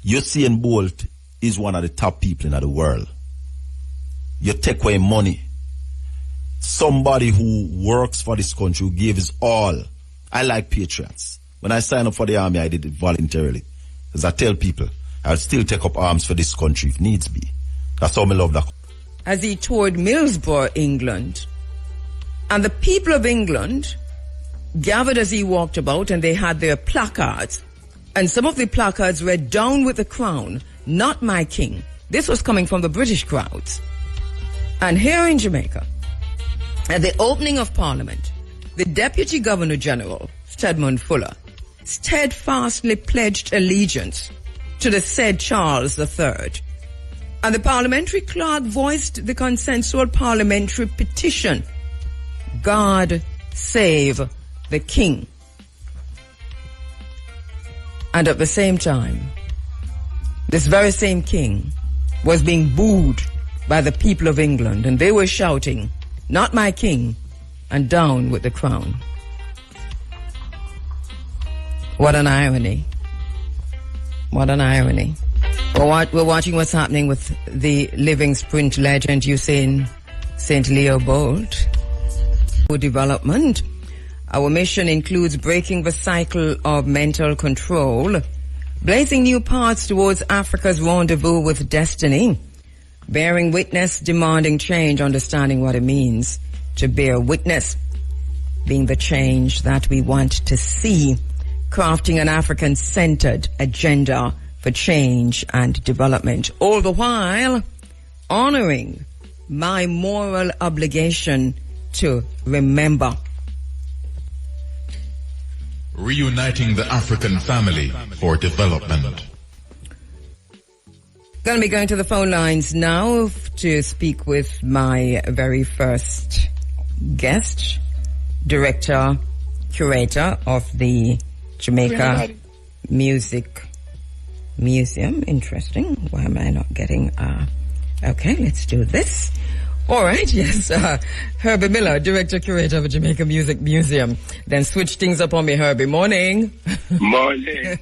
Usain Bolt is one of the top people in the world. You take away money. Somebody who works for this country, who gives his all. I like patriots. When I signed up for the army, I did it voluntarily. As I tell people, I'll still take up arms for this country if needs be. That's how I love that. As he toured Middlesbrough, England, and the people of England gathered as he walked about, and they had their placards. And some of the placards read, "Down with the crown, not my king." This was coming from the British crowds. And here in Jamaica, at the opening of Parliament, the Deputy Governor General, Stedman Fuller, steadfastly pledged allegiance to the said Charles III. And the parliamentary clerk voiced the consensual parliamentary petition, "God save the King." And at the same time, this very same king was being booed by the people of England, and they were shouting, "Not my king," and "Down with the crown." What an irony. What an irony. We're watching what's happening with the living sprint legend Usain St. Leo Bolt. For development, our mission includes breaking the cycle of mental control, blazing new paths towards Africa's rendezvous with destiny, bearing witness, demanding change, understanding what it means to bear witness, being the change that we want to see, crafting an African-centered agenda for change and development, all the while honoring my moral obligation to remember. Reuniting the African family for development. Going to be going to the phone lines now to speak with my very first guest, director, curator of the Jamaica Music Museum. Interesting. Why am I not getting... Okay, let's do this. All right, yes. Herbie Miller, director, curator of the Jamaica Music Museum. Then switch things up on me, Herbie. Morning. Morning.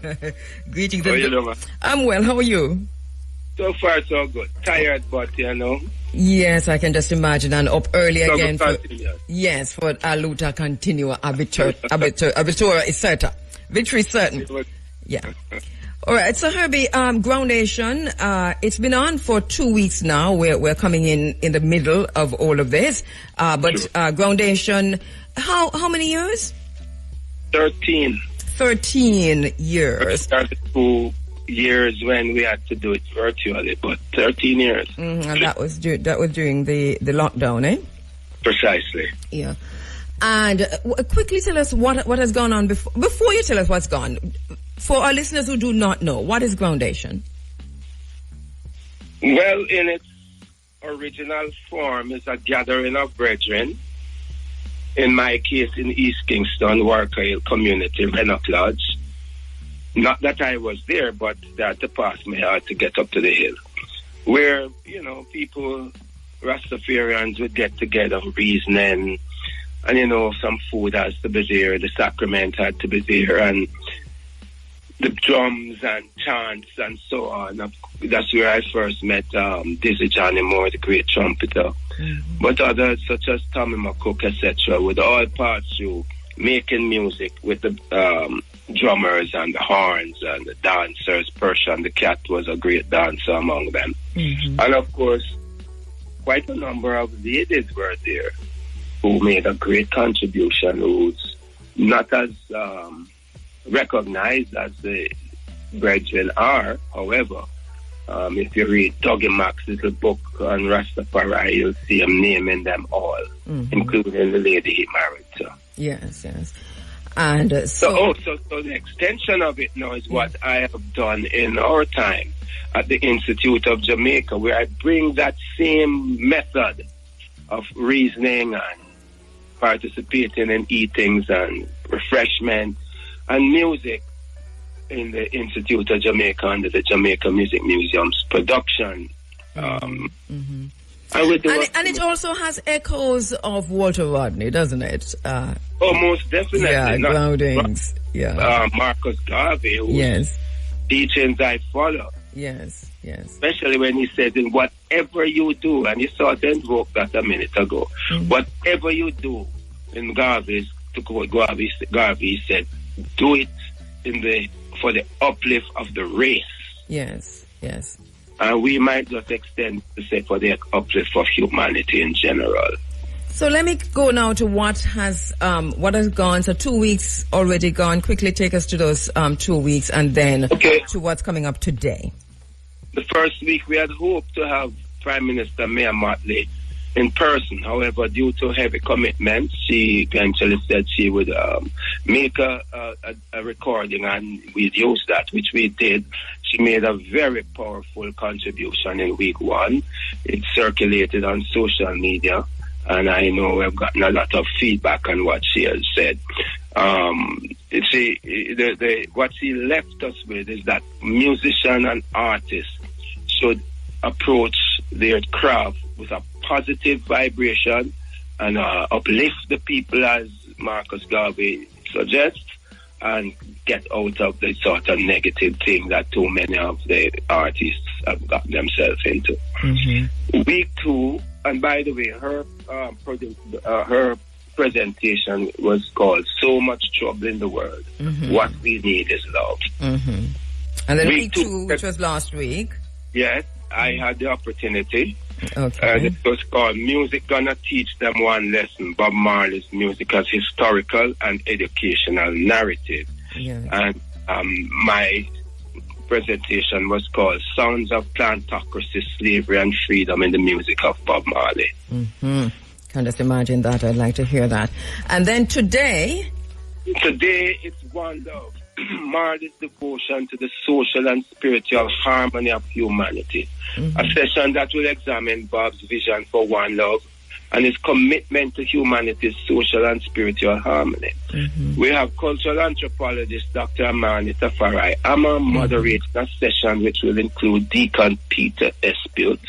Greetings. How you doing? I'm well. How are you? So far, so good. Tired, but Yes, I can just imagine. And up early so again. For a luta continua. Abitura is certa. Victory is certain. Yeah. All right. So Herbie, Groundation, it's been on for 2 weeks now. We're coming in the middle of all of this. But sure. Groundation, how many years? 13. 13 years. We started 2 years when we had to do it virtually, but 13 years. Mm-hmm. And that was during the lockdown, eh? Precisely. Yeah. And quickly tell us what has gone on before you tell us what's gone. For our listeners who do not know, what is Groundation? Well, in its original form, it's a gathering of brethren. In my case, in East Kingston, Worker Hill Community, Rennock Lodge. Not that I was there, but that the path may have to get up to the hill. Where, people, Rastafarians would get together, reasoning, and, some food has to be there, the sacrament had to be there, and the drums and chants and so on. That's where I first met Dizzy Johnny Moore, the great trumpeter. Mm-hmm. But others such as Tommy McCook, etc., would all pass through making music with the drummers and the horns and the dancers. Persian the Cat was a great dancer among them. Mm-hmm. And of course, quite a number of ladies were there who made a great contribution, who's not as recognized as the brethren are. However, if you read Dougie Mack's little book on Rastafari, you'll see him naming them all, including the lady he married to. Yes. And so the extension of it now is what I have done in our time at the Institute of Jamaica, where I bring that same method of reasoning and participating in eatings and refreshment and music in the Institute of Jamaica under the Jamaica Music Museum's production. And it also has echoes of Walter Rodney, doesn't it? Most definitely. Yeah, Groundings. Marcus Garvey, who's teachings I follow. Yes. Especially when he says, in whatever you do, and you sort of invoked that a minute ago, whatever you do, in Garvey, to quote Garvey said, do it for the uplift of the race. Yes. And we might just extend to say for the uplift of humanity in general. So let me go now to what has gone. So 2 weeks already gone. Quickly take us to those 2 weeks, and then to what's coming up today. The first week we had hoped to have Prime Minister Mia Mottley in person. However, due to heavy commitments, she eventually said she would make a recording, and we'd use that, which we did. She made a very powerful contribution in week 1. It circulated on social media, and I know we've gotten a lot of feedback on what she has said. What she left us with is that musicians and artists should approach their craft with a positive vibration and uplift the people, as Marcus Garvey suggests, and get out of the sort of negative thing that too many of the artists have got themselves into. Week 2, and by the way, her presentation was called "So Much Trouble in the World. What We Need Is Love." And then week 2, which was last week. Yes, I had the opportunity. Okay. It was called "Music Gonna Teach Them One Lesson: Bob Marley's Music as Historical and Educational Narrative." Yes. And my presentation was called "Sounds of Plantocracy, Slavery and Freedom in the Music of Bob Marley." Can just imagine that. I'd like to hear that. And then today it's One Love. Marley's devotion to the social and spiritual harmony of humanity. A session that will examine Bob's vision for one love and his commitment to humanity's social and spiritual harmony. We have cultural anthropologist Dr. Amani Tafarai Amma moderating a session which will include Deacon Peter Espute,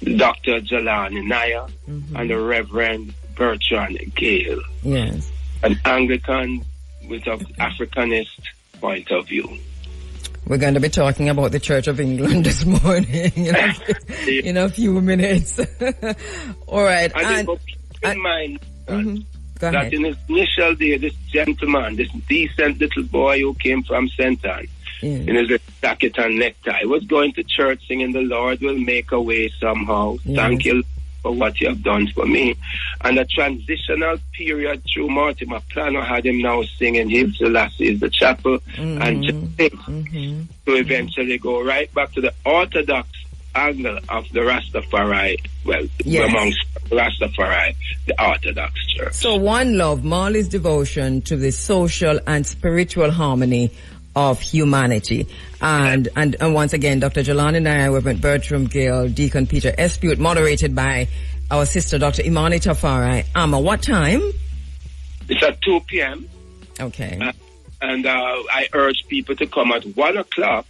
Dr. Jelani Naya, and the Reverend Bertrand Gale. Yes. An Anglican with an Africanist point of view. We're going to be talking about the Church of England this morning in a few minutes. All right. And keep in mind that in his initial day, this gentleman, this decent little boy who came from St. Anne, in his jacket and necktie, was going to church singing, "The Lord will make a way somehow. Thank you for what you have done for me." And a transitional period through Mortimer Plano had him now singing "Hymn Selassie is the Chapel" and just to eventually go right back to the Orthodox angle of the Rastafari, amongst Rastafari, the Orthodox Church. So One Love, Marley's devotion to the social and spiritual harmony of humanity. And once again, Dr. Jelani Naya, Reverend Bertram Gale, Deacon Peter Espute, moderated by our sister, Dr. Imani Tafari Amma. What time? It's at 2 p.m. Okay. And I urge people to come at 1 o'clock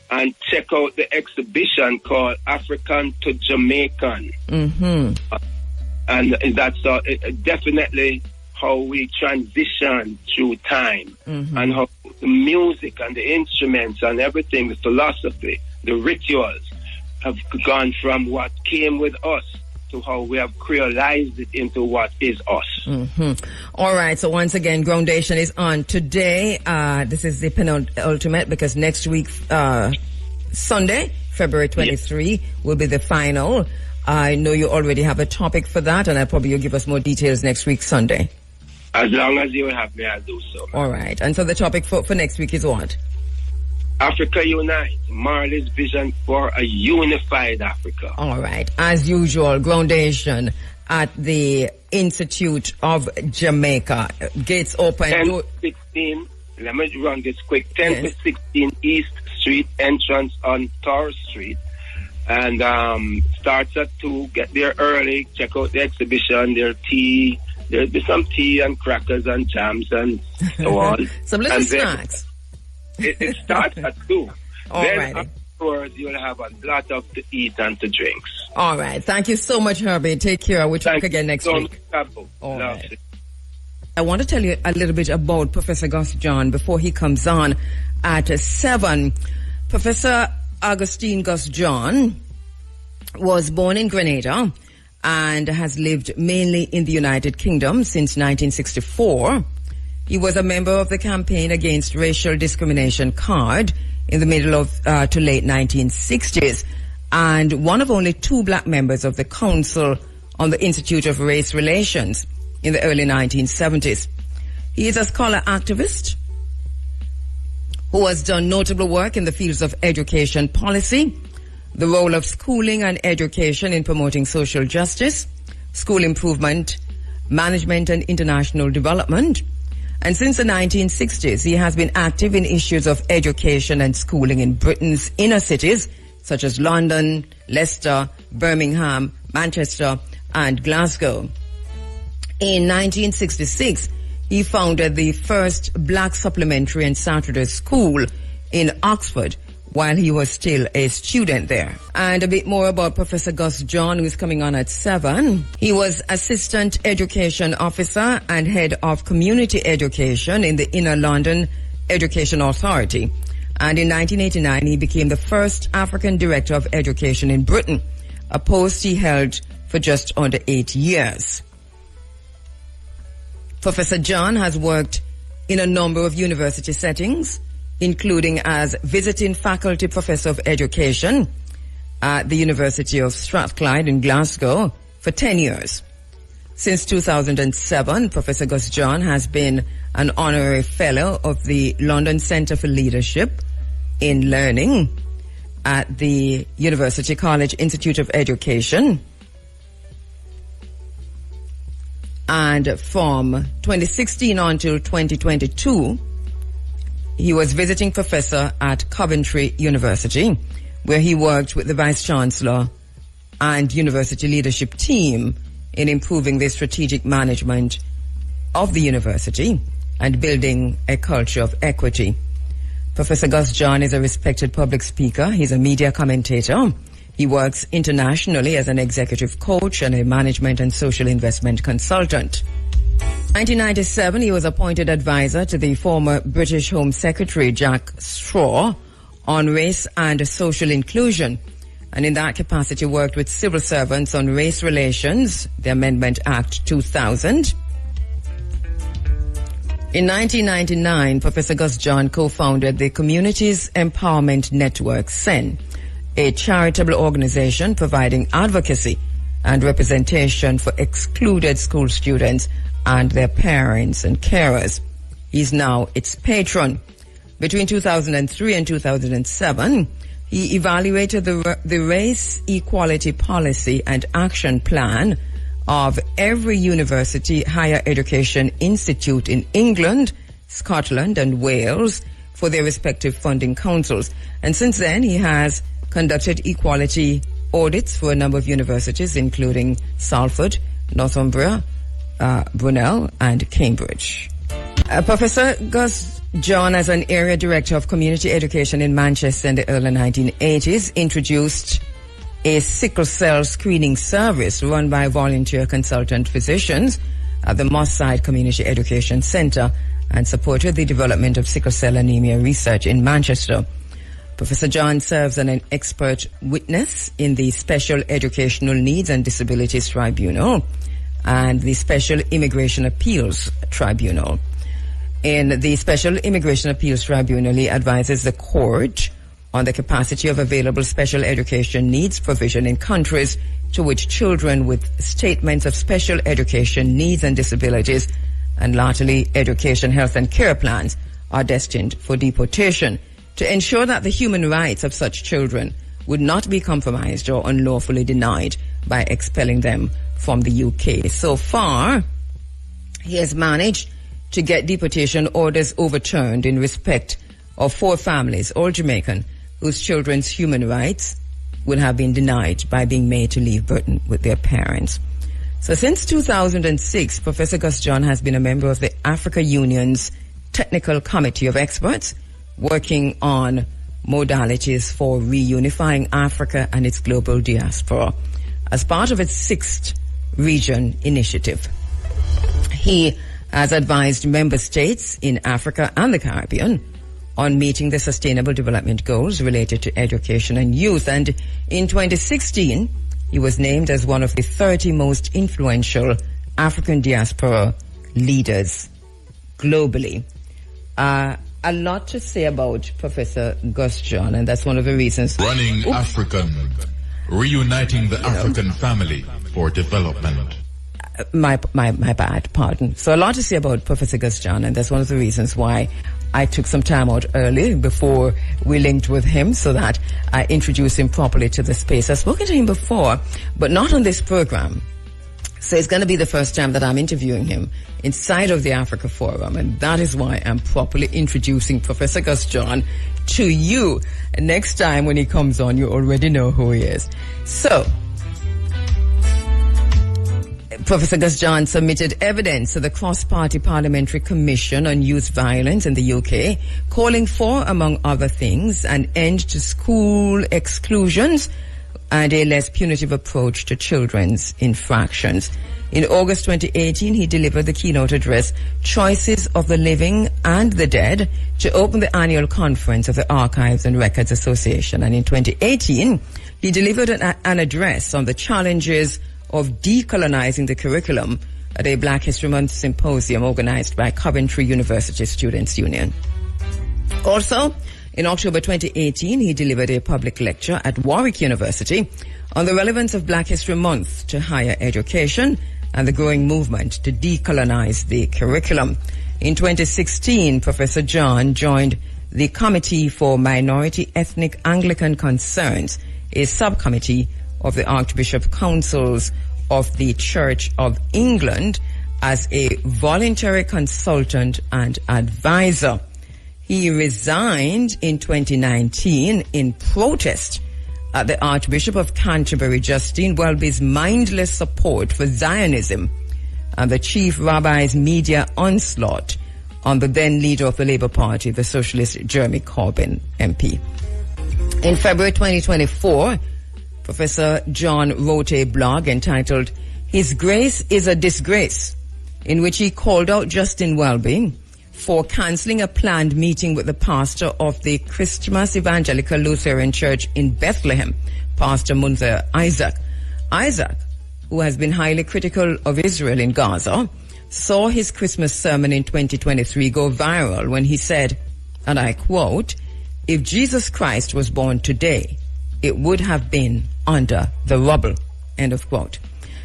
and check out the exhibition called African to Jamaican. And that's definitely how we transition through time and how the music and the instruments and everything, the philosophy, the rituals have gone from what came with us to how we have creolized it into what is us. All right. So once again, Groundation is on today. This is the penultimate because next week, Sunday, February 23, will be the final. I know you already have a topic for that, and you'll give us more details next week, Sunday. As long as you have me, I'll do so. All right. And so the topic for next week is what? Africa Unite, Marley's vision for a unified Africa. All right. As usual, Groundation at the Institute of Jamaica. Gates open. 10 to 16, let me run this quick. 10 to 16 East Street, entrance on Torres Street. And starts at 2. Get there early. Check out the exhibition. There's tea. There'll be some tea and crackers and jams and so on. Some little snacks. It starts at 2. All then right. Afterwards, you'll have a lot of to eat and to drinks. All right. Thank you so much, Herbie. Take care. We'll talk again next week. Kabu. All right. I want to tell you a little bit about Professor Gus John before he comes on at 7. Professor Augustine Gus John was born in Grenada and has lived mainly in the United Kingdom since 1964. He was a member of the Campaign Against Racial Discrimination CARD in the middle of to late 1960s, and one of only 2 black members of the Council on the Institute of Race Relations in the early 1970s. He is a scholar activist who has done notable work in the fields of education policy, the role of schooling and education in promoting social justice, school improvement, management and international development. And since the 1960s, he has been active in issues of education and schooling in Britain's inner cities, such as London, Leicester, Birmingham, Manchester, and Glasgow. In 1966, he founded the first black supplementary and Saturday school in Oxford while he was still a student there. And a bit more about Professor Gus John, who is coming on at 7. He was Assistant Education Officer and Head of Community Education in the Inner London Education Authority. And in 1989, he became the first African Director of Education in Britain, a post he held for just under 8 years. Professor John has worked in a number of university settings, including as visiting faculty professor of education at the University of Strathclyde in Glasgow for 10 years. Since 2007, Professor Gus John has been an honorary fellow of the London Centre for Leadership in Learning at the University College Institute of Education. And from 2016 until 2022, he was visiting professor at Coventry University, where he worked with the Vice Chancellor and university leadership team in improving the strategic management of the university and building a culture of equity. Professor Gus John is a respected public speaker. He's a media commentator. He works internationally as an executive coach and a management and social investment consultant. 1997, he was appointed advisor to the former British Home Secretary Jack Straw on race and social inclusion, and in that capacity worked with civil servants on race relations, the Amendment Act 2000. In 1999, Professor Gus John co-founded the Communities Empowerment Network, CEN, a charitable organization providing advocacy and representation for excluded school students and their parents and carers. He's now its patron. Between 2003 and 2007, he evaluated the Race Equality Policy and Action Plan of every university higher education institute in England, Scotland, and Wales for their respective funding councils. And since then, he has conducted equality audits for a number of universities, including Salford, Northumbria, Brunel, and Cambridge. Professor Gus John, as an area director of community education in Manchester in the early 1980s, introduced a sickle cell screening service run by volunteer consultant physicians at the Moss Side Community Education Centre and supported the development of sickle cell anemia research in Manchester. Professor John serves as an expert witness in the Special Educational Needs and Disabilities Tribunal and the Special Immigration Appeals Tribunal. In the Special Immigration Appeals Tribunal, he advises the court on the capacity of available special education needs provision in countries to which children with statements of special education needs and disabilities and latterly education, health and care plans are destined for deportation, to ensure that the human rights of such children would not be compromised or unlawfully denied by expelling them from the UK. So far, he has managed to get deportation orders overturned in respect of 4 families, all Jamaican, whose children's human rights would have been denied by being made to leave Britain with their parents. So since 2006, Professor Gus John has been a member of the Africa Union's Technical Committee of Experts, working on modalities for reunifying Africa and its global diaspora as part of its 6th region initiative. He has advised member states in Africa and the Caribbean on meeting the Sustainable Development Goals related to education and youth. And in 2016, he was named as one of the 30 most influential African diaspora leaders globally. A lot to say about Professor Gus John, and that's one of the reasons. Running African, reuniting the African family for development. My bad, pardon. So a lot to say about Professor Gus John, and that's one of the reasons why I took some time out early before we linked with him so that I introduce him properly to the space. I've spoken to him before, but not on this program. So it's going to be the first time that I'm interviewing him inside of the Africa Forum, and that is why I'm properly introducing Professor Gus John to you. And next time when he comes on, you already know who he is. So, Professor Gus John submitted evidence to the Cross-Party Parliamentary Commission on Youth Violence in the UK, calling for, among other things, an end to school exclusions and a less punitive approach to children's infractions. In August 2018, he delivered the keynote address, Choices of the Living and the Dead, to open the annual conference of the Archives and Records Association. And in 2018, he delivered an address on the challenges of decolonizing the curriculum at a Black History Month symposium organized by Coventry University Students' Union. Also, in October 2018, he delivered a public lecture at Warwick University on the relevance of Black History Month to higher education and the growing movement to decolonize the curriculum. In 2016, Professor John joined the Committee for Minority Ethnic Anglican Concerns, a subcommittee of the Archbishop Councils of the Church of England, as a voluntary consultant and advisor. He resigned in 2019 in protest at the Archbishop of Canterbury, Justine Welby's mindless support for Zionism and the chief rabbi's media onslaught on the then leader of the Labour Party, the socialist Jeremy Corbyn MP. In February 2024, Professor John wrote a blog entitled His Grace is a Disgrace, in which he called out Justine Welby for cancelling a planned meeting with the pastor of the Christmas Evangelical Lutheran Church in Bethlehem, Pastor Munzer Isaac. Isaac, who has been highly critical of Israel in Gaza, saw his Christmas sermon in 2023 go viral when he said, and I quote, "If Jesus Christ was born today, it would have been under the rubble," end of quote.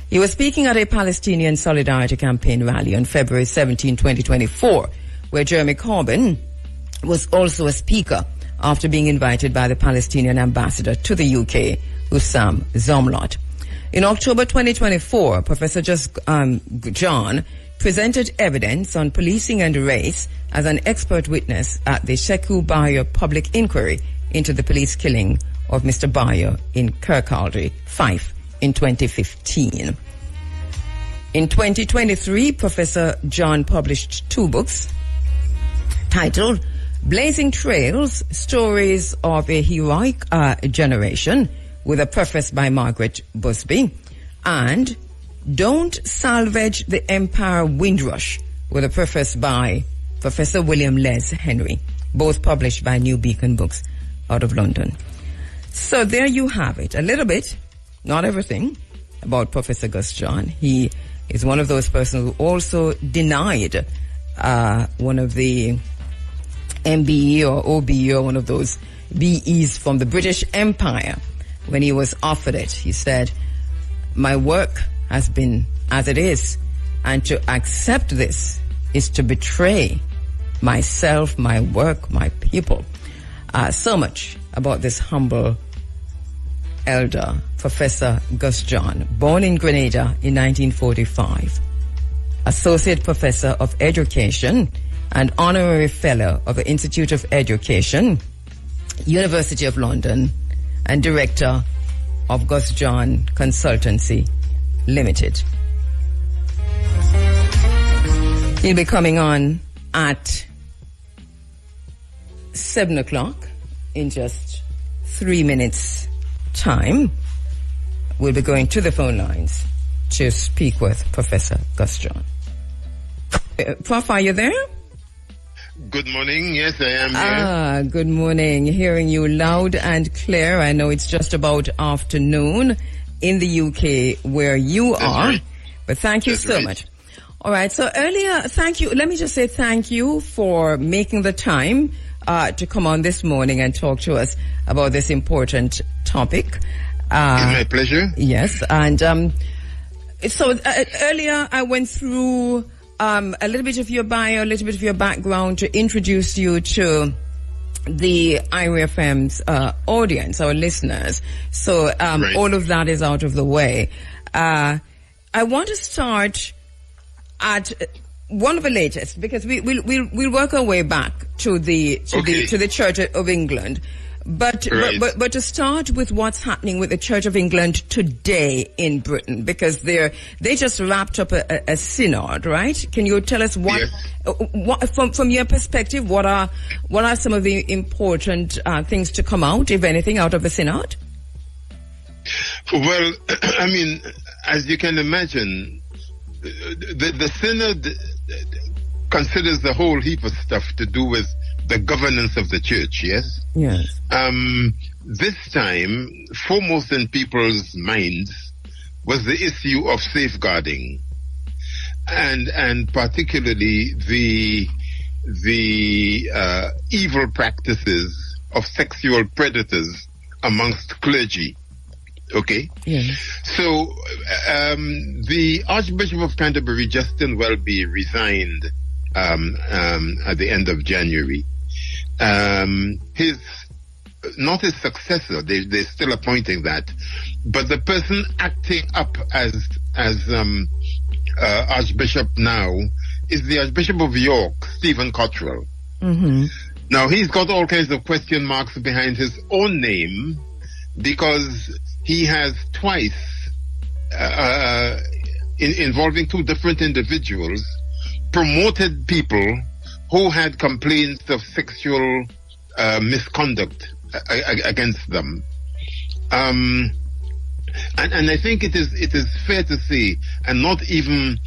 He was speaking at a Palestinian Solidarity Campaign rally on February 17, 2024, where Jeremy Corbyn was also a speaker after being invited by the Palestinian ambassador to the UK, Hussam Zomlot. In October 2024, Professor John presented evidence on policing and race as an expert witness at the Sheku Bayo public inquiry into the police killing of Mr. Bayo in Kirkcaldy, Fife, in 2015. In 2023, Professor John published 2 books titled Blazing Trails, Stories of a Heroic Generation, with a preface by Margaret Busby, and Don't Salvage the Empire Windrush, with a preface by Professor William Les Henry, both published by New Beacon Books out of London. So there you have it. A little bit, not everything, about Professor Gus John. He is one of those persons who also denied one of the MBE or OBE or one of those BEs from the British Empire when he was offered it. He said, my work has been as it is, and to accept this is to betray myself, my work, my people. So much about this humble elder, Professor Gus John, born in Grenada in 1945, Associate Professor of Education and Honorary Fellow of the Institute of Education, University of London, and Director of Gus John Consultancy Limited. He'll be coming on at 7 o'clock in just 3 minutes' time. We'll be going to the phone lines to speak with Professor Gus John. Prof, are you there? Good morning. Yes, I am here. Good morning. Hearing you loud and clear. I know it's just about afternoon in the UK where you are, right. But thank you so much. All right. So earlier, thank you. Let me just say thank you for making the time to come on this morning and talk to us about this important topic. It's my pleasure. Yes. And so earlier I went through a little bit of your bio, a little bit of your background to introduce you to the IRA FM's audience, our listeners. So Right. all of that is out of the way. I want to start at one of the latest, because we'll work our way back to the Church of England. But to start with what's happening with the Church of England today in Britain, because they just wrapped up a synod, right? Can you tell us what from your perspective, what are some of the important things to come out, if anything, out of the synod? Well, I mean, as you can imagine, the synod considers a whole heap of stuff to do with the governance of the church, yes? Yes. This time, foremost in people's minds was the issue of safeguarding, and particularly the evil practices of sexual predators amongst clergy. Okay? Yes. So, the Archbishop of Canterbury, Justin Welby, resigned at the end of January. Not his successor, they're still appointing that, but the person acting up as Archbishop now is the Archbishop of York, Stephen Cottrell. Mm-hmm. Now, he's got all kinds of question marks behind his own name, because he has twice, involving two different individuals, promoted people who had complaints of sexual misconduct against them. And I think it is fair to say, and not even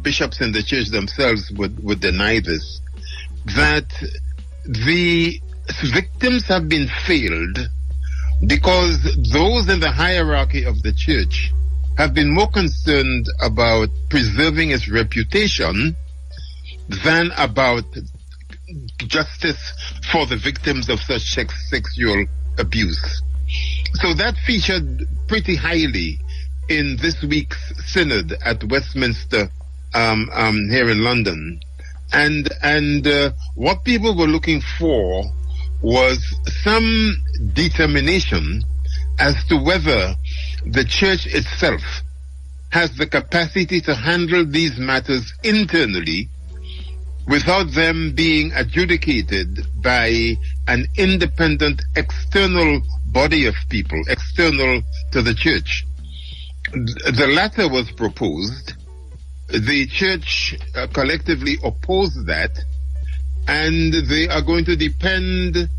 bishops in the church themselves would deny this, that the victims have been failed because those in the hierarchy of the church have been more concerned about preserving its reputation than about justice for the victims of such sexual abuse. So that featured pretty highly in this week's synod at Westminster here in London. And what people were looking for was some determination as to whether the church itself has the capacity to handle these matters internally without them being adjudicated by an independent external body of people, external to the church. The latter was proposed. The church collectively opposed that, and they are going to depend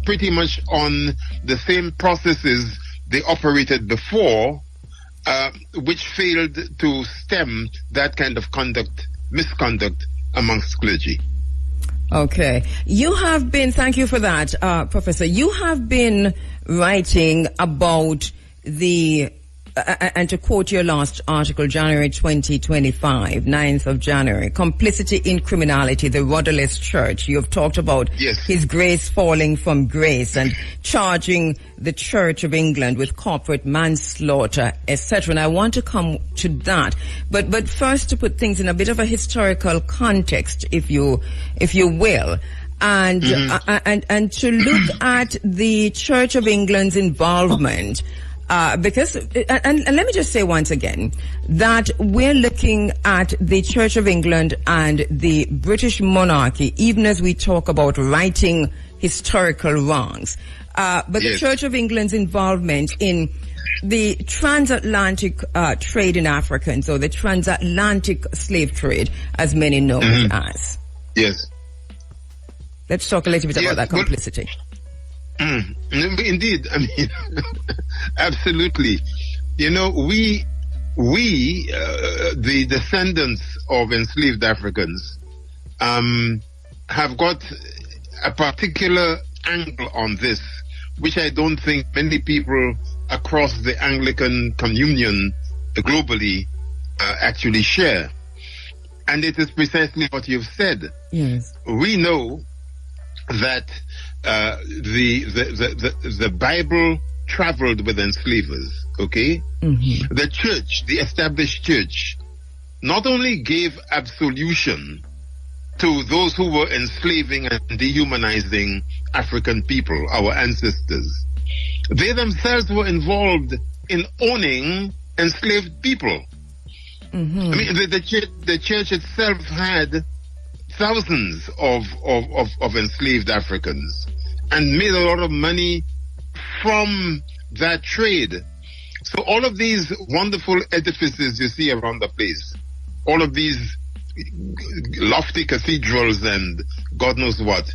pretty much on the same processes they operated before, which failed to stem that kind of misconduct amongst clergy. Okay. You have been, thank you for that, Professor. You have been writing about the, and to quote your last article, January 2025, 9th of January, complicity in criminality, the rudderless church. You have talked about His Grace falling from grace and charging the Church of England with corporate manslaughter, etc. And I want to come to that. But first, to put things in a bit of a historical context, if you will. And, and to look at the Church of England's involvement, because, and let me just say once again, that we're looking at the Church of England and the British monarchy, even as we talk about righting historical wrongs. But the Church of England's involvement in the transatlantic trade in Africans, or the transatlantic slave trade, as many know it as. Yes. Let's talk a little bit about that complicity. Indeed, I mean, absolutely. You know, we we, the descendants of enslaved Africans, have got a particular angle on this, which I don't think many people across the Anglican communion globally actually share. And it is precisely what you've said. Yes. We know that the Bible traveled with enslavers, okay? Mm-hmm. The church, the established church, not only gave absolution to those who were enslaving and dehumanizing African people, our ancestors, they themselves were involved in owning enslaved people. Mm-hmm. I mean, the church itself had thousands of enslaved Africans and made a lot of money from that trade. So all of these wonderful edifices you see around the place, all of these lofty cathedrals and God knows what,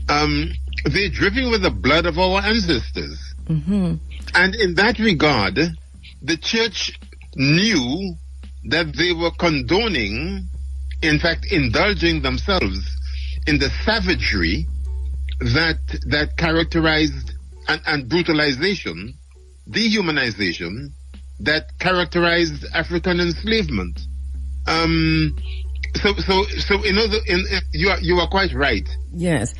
they're dripping with the blood of our ancestors. Mm-hmm. And in that regard, the church knew that they were condoning, in fact, indulging themselves in the savagery that characterized and brutalization, dehumanization that characterized African enslavement. So you are quite right. Yes,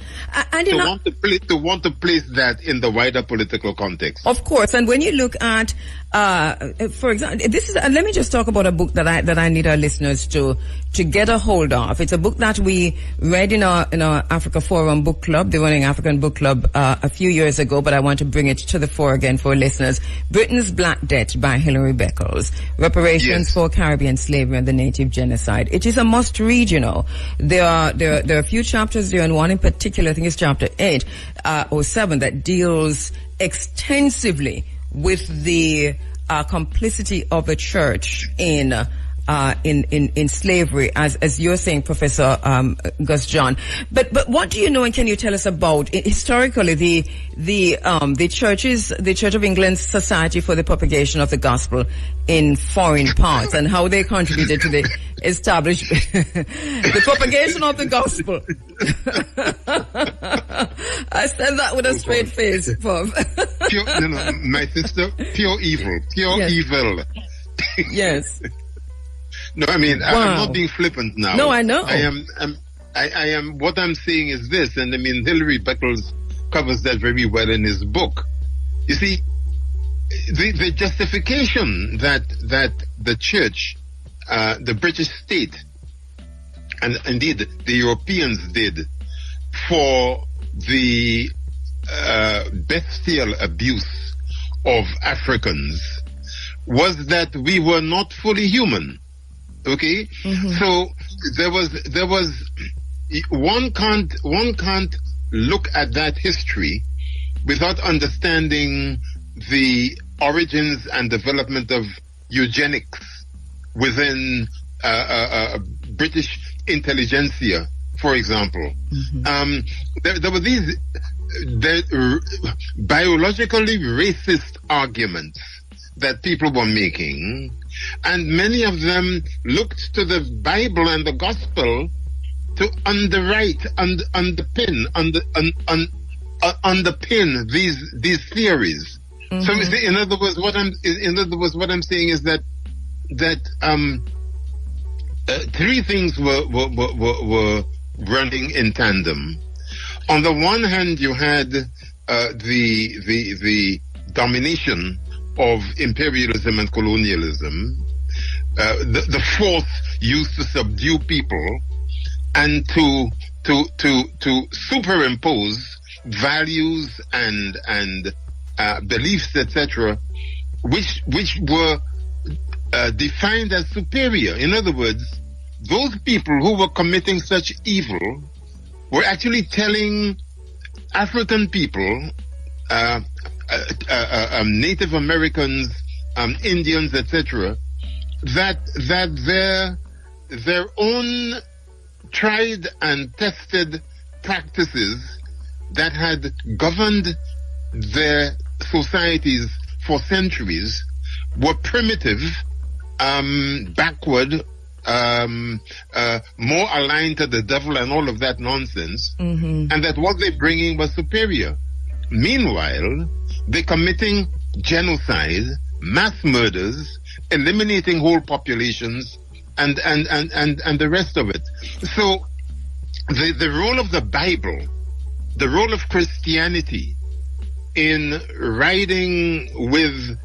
and to want to place that in the wider political context. Of course, and when you look at, for example, this is. Let me just talk about a book that I need our listeners to get a hold of. It's a book that we read in our Africa Forum book club, the Running African Book Club, a few years ago. But I want to bring it to the fore again for listeners. Britain's Black Debt by Hilary Beckles. Reparations for Caribbean Slavery and the Native Genocide. It is a must read. You know, there are a few chapters there, and one in particular, I think it's chapter 8 or 7, that deals extensively with the complicity of the church in slavery, as you're saying, Professor Gus John. But what do you know, and can you tell us about historically the Church of England's Society for the Propagation of the Gospel in Foreign Parts, and how they contributed to the establishment, the propagation of the gospel? I said that with a straight face, Bob. My sister, pure evil, evil. Yes. No, I mean, wow. I'm not being flippant now. No, I know. I am, what I'm saying is this, and I mean, Hilary Beckles covers that very well in his book. You see, the justification that the church, the British state, and indeed the Europeans did for the bestial abuse of Africans was that we were not fully human. Okay, so there was one can't look at that history without understanding the origins and development of eugenics within British intelligentsia, for example. There were these biologically racist arguments that people were making, and many of them looked to the Bible and the Gospel to underpin these theories. So in other words, what I'm saying is that three things were running in tandem. On the one hand, you had the domination of imperialism and colonialism, the force used to subdue people and to superimpose values and beliefs, etc., which were defined as superior. In other words, those people who were committing such evil were actually telling African people, Native Americans, Indians, etc., that their own tried and tested practices that had governed their societies for centuries were primitive backward, more aligned to the devil and all of that nonsense, and that what they're bringing was superior. Meanwhile, they're committing genocide, mass murders, eliminating whole populations, and the rest of it. So the role of the Bible, the role of Christianity in riding with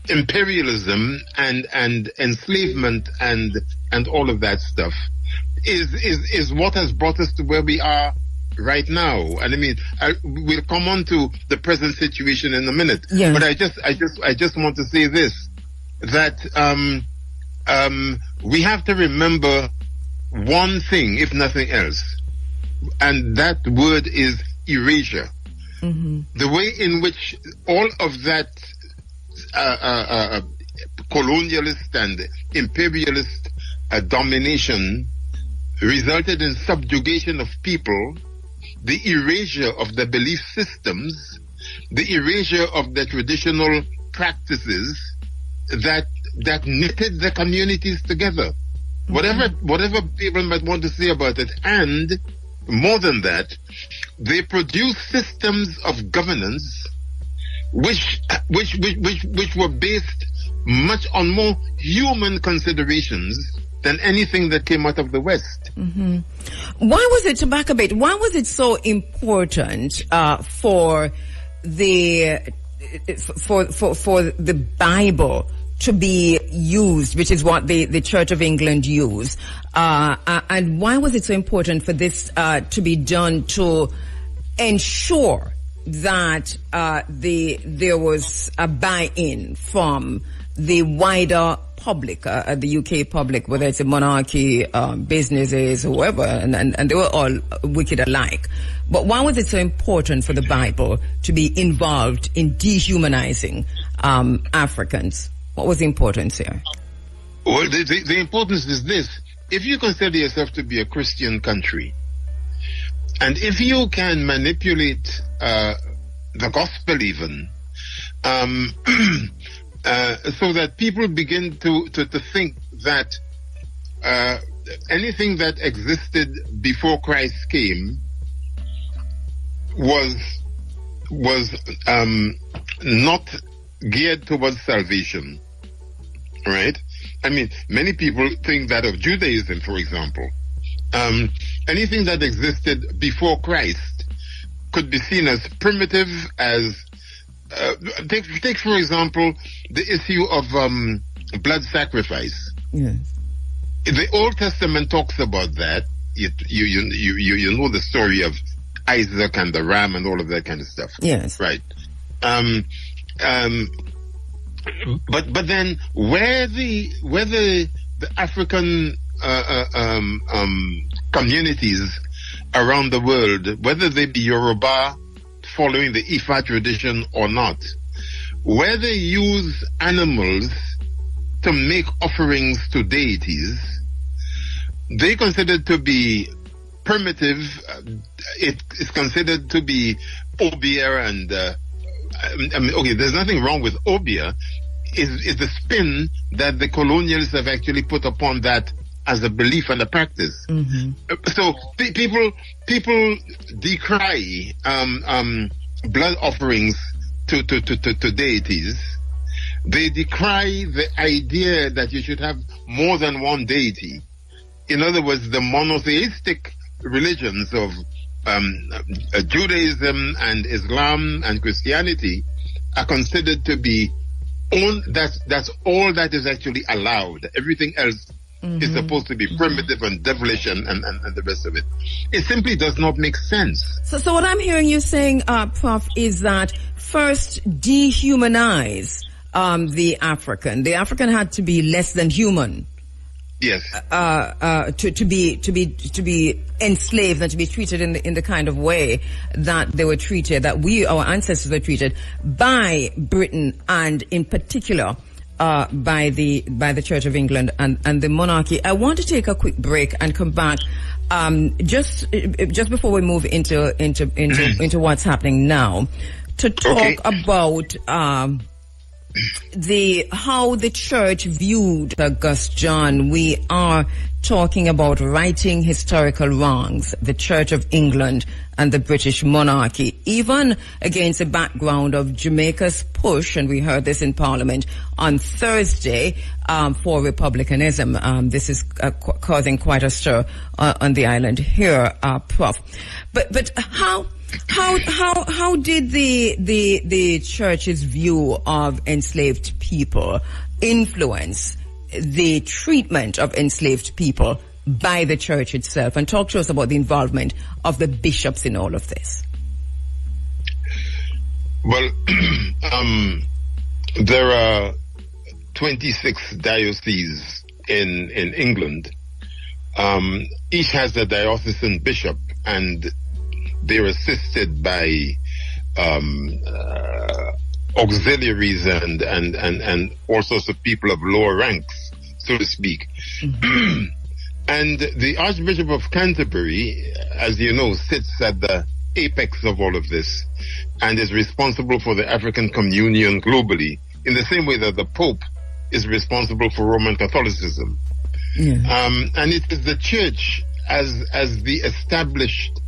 imperialism and enslavement and all of that stuff is what has brought us to where we are right now. And I mean, we'll come on to the present situation in a minute. Yeah. But I just want to say this, that we have to remember one thing, if nothing else, and that word is erasure. The way in which all of that colonialist and imperialist domination resulted in subjugation of people, the erasure of the belief systems, the erasure of the traditional practices that knitted the communities together. Whatever people might want to say about it, and more than that, they produce systems of governance which were based much on more human considerations than anything that came out of the West. Why was it, to back a bit, why was it so important for the Bible to be used, which is what the Church of England used, and why was it so important for this to be done to ensure that there was a buy-in from the wider public, the UK public, whether it's a monarchy, businesses, whoever, and they were all wicked alike. But why was it so important for the Bible to be involved in dehumanizing Africans? What was the importance here? Well, the importance is this. If you consider yourself to be a Christian country, and if you can manipulate the gospel even, so that people begin to think that anything that existed before Christ came was not geared towards salvation, right? I mean, many people think that of Judaism, for example. Anything that existed before Christ could be seen as primitive, as take for example the issue of blood sacrifice. Yes. The Old Testament talks about that. You know the story of Isaac and the ram and all of that kind of stuff. Yes. Right. But then where the African communities around the world, whether they be Yoruba following the Ifa tradition or not, where they use animals to make offerings to deities, they considered to be primitive. It is considered to be obeah, and okay, there's nothing wrong with obeah. Is the spin that the colonialists have actually put upon that as a belief and a practice. So people decry blood offerings to deities. They decry the idea that you should have more than one deity. In other words, the monotheistic religions of Judaism and Islam and Christianity are considered to be that's all that is actually allowed. Everything else is supposed to be primitive and devilish and the rest of it. It simply does not make sense. So what I'm hearing you saying, Prof, is that first dehumanize the African. The African had to be less than human. Yes. To be enslaved and to be treated in the kind of way that they were treated, that our ancestors were treated by Britain, and in particular by the Church of England and the monarchy. I want to take a quick break and come back just before we move into what's happening now, to talk about how the church viewed August John. We are talking about righting historical wrongs, the Church of England and the British monarchy, even against the background of Jamaica's push, and we heard this in Parliament on Thursday, for republicanism. This is causing quite a stir on the island here, Prof. But how did the church's view of enslaved people influence the treatment of enslaved people by the church itself? And talk to us about the involvement of the bishops in all of this. Well, there are 26 dioceses in England. Each has a diocesan bishop, and they're assisted by auxiliaries and all sorts of people of lower ranks, so to speak. Mm-hmm. And the Archbishop of Canterbury, as you know, sits at the apex of all of this and is responsible for the African communion globally, in the same way that the Pope is responsible for Roman Catholicism. Yeah. And it is the church as the established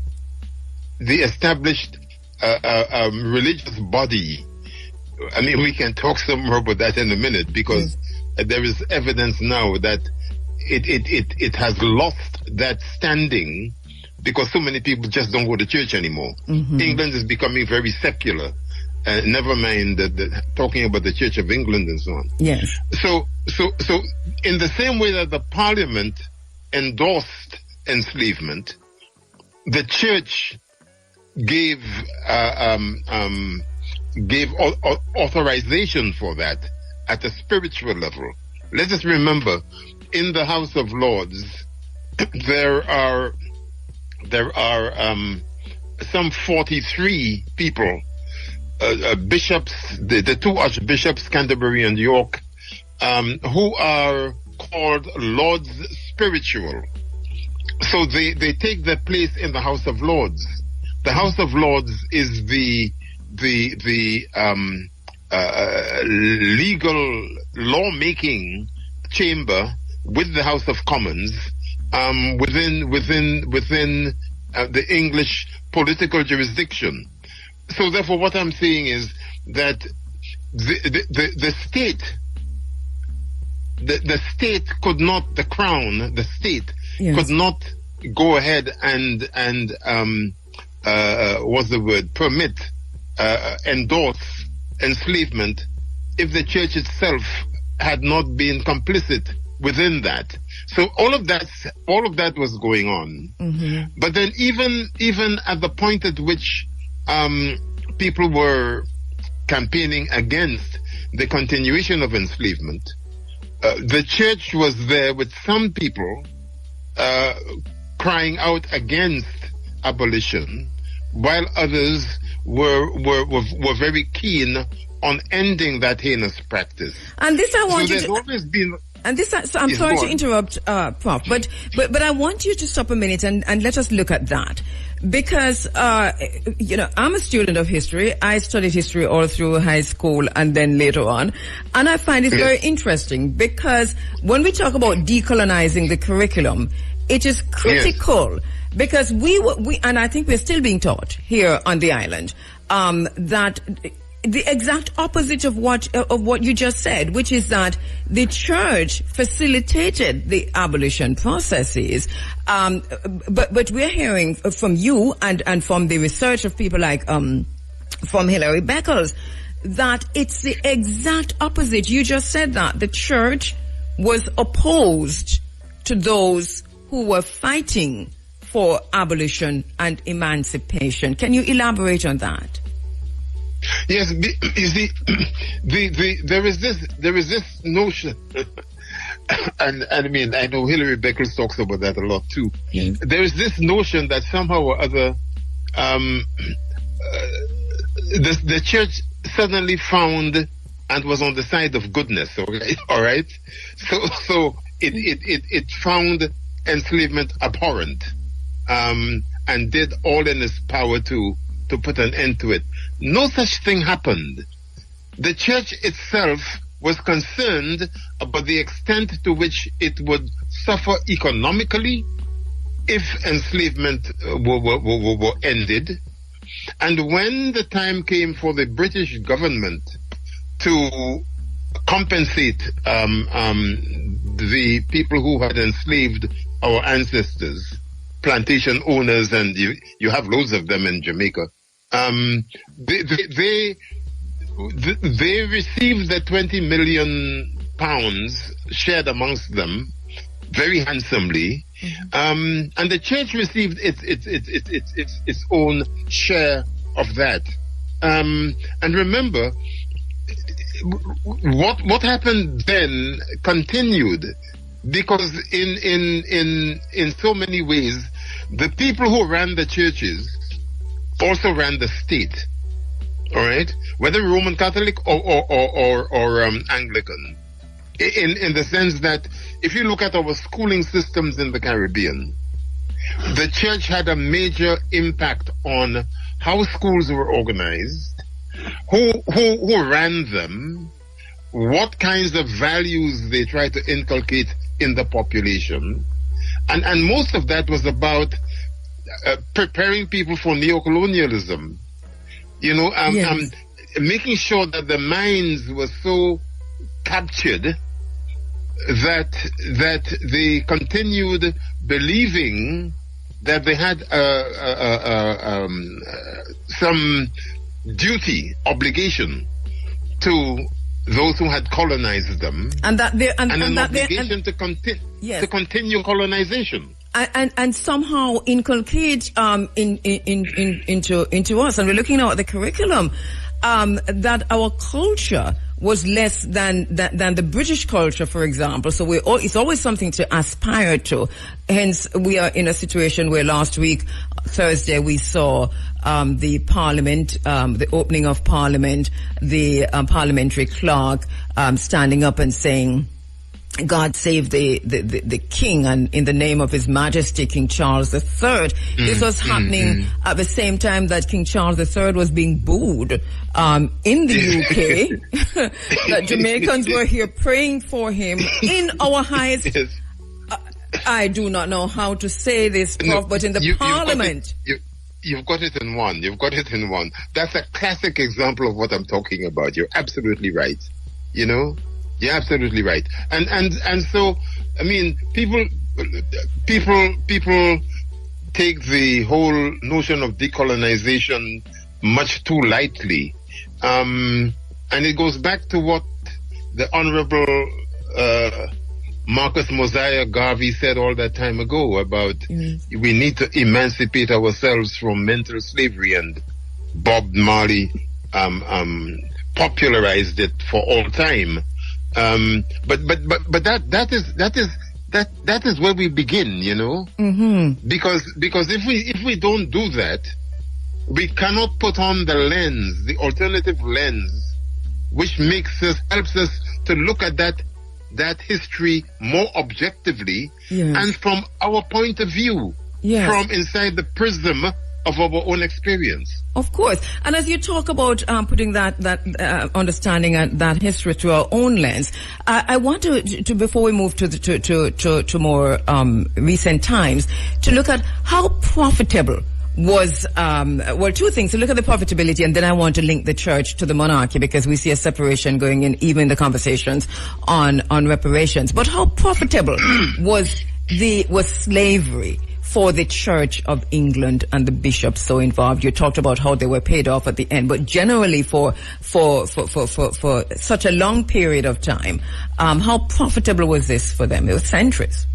religious body. I mean, we can talk some more about that in a minute, because there is evidence now that it has lost that standing because so many people just don't go to church anymore. Mm-hmm. England is becoming very secular. Never mind talking about the Church of England and so on. Yes. So in the same way that the Parliament endorsed enslavement, the church gave authorization for that at a spiritual level. Let us remember, in the House of Lords, there are some 43 people, bishops, the two archbishops, Canterbury and York, who are called Lords Spiritual. So they take their place in the House of Lords. The House of Lords is the legal lawmaking chamber with the House of Commons within the English political jurisdiction. So therefore, what I'm saying is that the state, the state could not, the crown, the state could not go ahead and what's the word, permit, endorse enslavement if the church itself had not been complicit within that. So all of that was going on. Mm-hmm. But then even at the point at which people were campaigning against the continuation of enslavement, the church was there with some people crying out against abolition, while others were very keen on ending that heinous practice. And this I want you to... always been... And this, so I'm sorry to interrupt, Prof, but I want you to stop a minute and let us look at that. Because, I'm a student of history. I studied history all through high school and then later on. And I find it very interesting because when we talk about decolonizing the curriculum, it is critical because and I think we're still being taught here on the island, that the exact opposite of what you just said, which is that the church facilitated the abolition processes. But we're hearing from you and from the research of people like from Hilary Beckles that it's the exact opposite. You just said that the church was opposed to those who were fighting for abolition and emancipation. Can you elaborate on that? Yes, you see, there is this notion, and I mean, I know Hilary Beckles talks about that a lot too. Yes. There is this notion that somehow or other, the church suddenly found and was on the side of goodness. All right. So it found enslavement abhorrent, and did all in its power to put an end to it. No such thing happened. the church itself was concerned about the extent to which it would suffer economically if enslavement were ended. And when the time came for the British government to compensate the people who had enslaved our ancestors, plantation owners, and you have loads of them in Jamaica, they received the 20 million pounds shared amongst them very handsomely, and the church received its own share of that. And remember, what happened then continued, because in so many ways, the people who ran the churches also ran the state. All right, whether Roman Catholic or Anglican, in the sense that if you look at our schooling systems in the Caribbean, the church had a major impact on how schools were organized, who ran them, what kinds of values they tried to inculcate in the population, and most of that was about preparing people for neocolonialism. You know, Yes. Making sure that the minds were so captured that they continued believing that they had some duty, obligation to those who had colonized them, And that they and and an that they obligation Yes. to continue colonization. and somehow inculcate into us, and we're looking now at the curriculum, that our culture was less than the British culture, for example. So it's always something to aspire to. Hence, we are in a situation where last week, Thursday, we saw the Parliament, the opening of Parliament, the parliamentary clerk standing up and saying, God save the king, and in the name of His Majesty King Charles III. This was happening at the same time that King Charles III was being booed in the UK. That Jamaicans were here praying for him in our highest. Yes. I do not know how to say this, Prof, but in the Parliament. You've got it in one. You've got it in one. That's a classic example of what I'm talking about. You're absolutely right. You know? You're absolutely right. And so, I mean, people take the whole notion of decolonization much too lightly. And it goes back to what the Honorable Marcus Mosiah Garvey said all that time ago about we need to emancipate ourselves from mental slavery, and Bob Marley popularized it for all time. But that is where we begin, you know, because if we don't do that, we cannot put on the lens, the alternative lens, which helps us to look at that history more objectively and from our point of view, from inside the prism of our own experience. Of course. And as you talk about putting that understanding and that history through our own lens, I want to before we move to more recent times, to look at how profitable was, two things. To look at the profitability, and then I want to link the church to the monarchy, because we see a separation going in even in the conversations on reparations. But how profitable was slavery for the Church of England and the bishops so involved? You talked about how they were paid off at the end, but generally for such a long period of time, how profitable was this for them? It was centuries.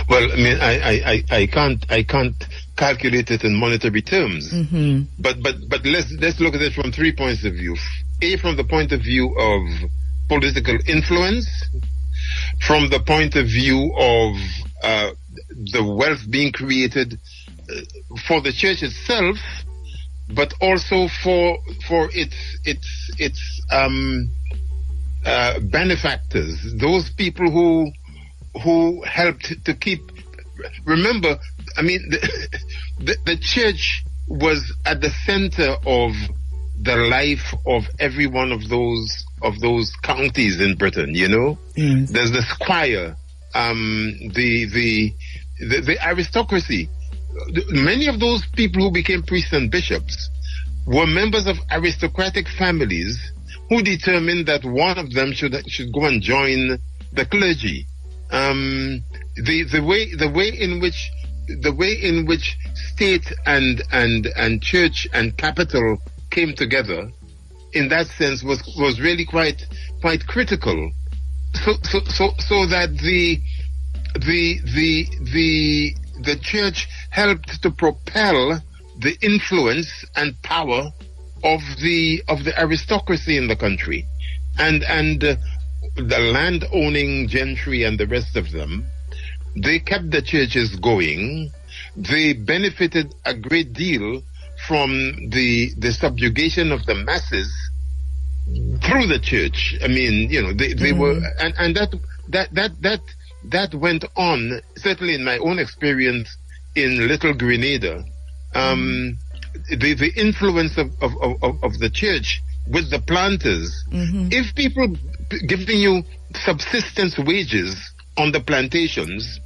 Well, I mean, I can't calculate it in monetary terms, but let's look at it from 3 points of view. A, from the point of view of political influence, from the point of view of the wealth being created for the church itself, but also for its benefactors, those people who helped to keep. Remember, I mean, the church was at the center of the life of every one of those counties in Britain. You know, there's the squire, the aristocracy. Many of those people who became priests and bishops were members of aristocratic families who determined that one of them should go and join the clergy. The way in which state and church and capital came together, in that sense, was really quite critical. So that the church helped to propel the influence and power of the aristocracy in the country, and the land owning gentry and the rest of them. They kept the churches going. They benefited a great deal from the subjugation of the masses through the church. I mean, you know, they were, and that went on, certainly in my own experience in Little Grenada. The influence of the church with the planters. If people giving you subsistence wages on the plantations,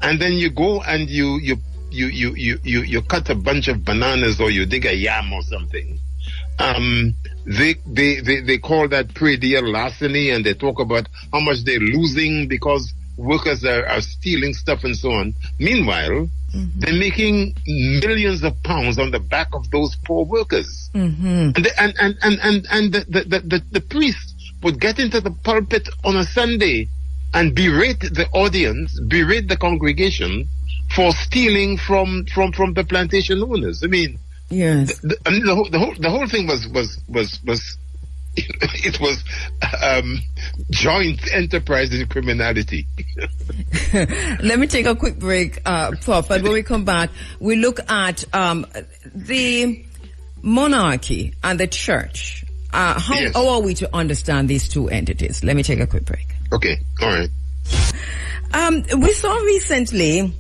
and then you go and you cut a bunch of bananas or you dig a yam or something, they call that prédial larceny, and they talk about how much they're losing because workers are stealing stuff and so on. Meanwhile, they're making millions of pounds on the back of those poor workers. And the priest would get into the pulpit on a Sunday and berate the audience, berate the congregation for stealing from the plantation owners. I mean, yes, the whole thing was it was joint enterprise in criminality. Let me take a quick break, Prof. And when we come back, we look at the monarchy and the church. How are we to understand these two entities? Let me take a quick break. Okay, all right. We saw recently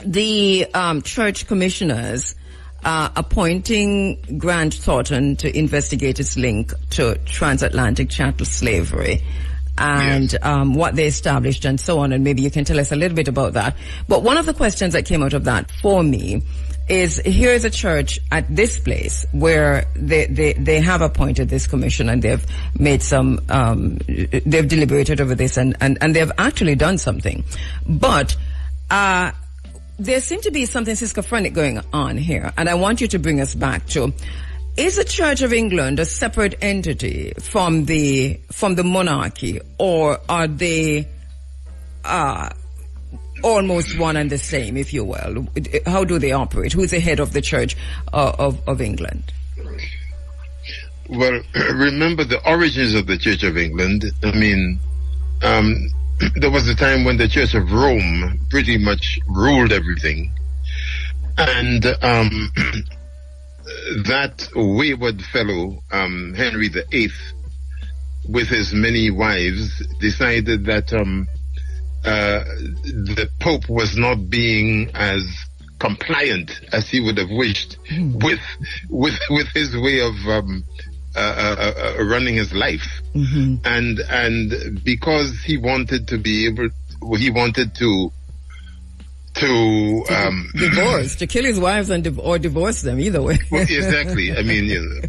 the church commissioners appointing Grant Thornton to investigate its link to transatlantic chattel slavery and what they established and so on, and maybe you can tell us a little bit about that. But one of the questions that came out of that for me is, here is a church at this place where they have appointed this commission, and they've made some, they've deliberated over this, and they've actually done something. But there seemed to be something schizophrenic going on here, and I want you to bring us back to, is the Church of England a separate entity from the monarchy, or are they almost one and the same, if you will? How do they operate? Who's the head of the Church of England? Well, remember the origins of the Church of England. I mean, there was a time when the Church of Rome pretty much ruled everything. And that wayward fellow, Henry VIII, with his many wives, decided that the Pope was not being as compliant as he would have wished with his way of running his life. And because he wanted to be able, he wanted to divorce, to kill his wives or divorce them, either way. Well, exactly. I mean, you know,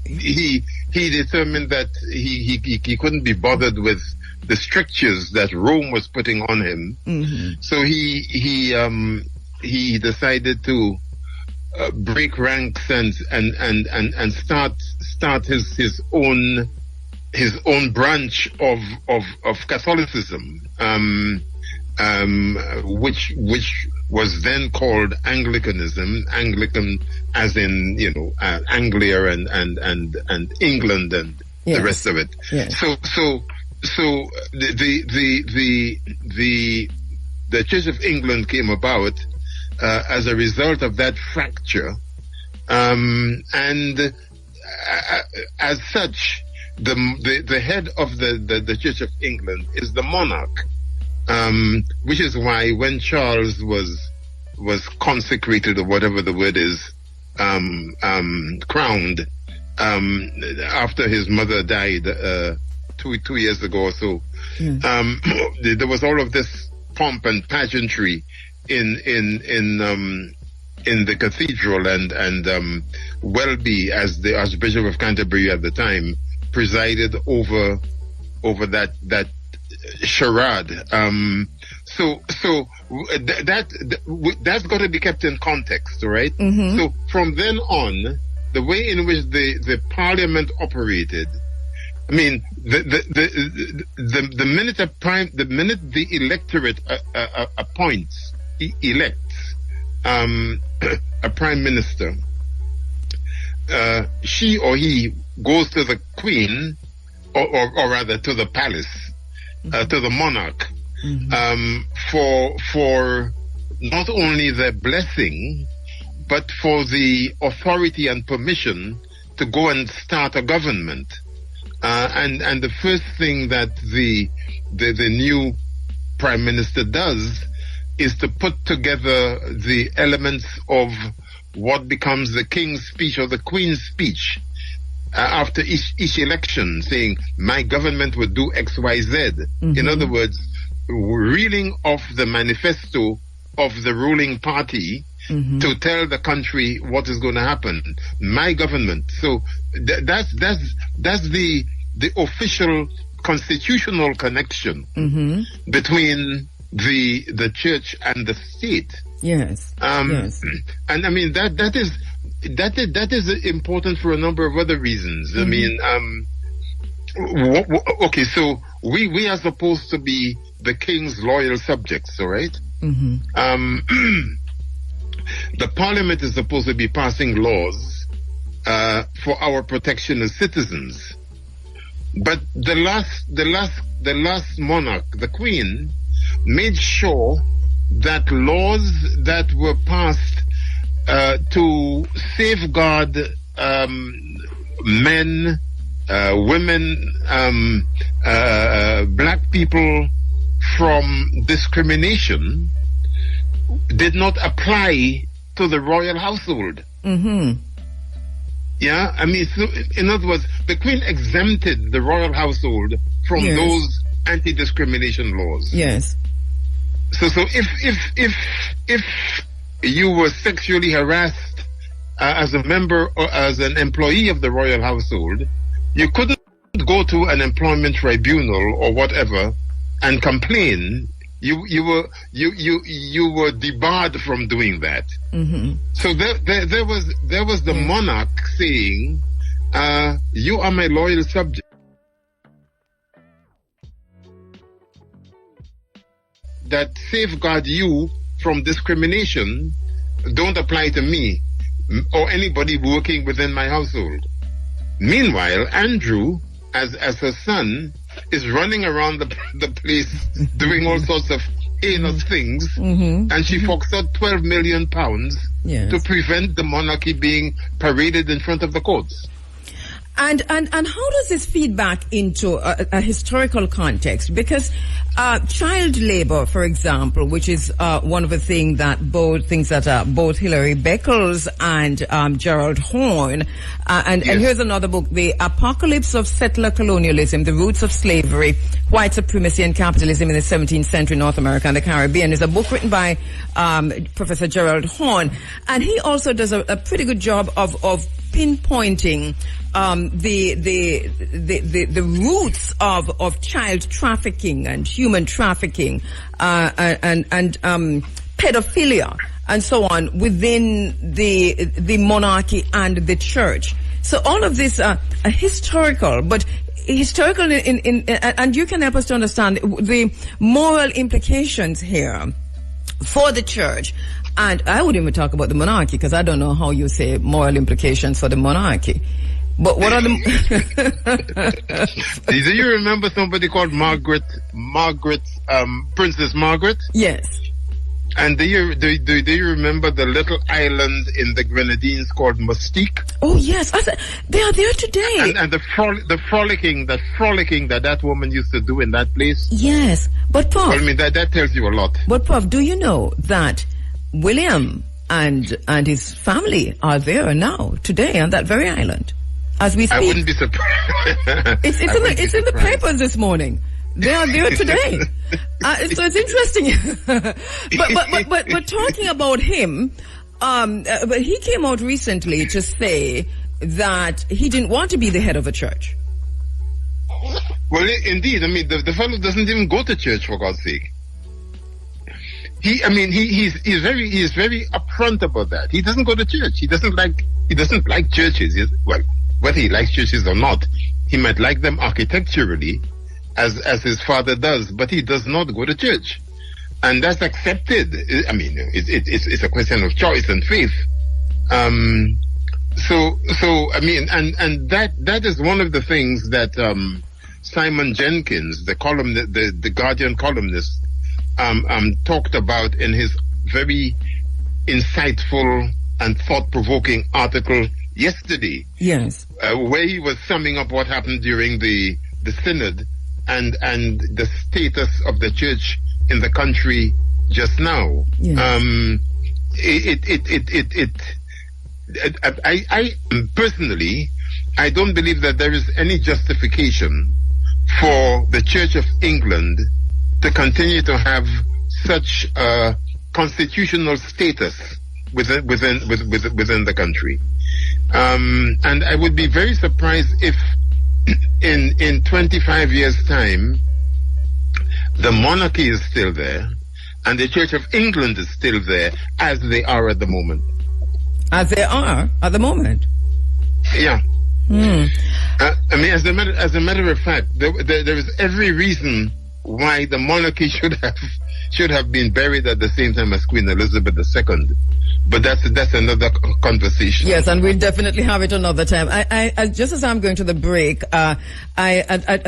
he determined that he couldn't be bothered with the strictures that Rome was putting on him. So he decided to break ranks and start his own branch of Catholicism, which was then called Anglicanism. Anglican, as in, you know, Anglia and England and the rest of it. So the Church of England came about as a result of that fracture, and as such, the head of the Church of England is the monarch, which is why when Charles was consecrated, or whatever the word is, crowned, after his mother died 2 years ago or so. There was all of this pomp and pageantry in the cathedral, and Welby, as the Archbishop of Canterbury at the time, presided over that charade. That's got to be kept in context, right? So from then on, the way in which the Parliament operated, I mean, the minute the electorate elects a prime minister, she or he goes to the Queen, or rather to the palace, to the monarch, for not only their blessing, but for the authority and permission to go and start a government. And the first thing that the new prime minister does is to put together the elements of what becomes the king's speech or the queen's speech after each election, saying, my government would do X, Y, Z. In other words, reeling off the manifesto of the ruling party to tell the country what is going to happen. My government. So that's the official constitutional connection between the church and the state. Yes. Yes. And I mean that is important for a number of other reasons. I mean, okay, so we are supposed to be the king's loyal subjects, all right? The Parliament is supposed to be passing laws for our protection as citizens. But the last monarch, the Queen, made sure that laws that were passed to safeguard men, women, black people from discrimination did not apply to the royal household. Yeah, I mean, so in other words, the Queen exempted the royal household from those anti-discrimination laws. Yes. So if you were sexually harassed as a member or as an employee of the royal household, you couldn't go to an employment tribunal or whatever and complain. You were debarred from doing that. So there was the monarch saying, you are my loyal subject. That safeguard you from discrimination don't apply to me or anybody working within my household. Meanwhile, Andrew, as her son, is running around the place doing all sorts of heinous things, and she forks out £12 million to prevent the monarchy being paraded in front of the courts. And how does this feed back into a historical context? Because child labor, for example, which is one of the things that both Hilary Beckles and Gerald Horne, and here's another book, The Apocalypse of Settler Colonialism, The Roots of Slavery, White Supremacy and Capitalism in the 17th Century North America and the Caribbean, is a book written by Professor Gerald Horne, and he also does a pretty good job of pinpointing the roots of child trafficking and human trafficking and pedophilia and so on within the monarchy and the church. So all of this are historical, but historical and you can help us to understand the moral implications here for the church. And I wouldn't even talk about the monarchy because I don't know how you say moral implications for the monarchy. But what are the... Do you remember somebody called Princess Margaret? Yes. And do you remember the little island in the Grenadines called Mustique? Oh yes, they are there today. And the frolicking that woman used to do in that place. Yes, but Prof, well, I mean that tells you a lot. But Prof, do you know that William and his family are there now today on that very island? as we speak. I wouldn't be surprised. It's in the papers this morning. They are there today. So it's interesting. but talking about him, but he came out recently to say that he didn't want to be the head of a church. Well, indeed. I mean, the fellow doesn't even go to church, for God's sake. He's very upfront about that. He doesn't go to church. He doesn't like churches. Well, whether he likes churches or not, he might like them architecturally, as his father does, but he does not go to church, and that's accepted. I mean, it's a question of choice and faith. So I mean, and that is one of the things that Simon Jenkins, the Guardian columnist, talked about in his very insightful and thought-provoking article yesterday. Yes, where he was summing up what happened during the synod and the status of the church in the country just now. Yes. I personally, I don't believe that there is any justification for the Church of England to continue to have such a constitutional status within the country. And I would be very surprised if in 25 years' time the monarchy is still there and the Church of England is still there as they are at the moment. As they are at the moment. Yeah. I mean, as a matter of fact, there is every reason why the monarchy should have been buried at the same time as Queen Elizabeth II. But that's another conversation. Yes, and we'll definitely have it another time. I just as I'm going to the break, a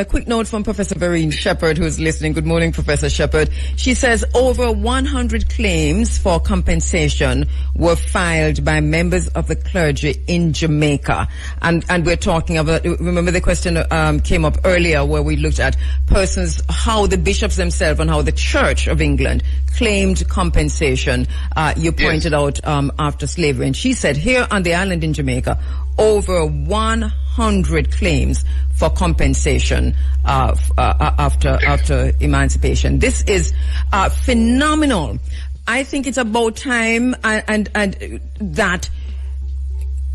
quick note from Professor Vereen Shepherd, who's listening. Good morning, Professor Shepherd. She says over 100 claims for compensation were filed by members of the clergy in Jamaica. And we're talking about, remember the question came up earlier where we looked at persons, how the bishops themselves and how the Church of England claimed compensation. You pointed out after slavery, and she said here on the island in Jamaica, over 100 claims for compensation after emancipation. This is phenomenal. I think it's about time and that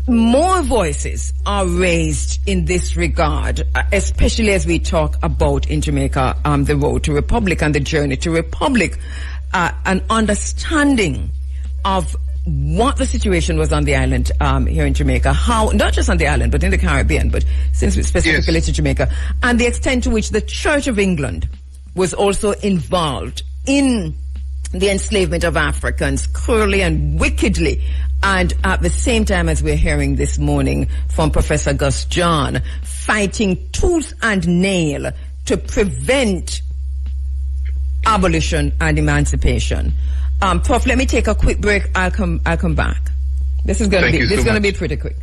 more voices are raised in this regard, especially as we talk about in Jamaica the road to republic and the journey to republic, an understanding of what the situation was on the island here in Jamaica, how, not just on the island, but in the Caribbean, but since we specifically to Jamaica, and the extent to which the Church of England was also involved in the enslavement of Africans, cruelly and wickedly. And at the same time, as we're hearing this morning from Professor Gus John, fighting tooth and nail to prevent abolition and emancipation. Prof, let me take a quick break. I'll come back. This is going to be pretty quick.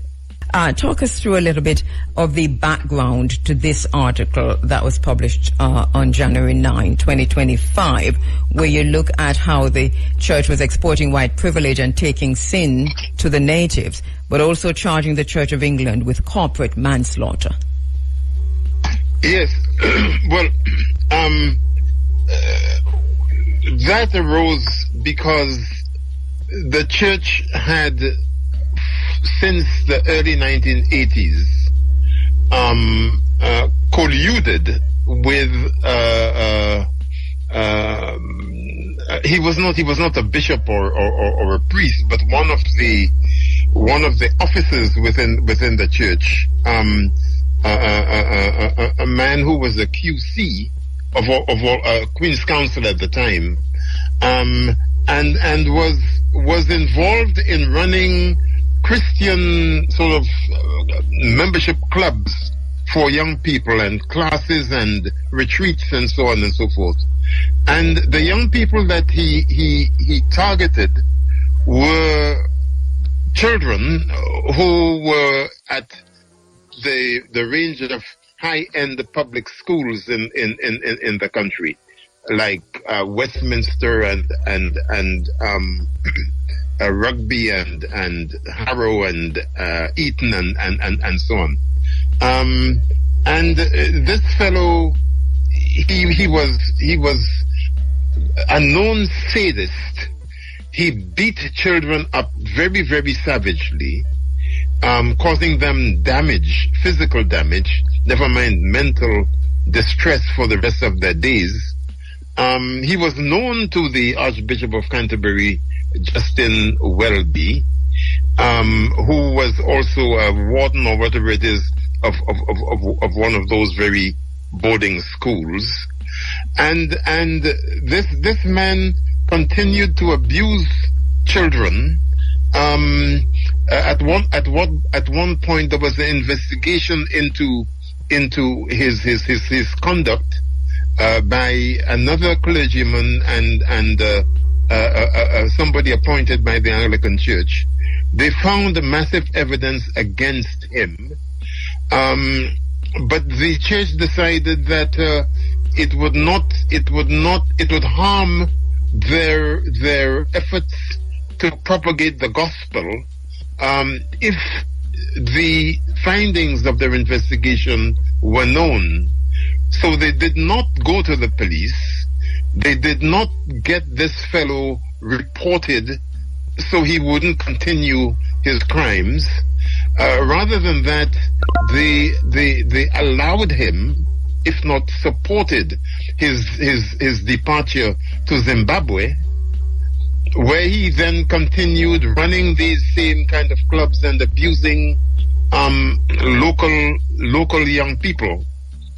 Talk us through a little bit of the background to this article that was published on January 9, 2025, where you look at how the church was exporting white privilege and taking sin to the natives, but also charging the Church of England with corporate manslaughter. Yes. Well, that arose because the church had, since the early 1980s, colluded with he was not a bishop or a priest, but one of the officers within the church, a man who was a QC of all Queen's Council at the time, and was involved in running Christian sort of membership clubs for young people and classes and retreats and so on and so forth. And the young people that he targeted were children who were at the range of high-end public schools in the country, like Westminster and Rugby and Harrow and Eton and so on. And this fellow, he was a known sadist. He beat children up very, very savagely, causing them damage, physical damage, never mind mental distress for the rest of their days. He was known to the Archbishop of Canterbury, Justin Welby, who was also a warden or whatever it is of one of those very boarding schools. And this man continued to abuse children. At one point there was an investigation into his conduct by another clergyman and somebody appointed by the Anglican Church. They found massive evidence against him, but the church decided that it would harm their efforts to propagate the gospel if the findings of their investigation were known. So they did not go to the police. They did not get this fellow reported so he wouldn't continue his crimes. Rather than that, they allowed him, if not supported, his departure to Zimbabwe, where he then continued running these same kind of clubs and abusing local young people,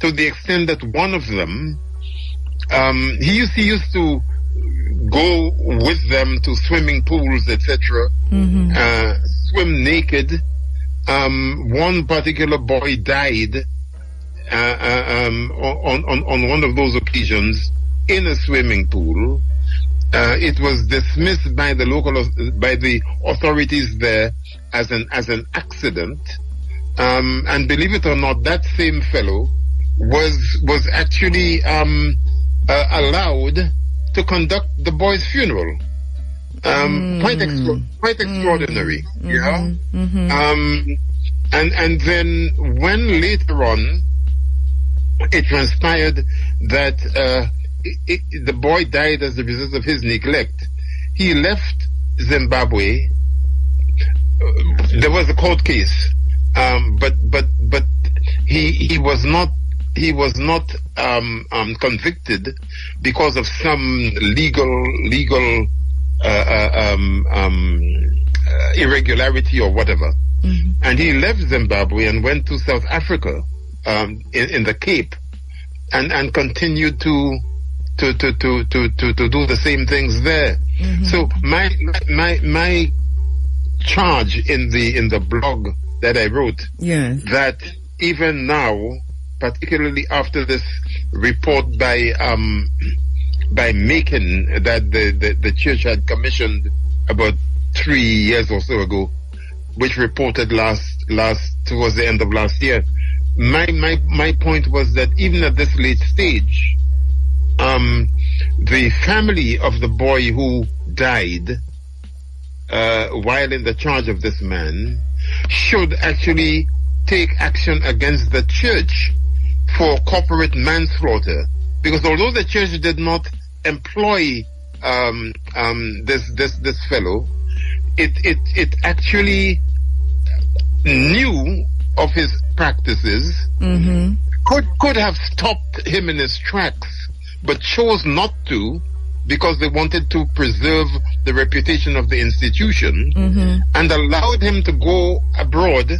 to the extent that one of them, he used to go with them to swimming pools, etc., swim naked. One particular boy died on one of those occasions in a swimming pool. It was dismissed by the authorities there as an accident, and believe it or not, that same fellow was actually allowed to conduct the boy's funeral. Quite extraordinary, yeah. And then when later on it transpired that the boy died as a result of his neglect, he left Zimbabwe. There was a court case, but he was not convicted because of some legal irregularity or whatever. And he left Zimbabwe and went to South Africa, in the Cape, and continued to do the same things there. So my charge in the blog that I wrote, that even now, particularly after this report by Macon that the church had commissioned about 3 years or so ago, which reported last towards the end of last year. My point was that even at this late stage, the family of the boy who died while in the charge of this man should actually take action against the church for corporate manslaughter, because although the church did not employ this fellow, it actually knew of his practices, could have stopped him in his tracks, but chose not to, because they wanted to preserve the reputation of the institution, and allowed him to go abroad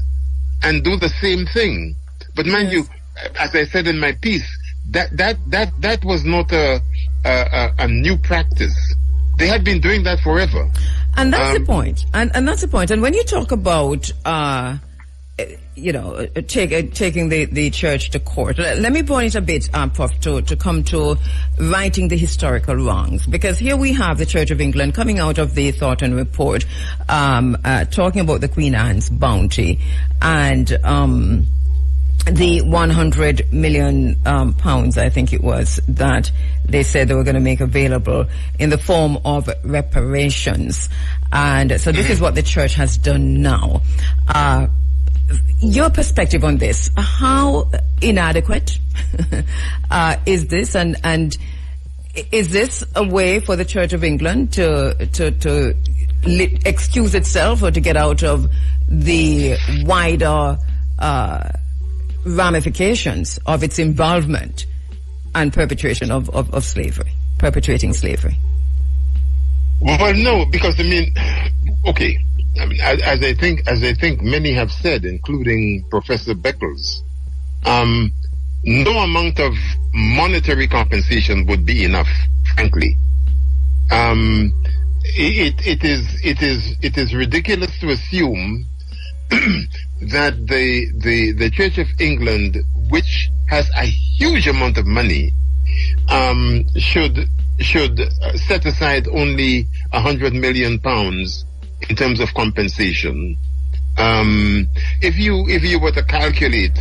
and do the same thing. But mind you, as I said in my piece, that was not a new practice. They had been doing that forever. And that's the point. And that's the point. And when you talk about, taking the church to court, let me point a bit, Prof, to come to righting the historical wrongs. Because here we have the Church of England coming out of the Thornton report, talking about the Queen Anne's bounty and the 100 million pounds, I think it was, that they said they were going to make available in the form of reparations. And so this is what the church has done now. your perspective on this, how inadequate is this, and is this a way for the Church of England to excuse itself or to get out of the wider ramifications of its involvement and perpetration of slavery, perpetrating slavery? Well, no, because okay. As I think many have said, including Professor Beckles, no amount of monetary compensation would be enough, frankly. It is ridiculous to assume that the Church of England, which has a huge amount of money, should set aside only £100 million in terms of compensation. If you were to calculate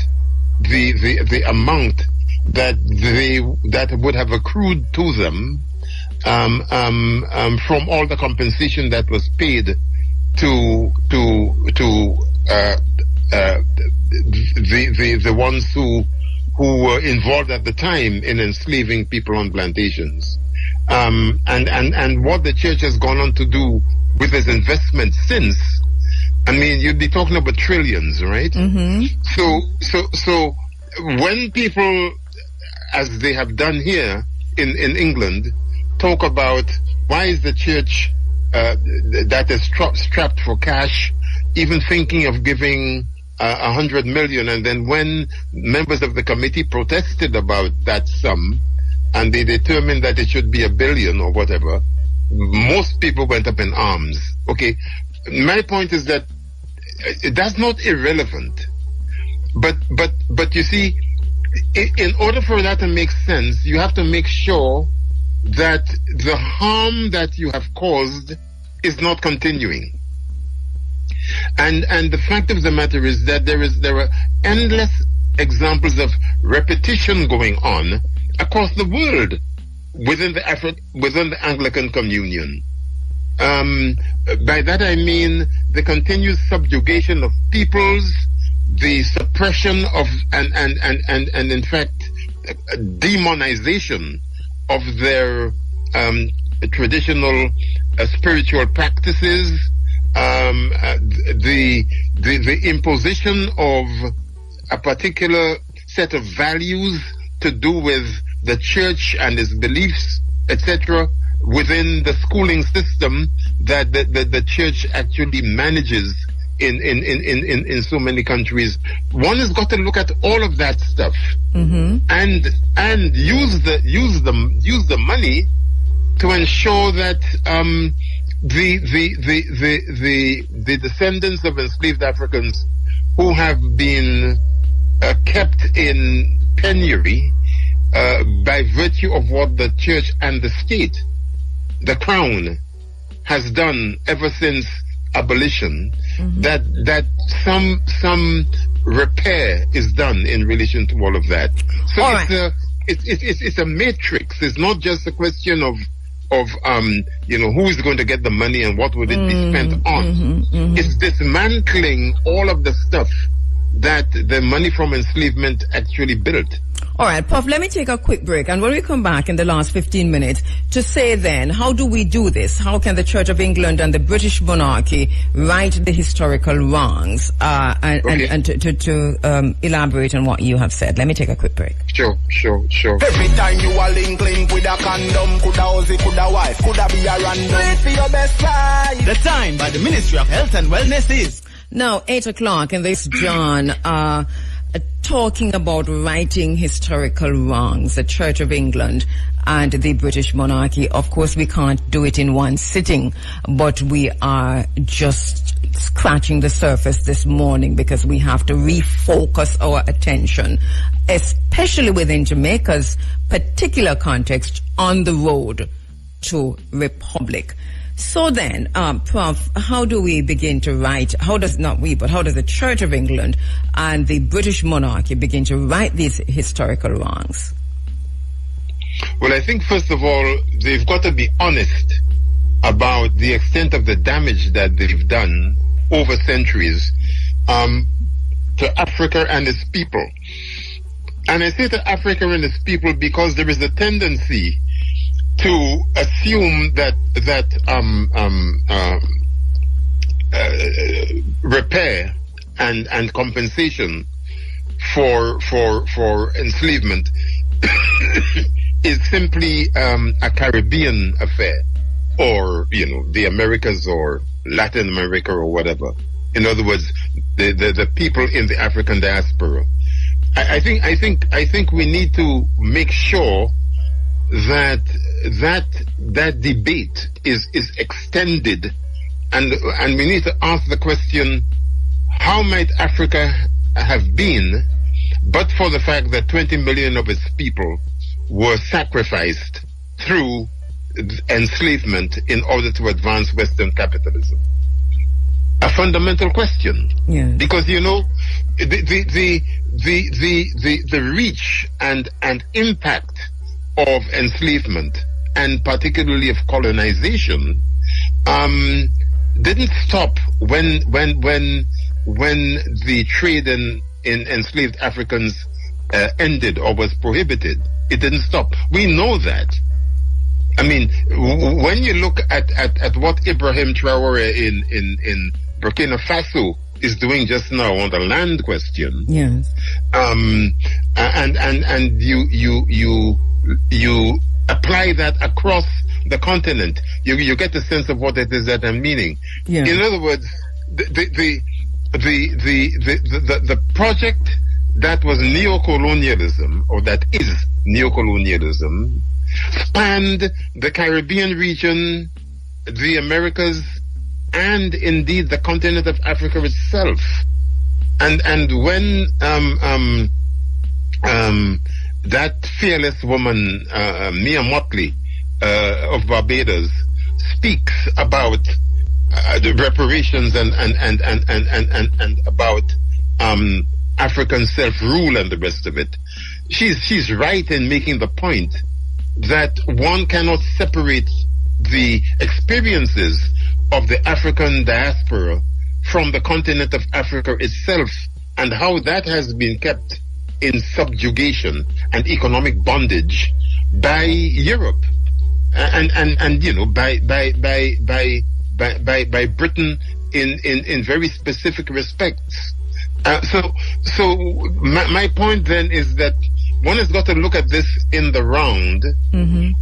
the amount that would have accrued to them from all the compensation that was paid to the ones who were involved at the time in enslaving people on plantations, and what the church has gone on to do with its investment since, you'd be talking about trillions, right? Mm-hmm. So when people, as they have done here in England, talk about why is the church that is strapped for cash even thinking of giving 100 million, and then when members of the committee protested about that sum and they determined that it should be $1 billion or whatever, most people went up in arms. Okay, my point is that that's not irrelevant, but you see, in order for that to make sense, you have to make sure that the harm that you have caused is not continuing. And the fact of the matter is that there are endless examples of repetition going on across the world within the Anglican Communion. By that I mean the continued subjugation of peoples, the suppression of and in fact demonization of their traditional spiritual practices, the imposition of a particular set of values to do with the church and its beliefs, etc., within the schooling system that the church actually manages in so many countries. One has got to look at all of that stuff, mm-hmm. and use the money to ensure that the descendants of enslaved Africans who have been kept in penury by virtue of what the church and the state, the crown, has done ever since abolition, mm-hmm. that some repair is done in relation to all of that. So it's a matrix. It's not just a question of who is going to get the money and what would it be spent on. Mm-hmm, mm-hmm. It's dismantling all of the stuff that the money from enslavement actually built. All right, Puff, let me take a quick break. And when we come back in the last 15 minutes to say then, how do we do this? How can the Church of England and the British monarchy right the historical wrongs? And to elaborate on what you have said. Let me take a quick break. Sure. Every time you are link with a condom, coulda Ozzy, coulda wife, coulda be a random. Do it for your best life. The time by the Ministry of Health and Wellness is now 8 o'clock, and this John talking about righting historical wrongs, the Church of England and the British monarchy. Of course, we can't do it in one sitting, but we are just scratching the surface this morning because we have to refocus our attention, especially within Jamaica's particular context, on the road to republic. So then, Prof, how do we begin to right, how does the Church of England and the British monarchy begin to right these historical wrongs? Well, I think first of all, they've got to be honest about the extent of the damage that they've done over centuries. to Africa and its people. And I say to Africa and its people because there is a tendency to assume that repair and compensation for enslavement is simply a Caribbean affair, or the Americas or Latin America or whatever. In other words, the people in the African diaspora. I think we need to make sure that debate is extended, and we need to ask the question: how might Africa have been, but for the fact that 20 million of its people were sacrificed through enslavement in order to advance Western capitalism? A fundamental question, because the reach and impact of enslavement, and particularly of colonization, didn't stop when the trade in enslaved Africans ended or was prohibited. It didn't stop. We know that. I mean, when you look at what Ibrahim Traore in Burkina Faso is doing just now on the land question, yes, and you apply that across the continent, you get a sense of what it is that I'm meaning. Yeah. In other words, the project that was neocolonialism, or that is neocolonialism, spanned the Caribbean region, the Americas, and indeed the continent of Africa itself. And when that fearless woman, Mia Motley, of Barbados, speaks about the reparations and about African self-rule and the rest of it, she's right in making the point that one cannot separate the experiences of the African diaspora from the continent of Africa itself, and how that has been kept in subjugation and economic bondage by Europe and by Britain in very specific respects. So my point then is that one has got to look at this in the round,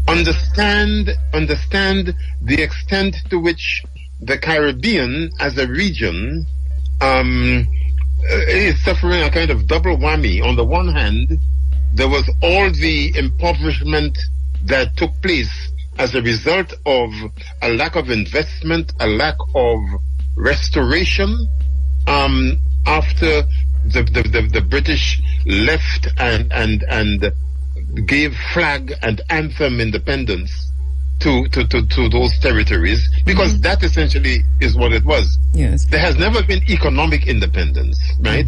understand the extent to which the Caribbean as a region is suffering a kind of double whammy. On the one hand, there was all the impoverishment that took place as a result of a lack of investment, a lack of restoration, after the British left and gave flag and anthem independence to those territories, because that essentially is what it was. Yes. There has never been economic independence, right?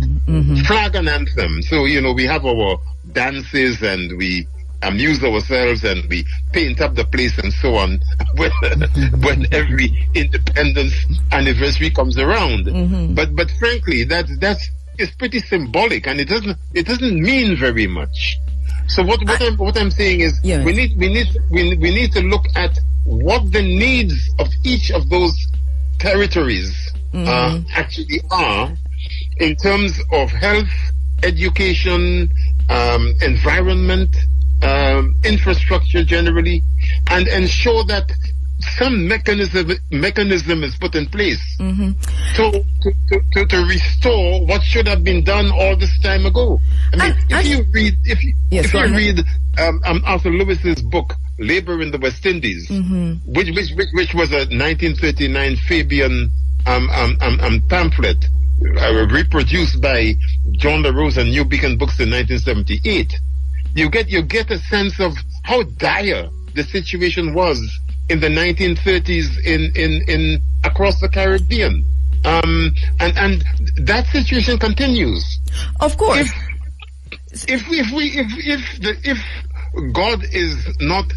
Flag and anthem. So, we have our dances and we amuse ourselves and we paint up the place and so on when every independence anniversary comes around. But frankly, that's pretty symbolic, and it doesn't mean very much. So what I'm saying is, we need to look at what the needs of each of those territories actually are in terms of health, education, environment, infrastructure generally, and ensure that some mechanism is put in place to restore what should have been done all this time ago. I mean, if you read Arthur Lewis's book Labor in the West Indies, which was a 1939 Fabian pamphlet reproduced by John LaRose and New Beacon Books in 1978, you get a sense of how dire the situation was in the 1930s in across the Caribbean, and that situation continues. Of course. If God is not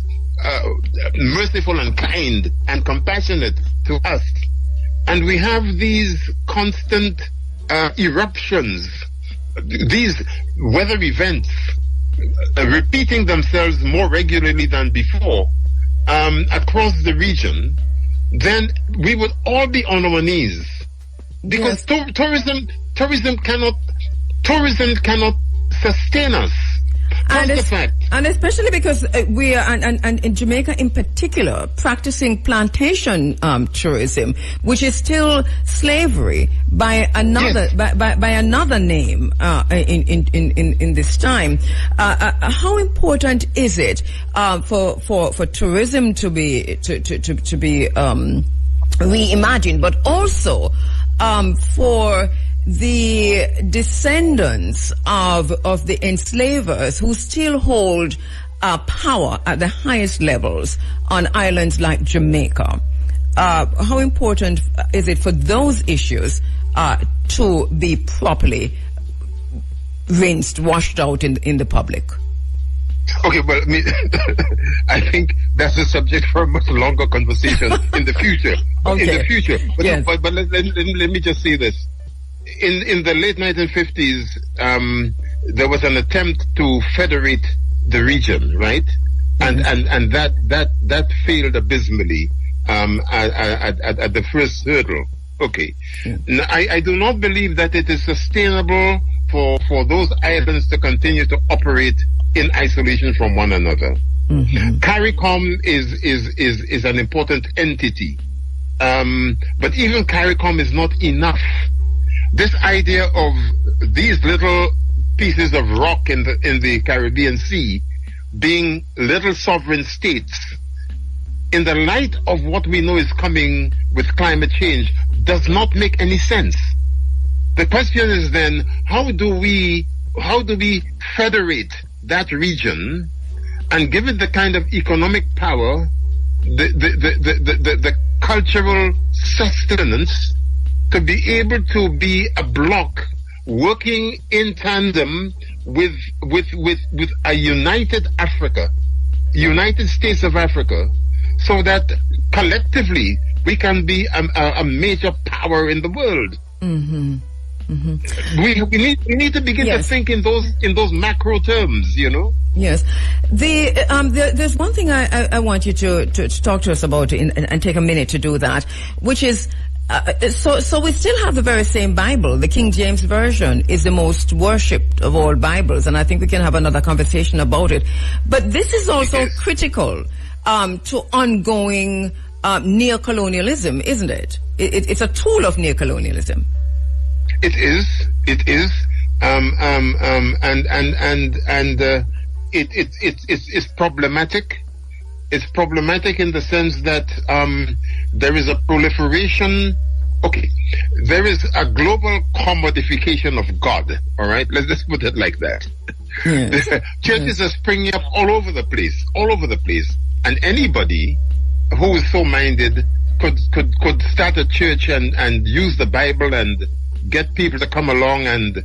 merciful and kind and compassionate to us, and we have these constant eruptions these weather events repeating themselves more regularly than before across the region, then we would all be on our knees, because tourism cannot sustain us. And especially because we are, and in Jamaica in particular, practicing plantation tourism, which is still slavery by another by another name in this time. How important is it for tourism to be reimagined, but also for the descendants of the enslavers who still hold power at the highest levels on islands like Jamaica? How important is it for those issues to be properly washed out in the public? Okay, well, I think that's a subject for a much longer conversation in the future. Okay. In the future. But, yes. but let me just say this. In the late 1950s, there was an attempt to federate the region, right? And that failed abysmally at the first hurdle. Okay. Now, I do not believe that it is sustainable for those islands to continue to operate in isolation from one another. CARICOM is an important entity, but even CARICOM is not enough. This idea of these little pieces of rock in the Caribbean Sea being little sovereign states, in the light of what we know is coming with climate change, does not make any sense. The question is then, how do we federate that region and give it the kind of economic power, the cultural sustenance, to be able to be a bloc working in tandem with a united Africa, United States of Africa, so that collectively we can be a major power in the world. We need to begin to think in those macro terms, you know. Yes, there's one thing I want you to talk to us about and take a minute to do that, which is. So we still have the very same Bible. The King James Version is the most worshipped of all Bibles, and I think we can have another conversation about it. But this is also critical to ongoing neocolonialism, isn't it? It's a tool of neocolonialism. It is, it's problematic. It's problematic in the sense that there is a proliferation. Okay, there is a global commodification of God. All right, let's put it like that. Yes. Churches are springing up all over the place, and anybody who is so minded could start a church and use the Bible and get people to come along and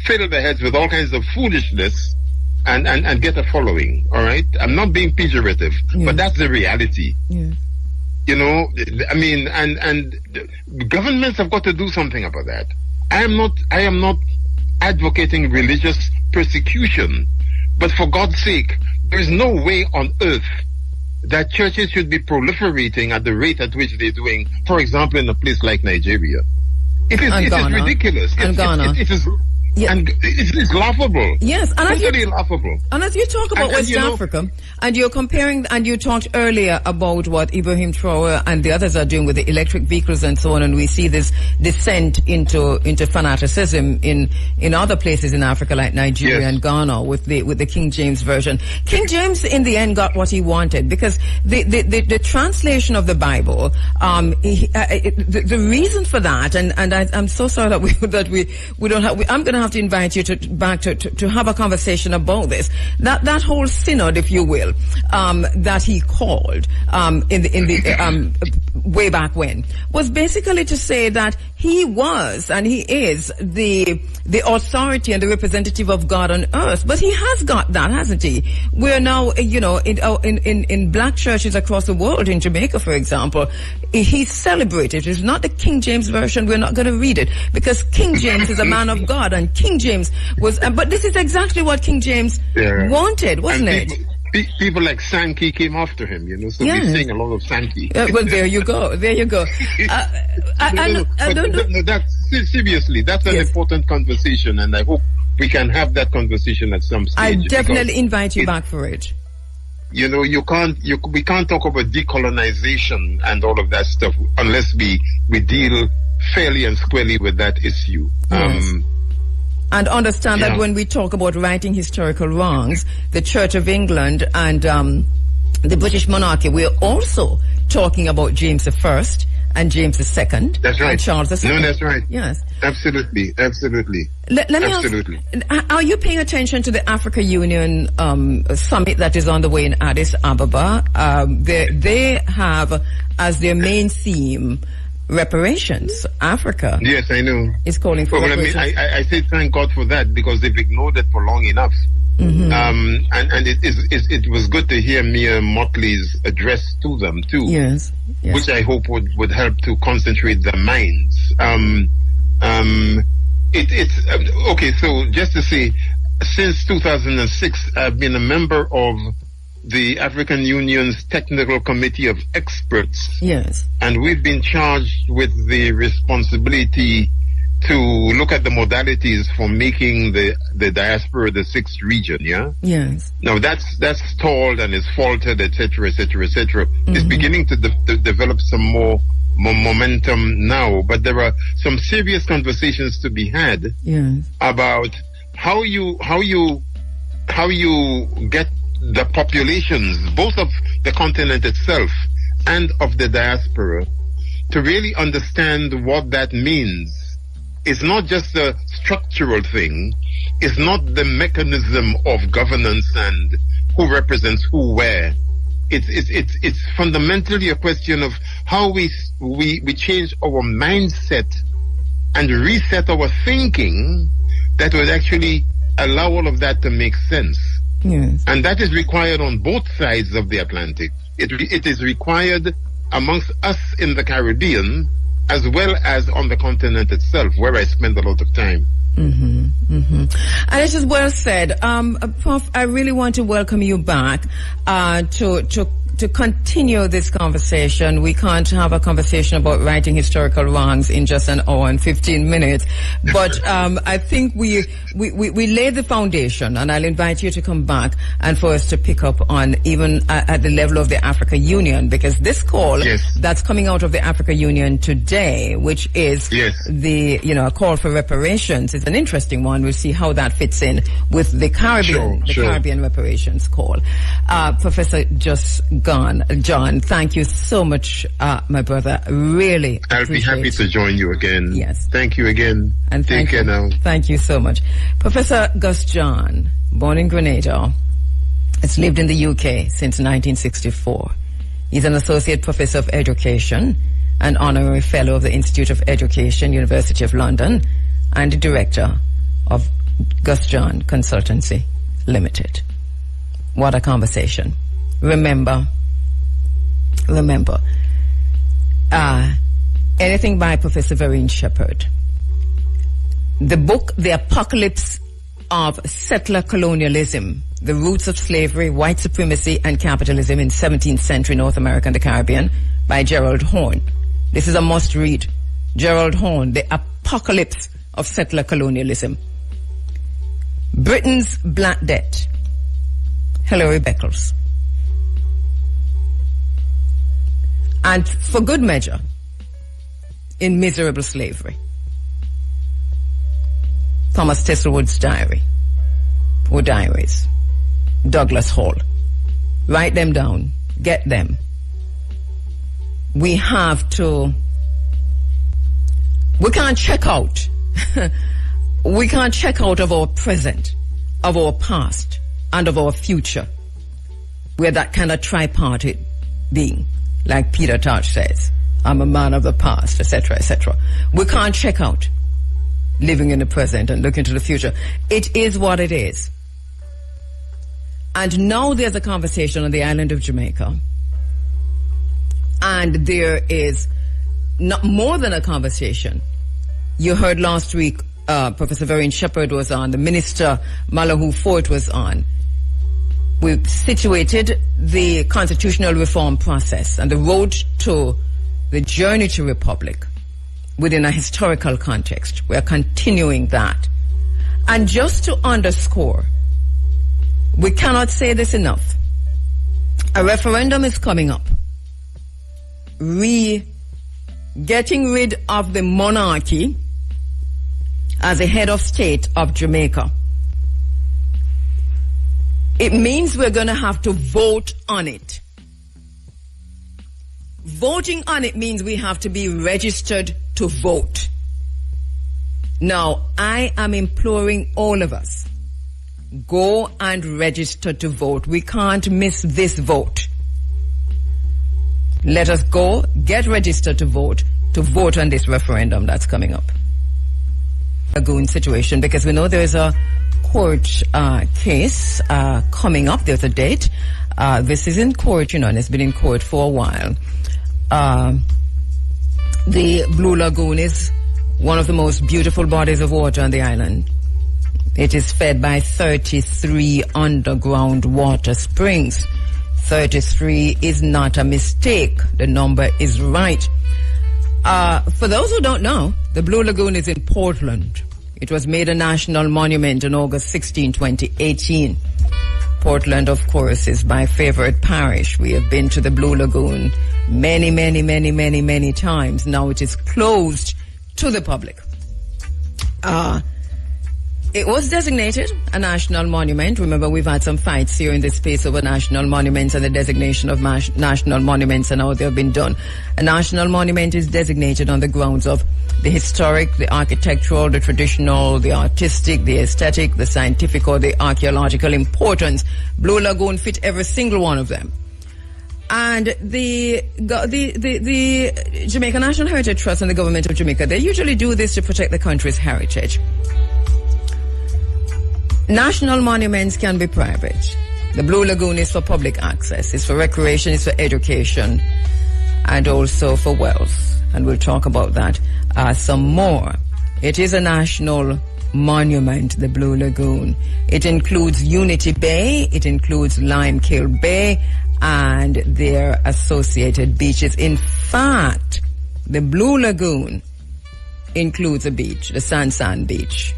fill their heads with all kinds of foolishness. And get a following, all right? I'm not being pejorative, but that's the reality. Yeah. You know, I mean, and governments have got to do something about that. I am not advocating religious persecution, but for God's sake, there is no way on earth that churches should be proliferating at the rate at which they're doing, for example, in a place like Nigeria. It is ridiculous. It is. Yeah. And it's laughable. Yes, and totally laughable. And as you talk about West Africa, and you're comparing, and you talked earlier about what Ibrahim Traore and the others are doing with the electric vehicles and so on, and we see this descent into fanaticism in other places in Africa like Nigeria and Ghana with the King James Version. King James in the end got what he wanted, because the translation of the Bible, the reason for that, and I'm so sorry that we don't have. I'm going to have to invite you back to have a conversation about this. That whole synod, if you will, that he called in the way back when, was basically to say that he was and he is the authority and the representative of God on earth. But he has got that, hasn't he? We're now, in black churches across the world, in Jamaica, for example, he's celebrated. It's not the King James version. We're not going to read it because King James is a man of God, and King James was. But this is exactly what King James wanted, wasn't it? People like Sankey came after him, so we sing a lot of Sankey. Well, there you go. Seriously, that's an important conversation, and I hope we can have that conversation at some stage. I definitely invite you back for it. We can't talk about decolonization and all of that stuff unless we deal fairly and squarely with that issue. Yes. And understand that when we talk about righting historical wrongs, the Church of England and the British monarchy, we're also talking about James I and James II. That's right. And Charles II. No, that's right. Yes. Absolutely. Let me ask, are you paying attention to the Africa Union summit that is on the way in Addis Ababa? They have as their main theme reparations. Africa. Yes, I know. Is calling for reparations. I say thank God for that because they've ignored it for long enough. Mm-hmm. And it was good to hear Mia Motley's address to them too. Yes. Which I hope would help to concentrate their minds. Okay. So just to say, since 2006, I've been a member of the African Union's Technical Committee of Experts. Yes. And we've been charged with the responsibility to look at the modalities for making the diaspora the sixth region, Yes. Now that's stalled and is faltered, etc., etc., etc. It's beginning to develop some more momentum now, but there are some serious conversations to be had about how you get the populations, both of the continent itself and of the diaspora, to really understand what that means. It's not just a structural thing. It's not the mechanism of governance and who represents who where. It's fundamentally a question of how we change our mindset and reset our thinking that would actually allow all of that to make sense. Yes. And that is required on both sides of the Atlantic. It is required amongst us in the Caribbean as well as on the continent itself, where I spend a lot of time. And it is well said. Prof, I really want to welcome you back to continue this conversation. We can't have a conversation about righting historical wrongs in just an hour and 15 minutes. But I think we laid the foundation, and I'll invite you to come back and for us to pick up on even at the level of the Africa Union, because this call that's coming out of the Africa Union today, which is a call for reparations, is an interesting one. We'll see how that fits in with the Caribbean, Caribbean reparations call. Professor John, thank you so much, my brother. Really, I'll be happy to join you again. Yes. Thank you again. And take care now. Thank you so much. Professor Gus John, born in Grenada, has lived in the UK since 1964. He's an associate professor of education, an honorary fellow of the Institute of Education, University of London, and the director of Gus John Consultancy Limited. What a conversation. Remember, anything by Professor Vereen Shepherd. The book, The Apocalypse of Settler Colonialism, The Roots of Slavery, White Supremacy, and Capitalism in 17th Century North America and the Caribbean, by Gerald Horne. This is a must-read. Gerald Horne, The Apocalypse of Settler Colonialism. Britain's Black Debt, Hilary Beckles. And For Good Measure, In Miserable Slavery, Thomas Thistlewood's diary, or diaries. Douglas Hall. Write them down. Get them. We can't check out. We can't check out of our present, of our past, and of our future. We're that kind of tripartite being, like Peter Tosh says. I'm a man of the past, etc., etc. We can't check out living in the present and look into the future. It is what it is. And now there's a conversation on the island of Jamaica. And there is not more than a conversation. You heard last week, Professor Vereen Shepherd was on, the Minister Malahoo Fort was on. We've situated the constitutional reform process and the road to the journey to republic within a historical context. We are continuing that. And just to underscore, we cannot say this enough. A referendum is coming up. Getting rid of the monarchy as a head of state of Jamaica. It means we're going to have to vote on it. Voting on it means we have to be registered to vote. Now, I am imploring all of us, go and register to vote. We can't miss this vote. Let us go, get registered to vote on this referendum that's coming up. A goon situation, because we know there's a court case coming up. There's a date. This is in court, and it's been in court for a while. The Blue Lagoon is one of the most beautiful bodies of water on the island. It is fed by 33 underground water springs. 33 is not a mistake. The number is right. For those who don't know, the Blue Lagoon is in Portland. It was made a national monument on August 16, 2018. Portland, of course, is my favorite parish. We have been to the Blue Lagoon many times. Now it is closed to the public. It was designated a national monument. Remember, we've had some fights here in this space over national monuments and the designation of national monuments and how they have been done. A national monument is designated on the grounds of the historic, the architectural, the traditional, the artistic, the aesthetic, the scientific, or the archaeological importance. Blue Lagoon fit every single one of them. And the Jamaica National Heritage Trust and the government of Jamaica, they usually do this to protect the country's heritage. National monuments can be private. The Blue Lagoon is for public access. It's for recreation, it's for education, and also for wealth. And we'll talk about that some more. It is a national monument, the Blue Lagoon. It includes Unity Bay, it includes Limekiln Bay, and their associated beaches. In fact, the Blue Lagoon includes a beach, the Sansan Beach.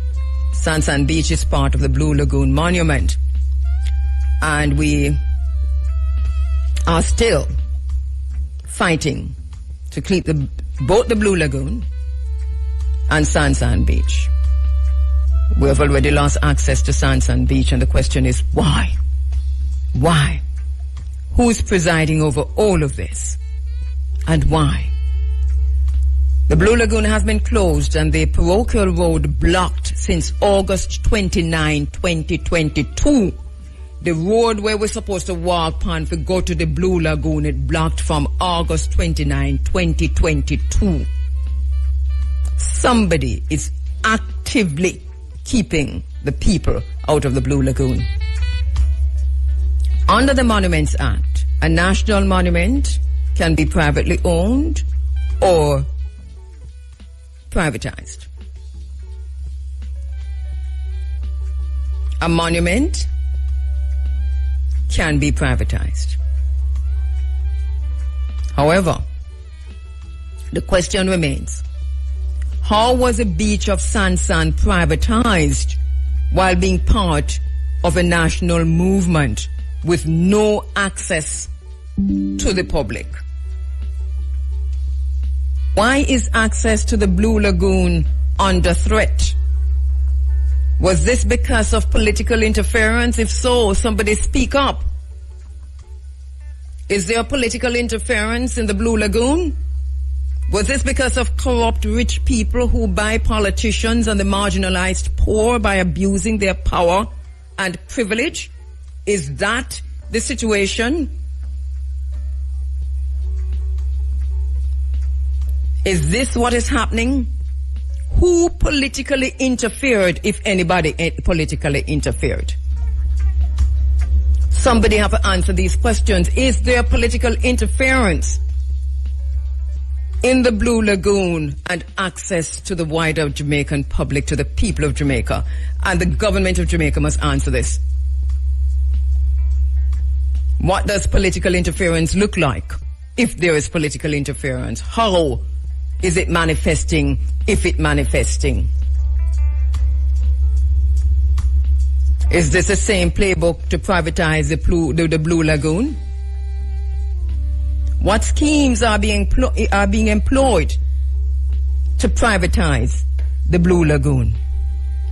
Sansan Beach is part of the Blue Lagoon Monument. And we are still fighting to keep both the Blue Lagoon and Sansan Beach. We have already lost access to Sansan Beach, and the question is why? Why? Who's presiding over all of this? And why? The Blue Lagoon has been closed and the parochial road blocked since August 29, 2022. The road where we're supposed to walk on to go to the Blue Lagoon, it blocked from August 29, 2022. Somebody is actively keeping the people out of the Blue Lagoon. Under the Monuments Act, a national monument can be privately owned or privatized. A monument can be privatized. However, the question remains, how was the beach of Sansan privatized while being part of a national movement with no access to the public? Why is access to the Blue Lagoon under threat? Was this because of political interference? If so, somebody speak up. Is there political interference in the Blue Lagoon? Was this because of corrupt rich people who buy politicians and the marginalized poor by abusing their power and privilege? Is that the situation? Is this what is happening? Who politically interfered, if anybody politically interfered? Somebody have to answer these questions. Is there political interference in the Blue Lagoon and access to the wider Jamaican public, to the people of Jamaica? And the government of Jamaica must answer this. What does political interference look like? If there is political interference, how is it manifesting, if it manifesting? Is this the same playbook to privatize the Blue Lagoon? What schemes are being employed to privatize the Blue Lagoon?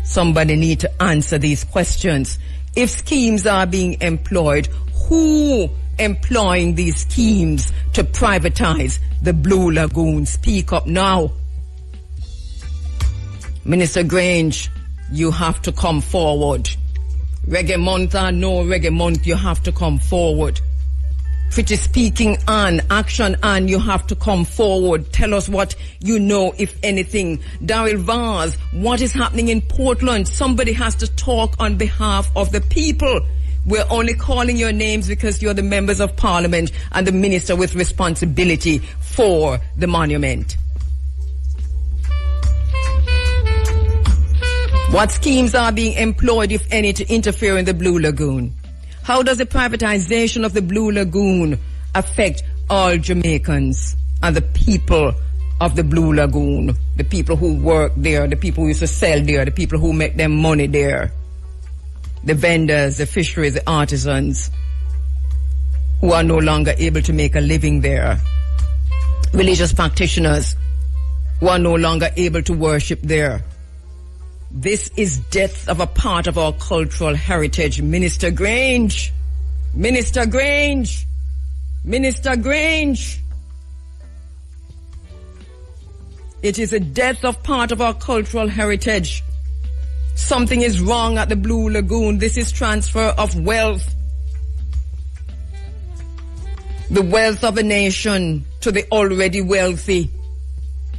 Somebody need to answer these questions. If schemes are being employed, who employing these schemes to privatize the Blue Lagoon? Speak up now. Minister Grange, you have to come forward. Reggae month or no reggae month, you have to come forward. Pretty speaking on, action on, you have to come forward. Tell us what you know, if anything. Daryl Vaz, what is happening in Portland? Somebody has to talk on behalf of the people. We're only calling your names because you're the members of parliament and the minister with responsibility for the monument. What schemes are being employed, if any, to interfere in the Blue Lagoon? How does the privatization of the Blue Lagoon affect all Jamaicans and the people of the Blue Lagoon? The people who work there, the people who used to sell there, the people who make them money there. The vendors, the fisheries, the artisans who are no longer able to make a living there. Religious practitioners who are no longer able to worship there. This is death of a part of our cultural heritage. Minister Grange. Minister Grange. Minister Grange. It is a death of part of our cultural heritage. Something is wrong at the Blue Lagoon. This is transfer of wealth. The wealth of a nation to the already wealthy.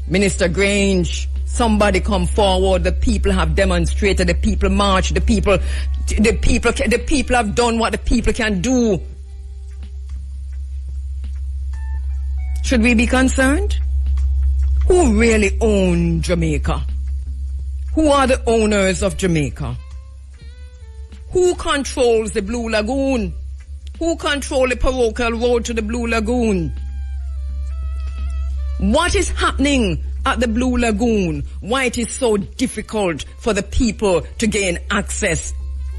Minister Grange, somebody come forward. The people have demonstrated. The people marched. The people have done what the people can do. Should we be concerned? Who really own Jamaica? Who are the owners of Jamaica? Who controls the Blue Lagoon? Who controls the parochial road to the Blue Lagoon? What is happening at the Blue Lagoon? Why it is so difficult for the people to gain access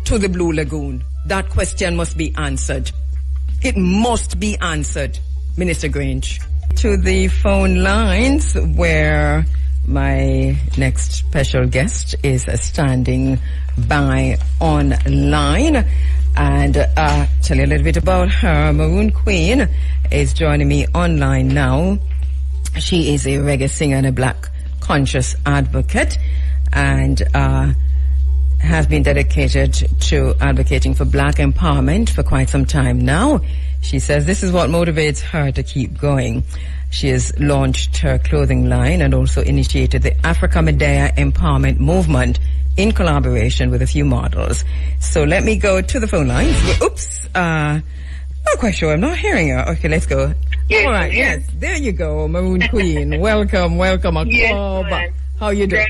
to the Blue Lagoon? That question must be answered. It must be answered, Minister Grange. To the phone lines where my next special guest is standing by online, and tell you a little bit about her. Maroon Queen is joining me online now. She is a reggae singer and a black conscious advocate, and has been dedicated to advocating for black empowerment for quite some time now. She says this is what motivates her to keep going. She has launched her clothing line and also initiated the Africa Medea Empowerment Movement in collaboration with a few models. So let me go to the phone lines. Oops, not quite sure. I'm not hearing her. Okay, let's go. Yes, all right, yes, there you go, Maroon Queen. welcome, Yes, how you doing?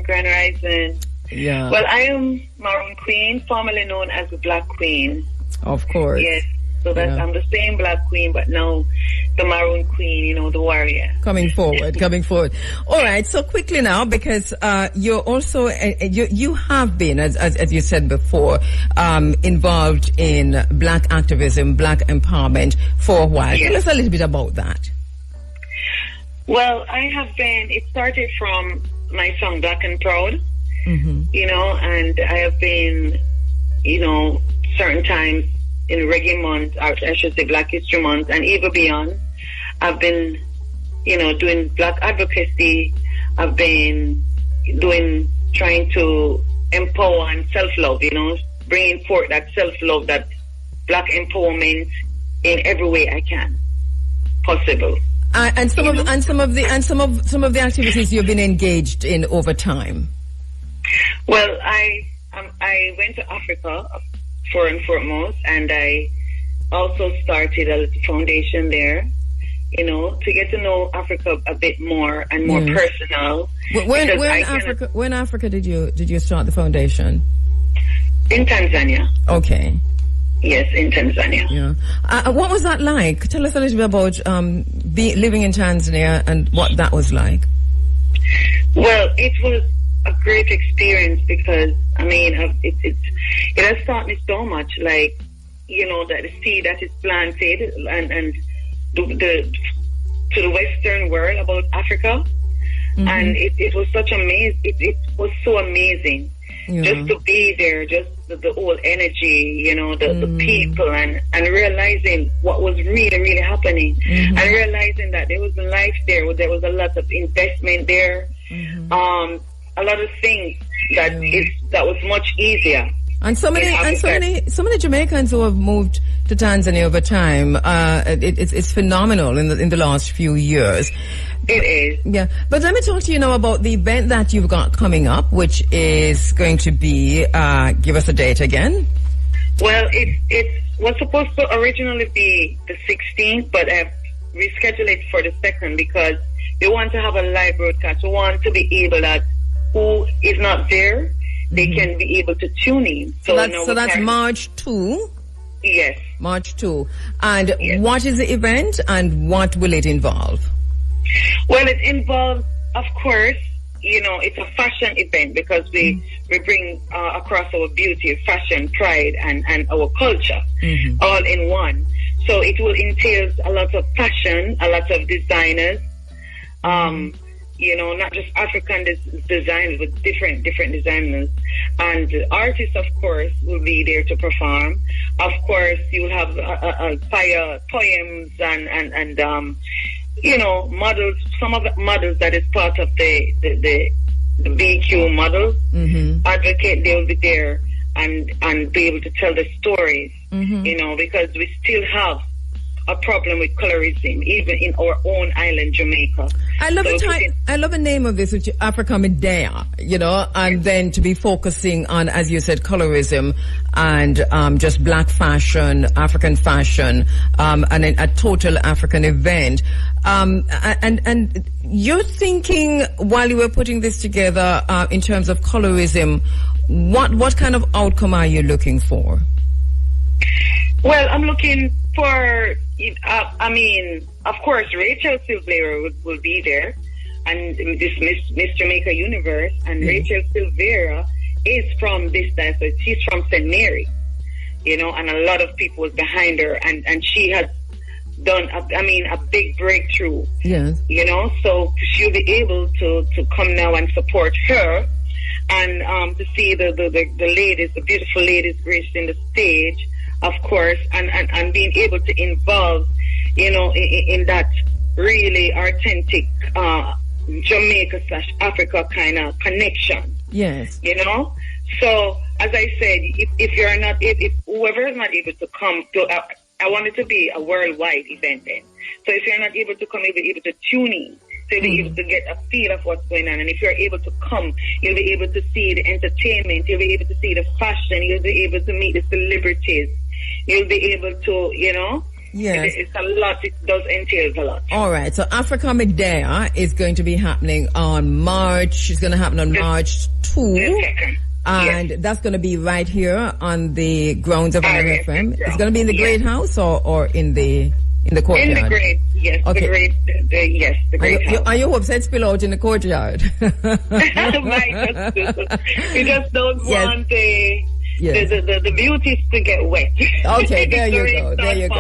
Grand Rising. Yeah. Well, I am Maroon Queen, formerly known as the Black Queen. Of course. Yes. So that's, I'm the same Black Queen, but now the Maroon Queen, you know, the warrior. Coming forward. All right, so quickly now, because you're also, you have been, as you said before, involved in black activism, black empowerment for a while. Yes. Tell us a little bit about that. Well, it started from my song Black and Proud, you know, and I have been, you know, certain times in Reggae Month, or I should say Black History Month, and even beyond, I've been, you know, doing black advocacy. I've been trying to empower and self-love, you know, bringing forth that self-love, that black empowerment in every way I can possible. And some of the activities you've been engaged in over time. Well, I went to Africa for and foremost, and I also started a foundation there, you know, to get to know Africa a bit more and more personal. When Africa did you start the foundation? In Tanzania. Okay. Yes, in Tanzania. Yeah. What was that like? Tell us a little bit about living in Tanzania and what that was like. Well, it was a great experience because, I mean, it has taught me so much, like, you know, that the seed that is planted and to the Western world about Africa. Mm-hmm. And it was such it was so amazing. Yeah. Just to be there, just the whole energy, you know, the people, and realizing what was really, really happening, and realizing that there was a life there was a lot of investment there, a lot of things that was much easier. And so many Jamaicans who have moved to Tanzania over time, it's phenomenal in the last few years. It is. Yeah. But let me talk to you now about the event that you've got coming up, which is going to be, give us a date again. Well, it was supposed to originally be the 16th, but I've rescheduled it for the 2nd because we want to have a live broadcast. We want to be able that who is not there, they can be able to tune in. So that's March 2? Yes. March 2. And what is the event and what will it involve? Well, it involves, of course, you know, it's a fashion event because we bring across our beauty, fashion, pride, and our culture all in one. So it will entail a lot of fashion, a lot of designers, you know, not just African designers, but different designers. And artists, of course, will be there to perform. Of course, you'll have fire poems and you know, models, some of the models that is part of the BQ models, advocate, they'll be there and be able to tell the stories, you know, because we still have a problem with colorism, even in our own island, Jamaica. I love the name of this, which is Africa Medea, you know, and then to be focusing on, as you said, colorism and just black fashion, African fashion, and a total African event. And you're thinking, while you were putting this together, in terms of colorism, what kind of outcome are you looking for? Well, I'm looking for, I mean, of course, Rachel Silvera will be there, and this Miss Jamaica Universe, and Rachel Silvera is from this diocese. She's from St. Mary, you know, and a lot of people was behind her, and she has done, a big breakthrough, you know, so she'll be able to come now and support her, and to see the ladies, the beautiful ladies gracing the stage, of course, and being able to involve, you know, in that really authentic Jamaica/Africa kind of connection. Yes. You know? So, as I said, if whoever is not able to come to, I want it to be a worldwide event then. So if you're not able to come, you'll be able to tune in. So you'll be able to get a feel of what's going on. And if you're able to come, you'll be able to see the entertainment, you'll be able to see the fashion, you'll be able to meet the celebrities. You'll be able to, you know, it's a lot, it does entail a lot. All right, so Africa Medea is going to be happening on March 2, and that's going to be right here on the grounds of RFM. It's going to be in the Great House or in the courtyard? In the Great, yes. Okay. The Great House. Are you upset spill out in the courtyard? We just don't want the beauties to get wet. Okay, there you go.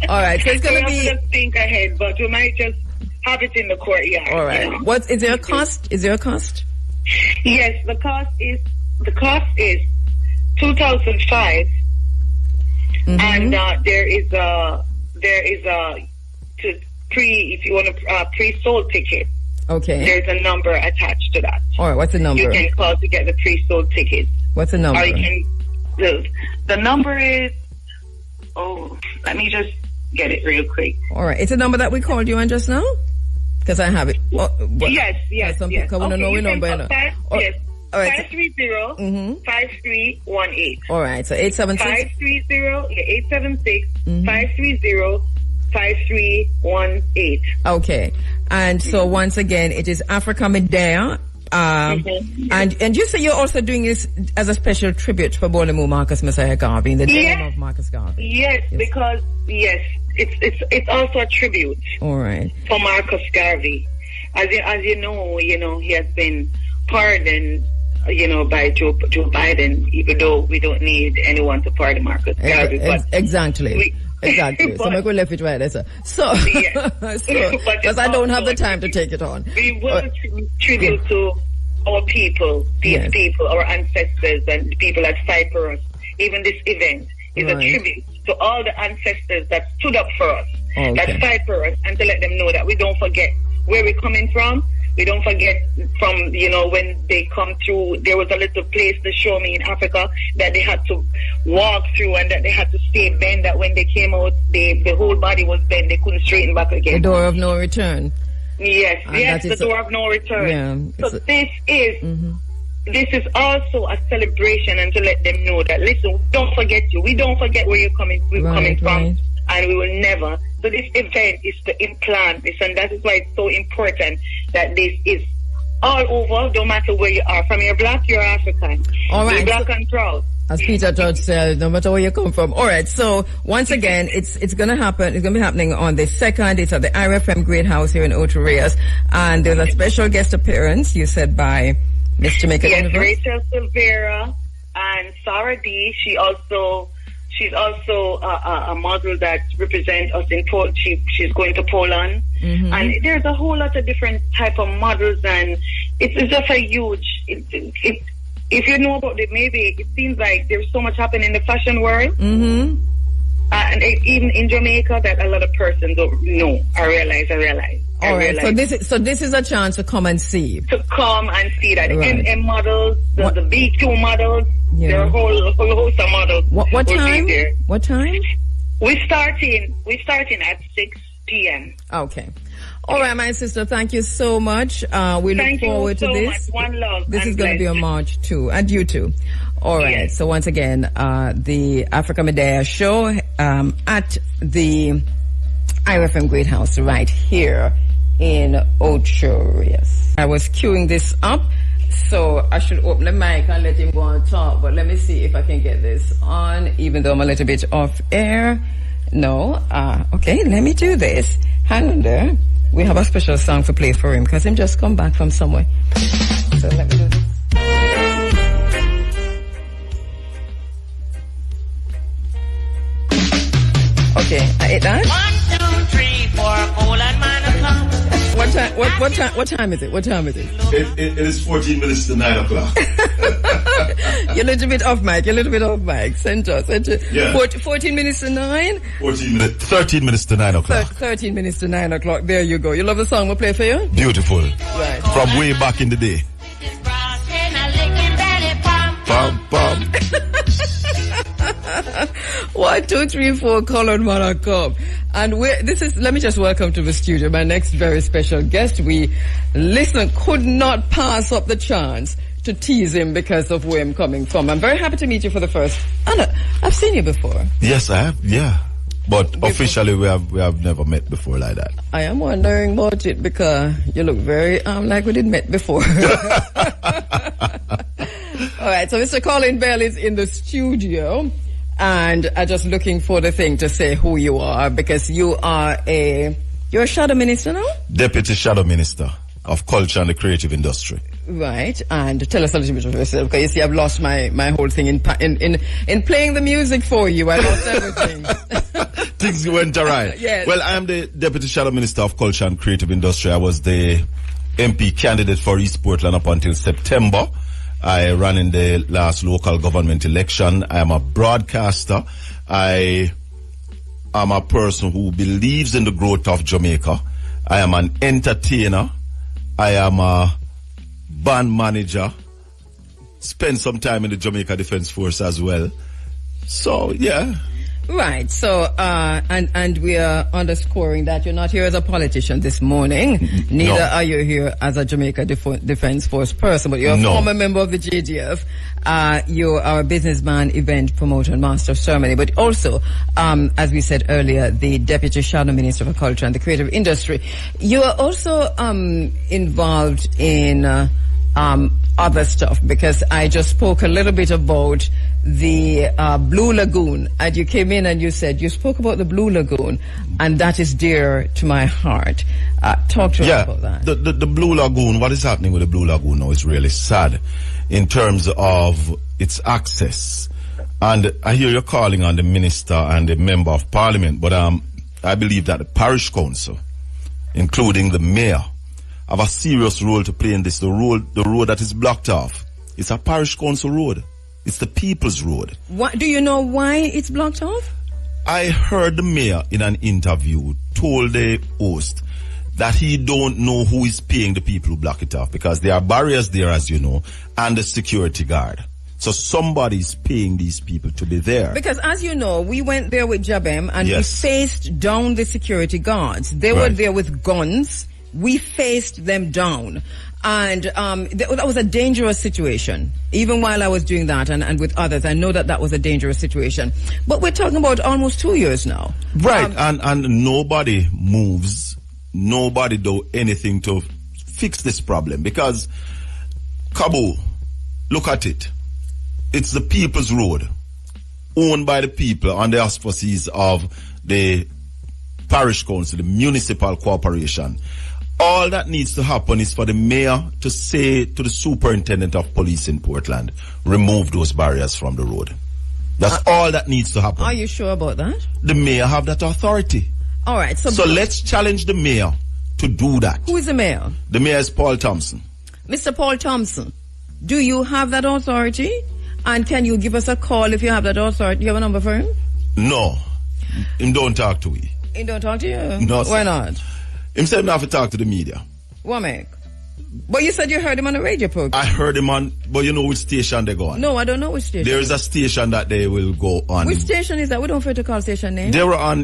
All right, so it's going to be... We have to think ahead, but we might just have it in the courtyard. All right. You know? Is there a cost? Is there a cost? Yes, the cost is 2005, and there is a if you want a pre-sold ticket. Okay. There's a number attached to that. All right, what's the number? You can call to get the pre-sold tickets. What's the number? Or you can, the number is, let me just get it real quick. All right. It's a number that we called you on just now? Because I have it. Yes. Some people want to know your number. Yes. All right. 530-5318. All right. So 876. 876 530-5318. Okay. And so once again, it is Africa Medea. And you say you're also doing this as a special tribute for Bolemu Marcus Messiah Garvey, the name of Marcus Garvey. Yes, because it's also a tribute. All right. For Marcus Garvey, as you know, he has been pardoned, by Joe Biden, even though we don't need anyone to pardon Marcus Garvey. Exactly. Exactly. So I'm going to left it right there, sir. So, because I don't have the time to take it on. We will tribute to our people, these people, our ancestors, and the people that fight for us. Even this event is a tribute to all the ancestors that stood up for us, that fight for us, and to let them know that we don't forget where we're coming from. We don't forget from, when they come through, there was a little place to show me in Africa that they had to walk through and that they had to stay bent, that when they came out, the whole body was bent. They couldn't straighten back again. The door of no return. Yes, the door of no return. Yeah, so this is also a celebration, and to let them know that, listen, we don't forget you. We don't forget where you're coming from. And we will never. So this event is to implant this, and that is why it's so important that this is all over, no matter where you are. From you're black, you're African. All right. You're black and proud. As Peter George said, no matter where you come from. All right. So once again, it's going to happen. It's going to be happening on the 2nd. It's at the IRFM Great House here in Ocho Rios. And there's a special guest appearance, you said, by Miss Jamaica Universe. Rachel Silvera and Sarah D. She's also a model that represents us in Poland. She's going to Poland. Mm-hmm. And there's a whole lot of different type of models, and it's just a huge, if you know about it, maybe it seems like there's so much happening in the fashion world. Mm-hmm. And even in Jamaica that a lot of persons don't know. I realize. All right. So this is a chance to come and see. To come and see that. The MM models, the B2 models, there are a whole host of models. What time? What time? We're starting at 6 p.m. Okay. All right, my sister, thank you so much. We look forward to this. Much. One love. This is going to be on March 2, and you too. All right. Yes. So once again, the Africa Medea show at the IRFM Great House right here in Ocho Rios. I was queuing this up, so I should open the mic and let him go on top. But let me see if I can get this on, even though I'm a little bit off air. No. Okay, let me do this. Hang on there. We have a special song to play for him because him just come back from somewhere. So let me do this. Okay, I ate that. 1, 2, 3, 4, Poland man o'clock. What time is it? What time is it? It is 14 minutes to 9 o'clock. You're a little bit off mic. Center. Yeah. 14 minutes to 9? 13 minutes to 9 o'clock. 13 minutes to 9 o'clock. There you go. You love the song we'll play for you? Beautiful. Right. From way back in the day. Bum, bum. 1, 2, 3, 4, colored man come. And let me just welcome to the studio my next very special guest. We could not pass up the chance to tease him because of where I'm coming from. I'm very happy to meet you for the first. Anna, I've seen you before. Yes, I have. Yeah. But officially we have never met before like that. I am wondering about it because you look very like we didn't met before. All right, so Mr. Colin Bell is in the studio, and I'm just looking for the thing to say who you are, because you're a shadow minister now? Deputy Shadow Minister of Culture and the Creative Industry. Right, and tell us a little bit of yourself, because you see I've lost my whole thing in playing the music for you. I lost everything. Things went awry. Yes. Well, I am the Deputy Shadow Minister of Culture and Creative Industry. I was the MP candidate for East Portland up until September. I ran in the last local government election. I am a broadcaster. I am a person who believes in the growth of Jamaica. I am an entertainer. I am a band manager. Spent some time in the Jamaica Defence Force as well. So, yeah. Right. So, and we are underscoring that you're not here as a politician this morning. Neither are you here as a Jamaica Defence Force person, but you're a former member of the JDF. You are a businessman, event promoter, and master of ceremony, but also, as we said earlier, the Deputy Shadow Minister for Culture and the Creative Industry. You are also involved in other stuff, because I just spoke a little bit about the Blue Lagoon, and you came in and you said you spoke about the Blue Lagoon, and that is dear to my heart. Talk to us about that. The Blue Lagoon, what is happening with the Blue Lagoon now is really sad in terms of its access. And I hear you're calling on the minister and the member of parliament, but I believe that the parish council, including the mayor, have a serious role to play in this. The road that is blocked off, it's a parish council road. It's the people's road. What, do you know why it's blocked off? I heard the mayor in an interview told the host that he don't know who is paying the people who block it off, because there are barriers there, as you know, and the security guard. So somebody's paying these people to be there. Because, as you know, we went there with Jabem and we faced down the security guards. They were there with guns. We faced them down. And that was a dangerous situation. Even while I was doing that and with others, I know that was a dangerous situation. But we're talking about almost 2 years now. Right. And nobody moves. Nobody do anything to fix this problem. Because, Kabu, look at it. It's the people's road, owned by the people on the auspices of the parish council, the municipal corporation. All that needs to happen is for the mayor to say to the superintendent of police in Portland, remove those barriers from the road. That's all that needs to happen. Are you sure about that? The mayor have that authority. All right. So let's challenge the mayor to do that. Who is the mayor? The mayor is Paul Thompson. Mr. Paul Thompson, do you have that authority? And can you give us a call if you have that authority? Do you have a number for him? No. Him don't talk to me. He don't talk to you? No. Why not? Him said not to talk to the media. What make? But you said you heard him on the radio program. I heard him on, but you know which station they go on? No, I don't know which station. There is a station that they will go on. Which station is that? We don't fear to call station name.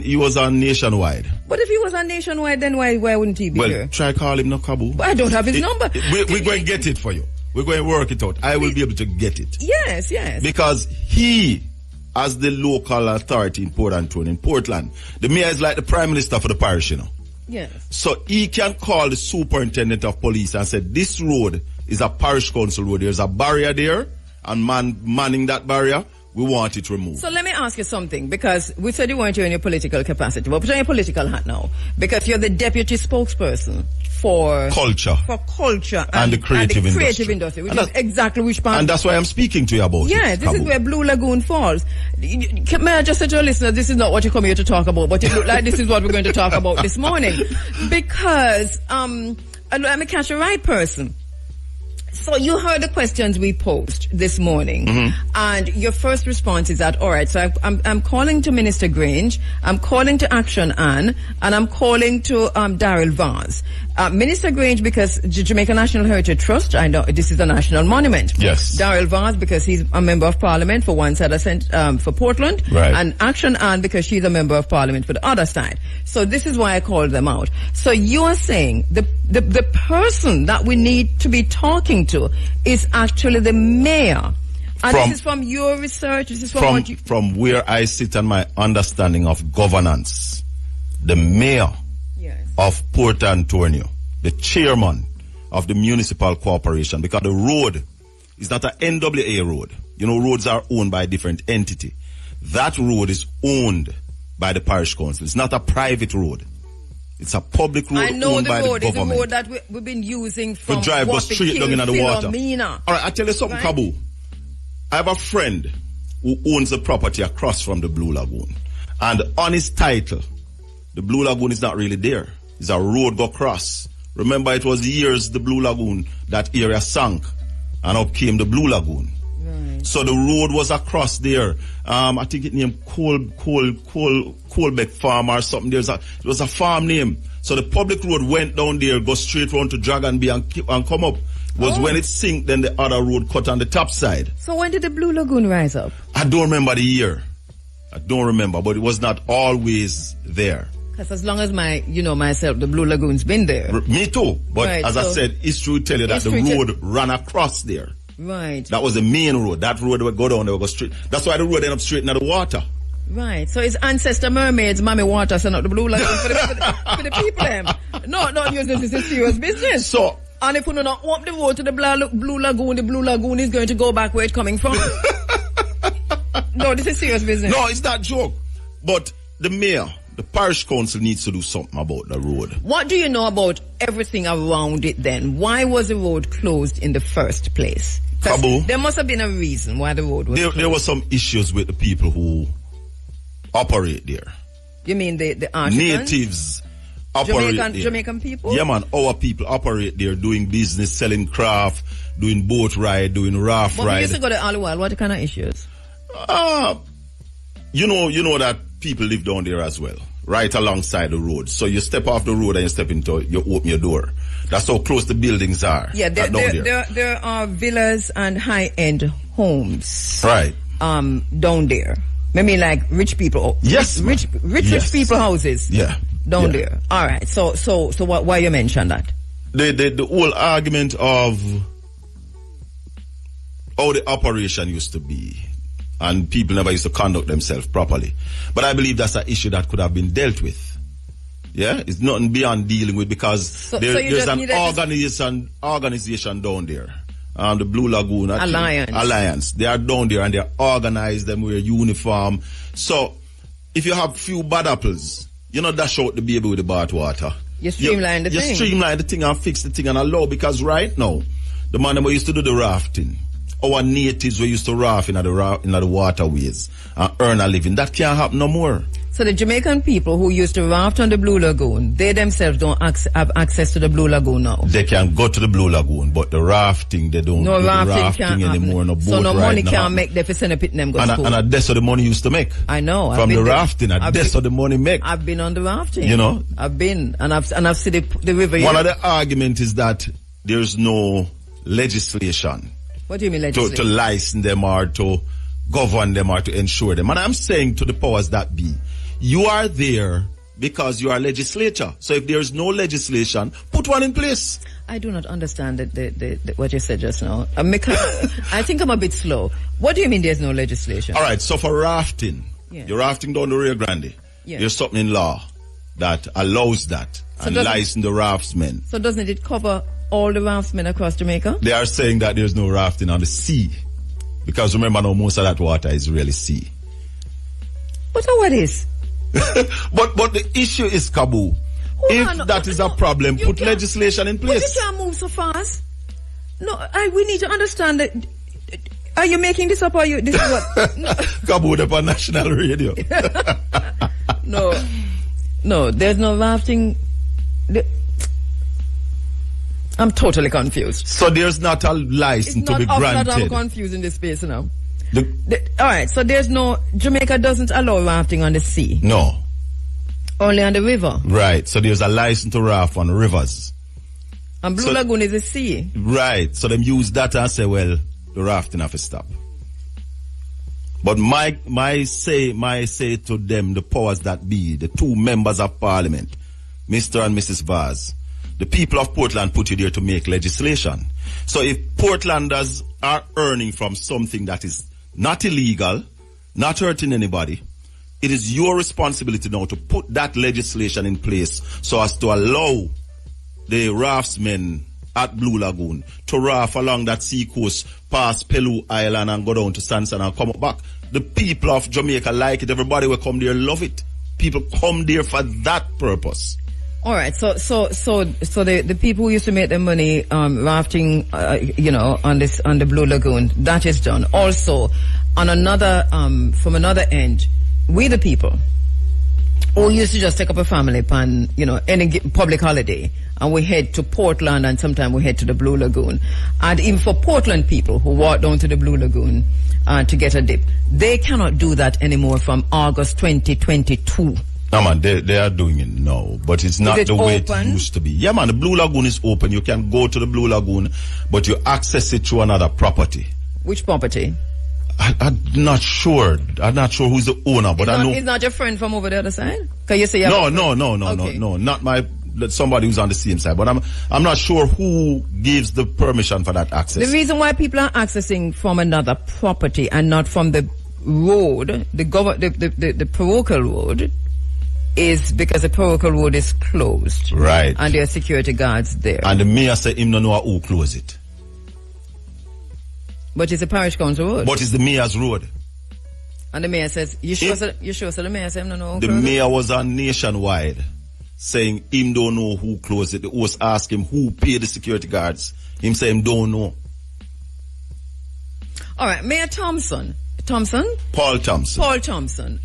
He was on Nationwide. But if he was on Nationwide, then why wouldn't he be here? Well, try call him, no, Kabu. But I don't have his number. We're going to get it for you. We're going to work it out. I will be able to get it. Yes, yes. Because he, as the local authority in Portland, the mayor is like the prime minister for the parish, you know. Yes. So he can call the superintendent of police and say, this road is a parish council road. There's a barrier there, and manning that barrier, we want it removed. So let me ask you something, because we said you weren't here in your political capacity, but put on your political hat now, because you're the deputy spokesperson for culture. And the creative industry, which is exactly which part. And that's why I'm speaking to you about it. Yeah, this is where Blue Lagoon falls. May I just say to your listeners, this is not what you come here to talk about, but it looks like this is what we're going to talk about this morning. Because, let me catch the right person. So you heard the questions we posed this morning, and your first response is that, all right, so I'm calling to Minister Grange, I'm calling to Action Ann, and I'm calling to Daryl Vaz. Minister Grange, because the Jamaica National Heritage Trust, I know this is a national monument. Yes. Daryl Vaz, because he's a member of Parliament for one side for Portland, right. And Action Ann, because she's a member of Parliament for the other side. So this is why I called them out. So you are saying the person that we need to be talking to is actually the mayor. And this is from your research, this is from where I sit and my understanding of governance. The mayor of Port Antonio, the chairman of the municipal corporation, because the road is not an NWA road. You know, roads are owned by a different entity. That road is owned by the parish council. It's not a private road. It's a public road owned by the government. It's a road that we've been using from to drive us straight down into the water. All right, I tell you something, right? Kabu. I have a friend who owns a property across from the Blue Lagoon. And on his title, the Blue Lagoon is not really there. It's a road go across. Remember, it was years the Blue Lagoon, that area sank, and up came the Blue Lagoon. Right. So the road was across there. I think it named Colbeck Farm or something. It was a farm name. So the public road went down there, go straight round to Dragon Bay and come up. Was when it sank, then the other road cut on the top side. So when did the Blue Lagoon rise up? I don't remember the year. I don't remember, but it was not always there. Because as long as myself, the Blue Lagoon's been there. Me too. But Right, as I said, history will tell you that the road ran across there. Right. That was the main road. That road would go down, they would go straight. That's why the road ended up straight into the water. Right. So it's ancestor mermaids, mommy water, so not the Blue Lagoon for the people them. No, this is a serious business. So, and if we don't open the road to the Blue Lagoon, the Blue Lagoon is going to go back where it's coming from. No, this is serious business. No, it's not joke. But the mayor, the parish council needs to do something about the road. What do you know about everything around it then? Why was the road closed in the first place? Kabu, there must have been a reason why the road was closed. There were some issues with the people who operate there. You mean the Africans? Natives operate there. Jamaican people? Yeah, man. Our people operate there, doing business, selling craft, doing boat ride, doing raft ride. We used to go there all the while. What kind of issues? You know that people live down there as well, right alongside the road. So you step off the road and you step into, you open your door. That's how close the buildings are. Yeah, there are villas and high-end homes. Right. Down there. Maybe like rich people. Yes. Rich people houses. Yeah. Down there. All right. So why you mention that? The whole argument of how the operation used to be, and people never used to conduct themselves properly. But I believe that's an issue that could have been dealt with. Yeah, it's nothing beyond dealing with, because there's an organization down there. The Blue Lagoon Alliance. They are down there and they're organized, them wear uniform. So if you have few bad apples, you know, dash out the baby with the bathwater. You streamline the thing. You streamline the thing and fix the thing and allow, because right now, the man who used to do the rafting, our natives were used to raft in the waterways and earn a living. That can't happen no more. So the Jamaican people who used to raft on the Blue Lagoon, they themselves don't have access to the Blue Lagoon now. They can go to the Blue Lagoon, but the rafting, they don't do the rafting anymore. No boat so no money ride, can't make them for send a pit them go to school. And that's what the money used to make. I know. From the rafting, that's what the money make. I've been on the rafting. You know? I've been, and I've seen the river. One of the arguments is that there's no legislation. What do you mean legislation? To license them or to govern them or to ensure them. And I'm saying to the powers that be, you are there because you are legislature. So if there is no legislation, put one in place. I do not understand what you said just now. I think I'm a bit slow. What do you mean there's no legislation? All right, so for rafting, you're rafting down the Rio Grande. Yeah. There's something in law that allows that, so and license the raftsmen. So doesn't it cover all the raftsmen across Jamaica? They are saying that there's no rafting on the sea. Because remember now, most of that water is really sea. But what is? but the issue is, Kabu, if that is a problem, put legislation in place. But you can't move so fast. No, we need to understand that. Are you making this up or you? This is what? No. Kabu, up on national radio. No, there's no rafting. I'm totally confused. So there's not a license to be granted. I'm confused in this space now. All right, so there's no, Jamaica doesn't allow rafting on the sea. No. Only on the river. Right, so there's a license to raft on rivers. And Blue Lagoon is a sea. Right, so them use that and say, well, the rafting have to stop. But my say to them, the powers that be, the two members of parliament, Mr. and Mrs. Vaz, the people of Portland put you there to make legislation. So if Portlanders are earning from something that is not illegal, not hurting anybody, it is your responsibility now to put that legislation in place so as to allow the raftsmen at Blue Lagoon to raft along that sea coast, past Pelou Island and go down to Sansan and come back. The people of Jamaica like it. Everybody will come there, love it. People come there for that purpose. All right, so the people who used to make their money rafting, on the Blue Lagoon, that is done. Also, on another from another end, we the people who used to just take up a family upon any public holiday, and we head to Portland, and sometimes we head to the Blue Lagoon, and even for Portland people who walk down to the Blue Lagoon to get a dip, they cannot do that anymore from August 2022. No, man, they are doing it now, but it's not the way it used to be. Yeah, man, the Blue Lagoon is open. You can go to the Blue Lagoon, but you access it through another property. Which property? I'm not sure. I'm not sure who's the owner, but I know. He's not your friend from over the other side? Can you say No, okay. no. Not somebody who's on the same side. But I'm not sure who gives the permission for that access. The reason why people are accessing from another property and not from the road, the parochial road, is because the parochial road is closed. Right. And there are security guards there. And the mayor said him no know who closed it. But it's a parish council road. But it's the mayor's road. And the mayor says, you sure so the mayor said him no know who The closed mayor was on Nationwide saying him don't know who closed it. The host asked him who paid the security guards. Him say him don't know. All right, Mayor Thompson. Paul Thompson.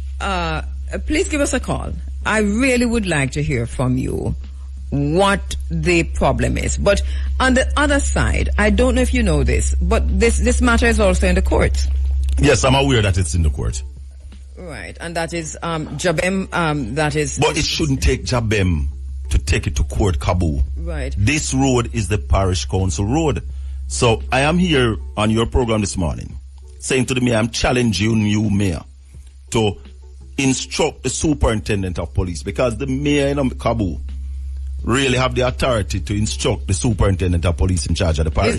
Please give us a call. I really would like to hear from you what the problem is. But on the other side, I don't know if you know this, but this matter is also in the court. Yes, I'm aware that it's in the court. Right, and that is Jabem, that is... But it shouldn't take Jabem to take it to court, Kabu. Right. This road is the parish council road. So I am here on your program this morning saying to the mayor, I'm challenging you, mayor, to instruct the superintendent of police, because the mayor in Kabu really have the authority to instruct the superintendent of police in charge of the parish.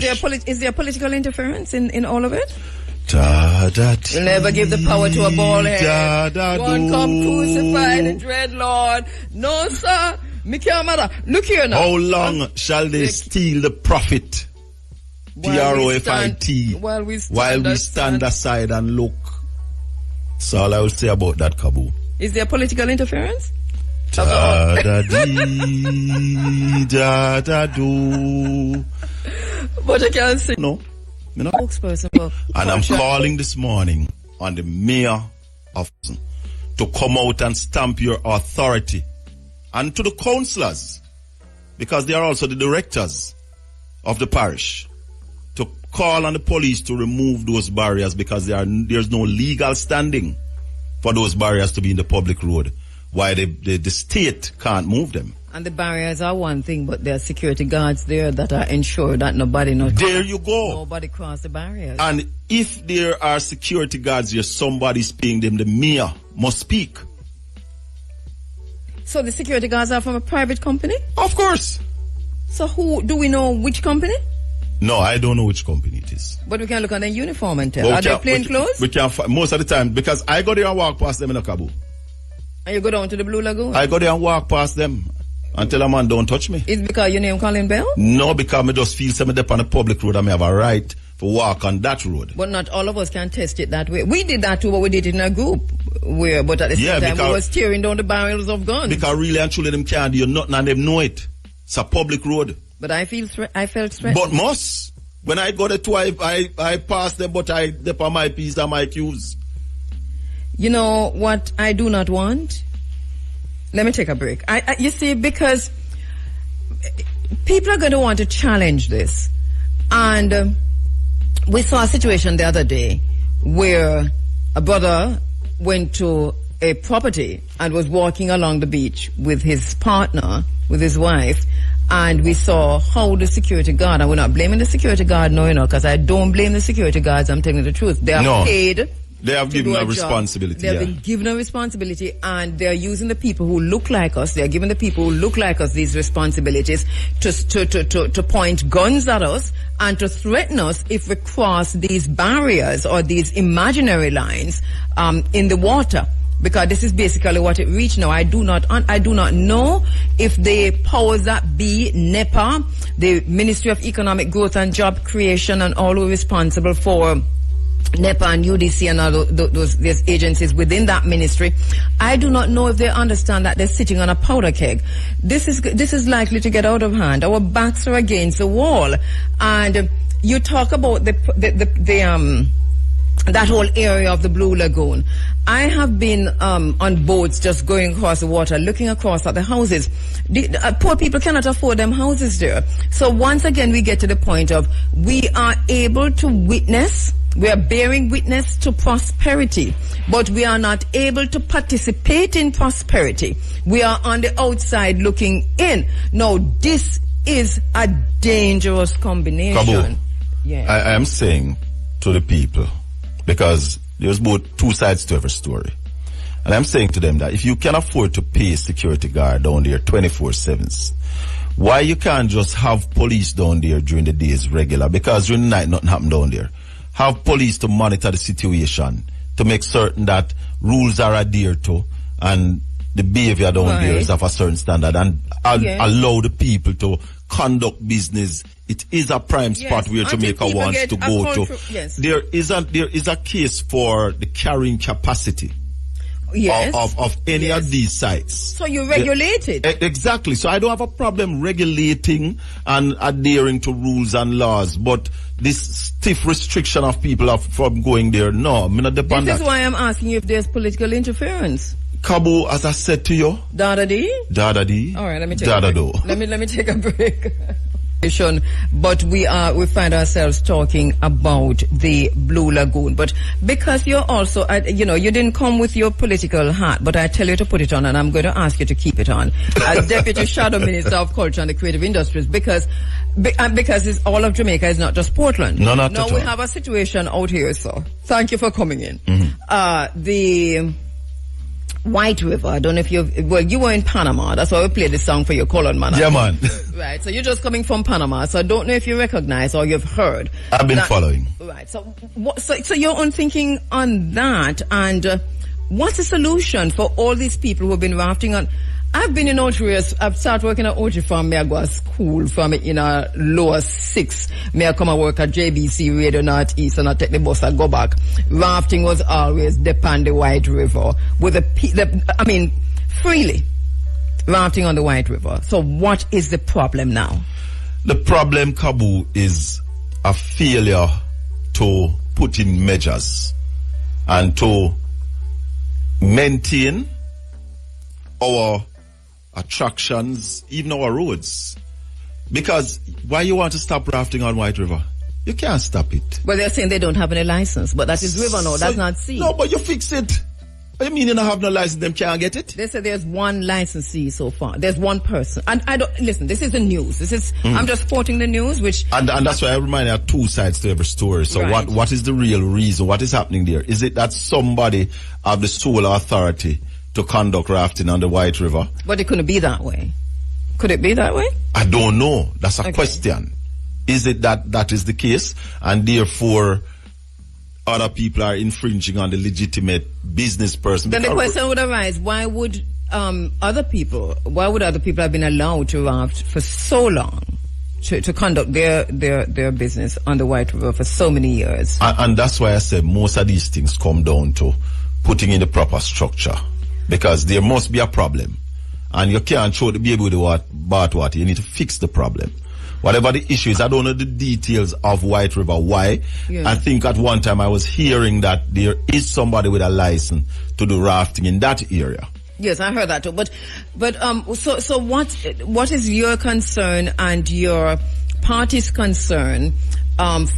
Is there political interference in all of it? You'll never give the power to a bald head. One come crucify the dread Lord. No, sir. Me can't matter. Look here now. How long shall they steal the profit? Profit. While we stand aside and look. That's all I will say about that, Kabu. Is there political interference? Do. But I can't say. No. And I'm calling this morning on the mayor of to come out and stamp your authority, and to the councillors, because they are also the directors of the parish, to call on the police to remove those barriers, because there's no legal standing for those barriers to be in the public road, why the state can't move them. And the barriers are one thing, but there are security guards there that are ensured that nobody Nobody cross the barriers. And if there are security guards here, somebody's paying them. The mayor must speak. So the security guards are from a private company? Of course. So do we know which company? No, I don't know which company it is. But we can look at their uniform and tell. Are they plain clothes? We can most of the time, because I go there and walk past them in a Kabu. And you go down to the Blue Lagoon? I go there and walk past them and tell a man, don't touch me. Is it because your name Colin Bell? No, because I just feel I'm on a public road and I have a right to walk on that road. But not all of us can test it that way. We did that too, but we did it in a group. But at the same time, we were tearing down the barrels of guns. Because really and truly them can't do nothing and them know it. It's a public road. But I felt threatened. But must. When I go there too, I pass them, but I dip on my P's and my Q's. You know what I do not want? Let me take a break. You see, because people are going to want to challenge this. And we saw a situation the other day where a brother went to a property and was walking along the beach with his partner, with his wife, and we saw how the security guard, and we're not blaming the security guard, no, because I don't blame the security guards, I'm telling you the truth. They are paid. They have given a responsibility. They have been given a responsibility, and they're using the people who look like us. They're giving the people who look like us these responsibilities to point guns at us and to threaten us if we cross these barriers or these imaginary lines in the water. Because this is basically what it reached now. I do not know if the powers that be, NEPA, the Ministry of Economic Growth and Job Creation, and all who are responsible for NEPA and UDC and all those agencies within that ministry, I do not know if they understand that they're sitting on a powder keg. This is likely to get out of hand. Our backs are against the wall, and you talk about that whole area of the Blue Lagoon. I have been on boats just going across the water, looking across at the houses. Poor people cannot afford them houses there. So once again, we get to the point of we are able to witness. We are bearing witness to prosperity, but we are not able to participate in prosperity. We are on the outside looking in. Now, this is a dangerous combination. Kabu, I am saying to the people because there's both two sides to every story. And I'm saying to them that if you can afford to pay security guard down there 24/7, why you can't just have police down there during the days regular? Because during the night nothing happen down there. Have police to monitor the situation, to make certain that rules are adhered to and the behavior down there is of a certain standard, and allow the people to conduct business. It is a prime spot where Jamaica wants to go to. Yes. There is a case for the carrying capacity of any of these sites. So you regulate it. Exactly. So I don't have a problem regulating and adhering to rules and laws, but this stiff restriction of people from going there, no, I'm not depend on that. This is why I'm asking you if there's political interference. Kabu, as I said to you, Dada-dee? Dada-dee. All right, let me take a break. Let me take a break. But we find ourselves talking about the Blue Lagoon. But because you're also, you didn't come with your political hat, but I tell you to put it on, and I'm going to ask you to keep it on. As Deputy Shadow Minister of Culture and the Creative Industries, because it's all of Jamaica, is not just Portland. No, not at all. No, we have a situation out here, so thank you for coming in. The White River, I don't know if you were in Panama. That's why we played this song for your colon, man. Yeah, man. Right, so you're just coming from Panama, so I don't know if you recognize or you've heard. I've been following. Right, so your own thinking on that, and what's the solution for all these people who have been rafting on? I've been in Otrius. I've started working at Otri from me. I go to school from in a lower 6. Me I come and work at JBC Radio Northeast, and I take the bus and go back. Rafting was always upon the White River with freely rafting on the White River. So what is the problem now? The problem, Kabu, is a failure to put in measures and to maintain our attractions, even our roads. Because why you want to stop rafting on White River? You can't stop it. Well, they're saying they don't have any license, but that is river now, that's not sea. No, but you fix it. What do you mean you don't have no license, them can't get it? They said there's one licensee so far. There's one person. And I don't, listen, this is the news. I'm just quoting the news, which... And that's why I remind you, there are two sides to every story. So what is the real reason? What is happening there? Is it that somebody have the sole authority to conduct rafting on the White River? But it couldn't be that way. Could it be that way? I don't know. That's a question. Is it that is the case, and therefore other people are infringing on the legitimate business person? Then the question would arise, why would other people have been allowed to raft for so long, to conduct their business on the White River for so many years? And that's why I said most of these things come down to putting in the proper structure. Because there must be a problem. And you can't throw the baby with the bathwater. You need to fix the problem. Whatever the issue is, I don't know the details of White River. Why? Yeah. I think at one time I was hearing that there is somebody with a license to do rafting in that area. Yes, I heard that too. But so what is your concern and your party's concern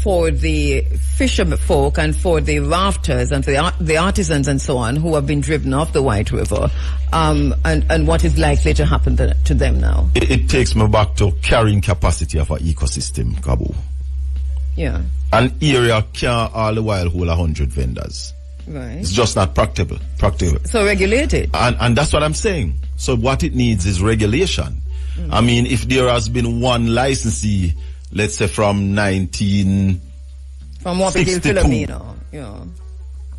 for the fishermen folk and for the rafters and for the artisans and so on who have been driven off the White River, and what is likely to happen to them now? It takes me back to carrying capacity of our ecosystem, Kabu. Yeah. An area can't all the while hold 100 vendors. Right. It's just not practical. So regulate it. And that's what I'm saying. So what it needs is regulation. I mean, if there has been one licensee, let's say from 1962,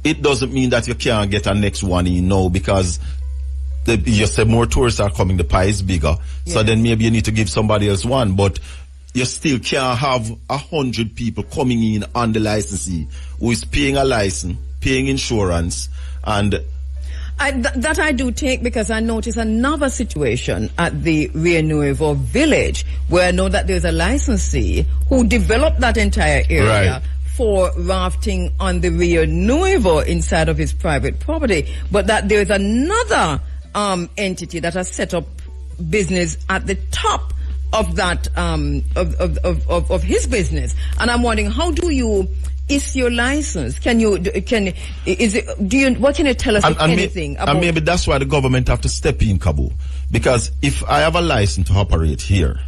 it doesn't mean that you can't get a next one in now, because you say more tourists are coming, the pie is bigger. So then maybe you need to give somebody else one, but you still can't have 100 people coming in on the licensee who is paying a license, paying insurance, and... that I do take, because I notice another situation at the Rio Nuevo village where I know that there's a licensee who developed that entire area for rafting on the Rio Nuevo inside of his private property, but that there's another entity that has set up business at the top of that of his business, and I'm wondering, how do you issue your license? What can you tell us, if anything? And maybe that's why the government have to step in, Kabu. Because if I have a license to operate here,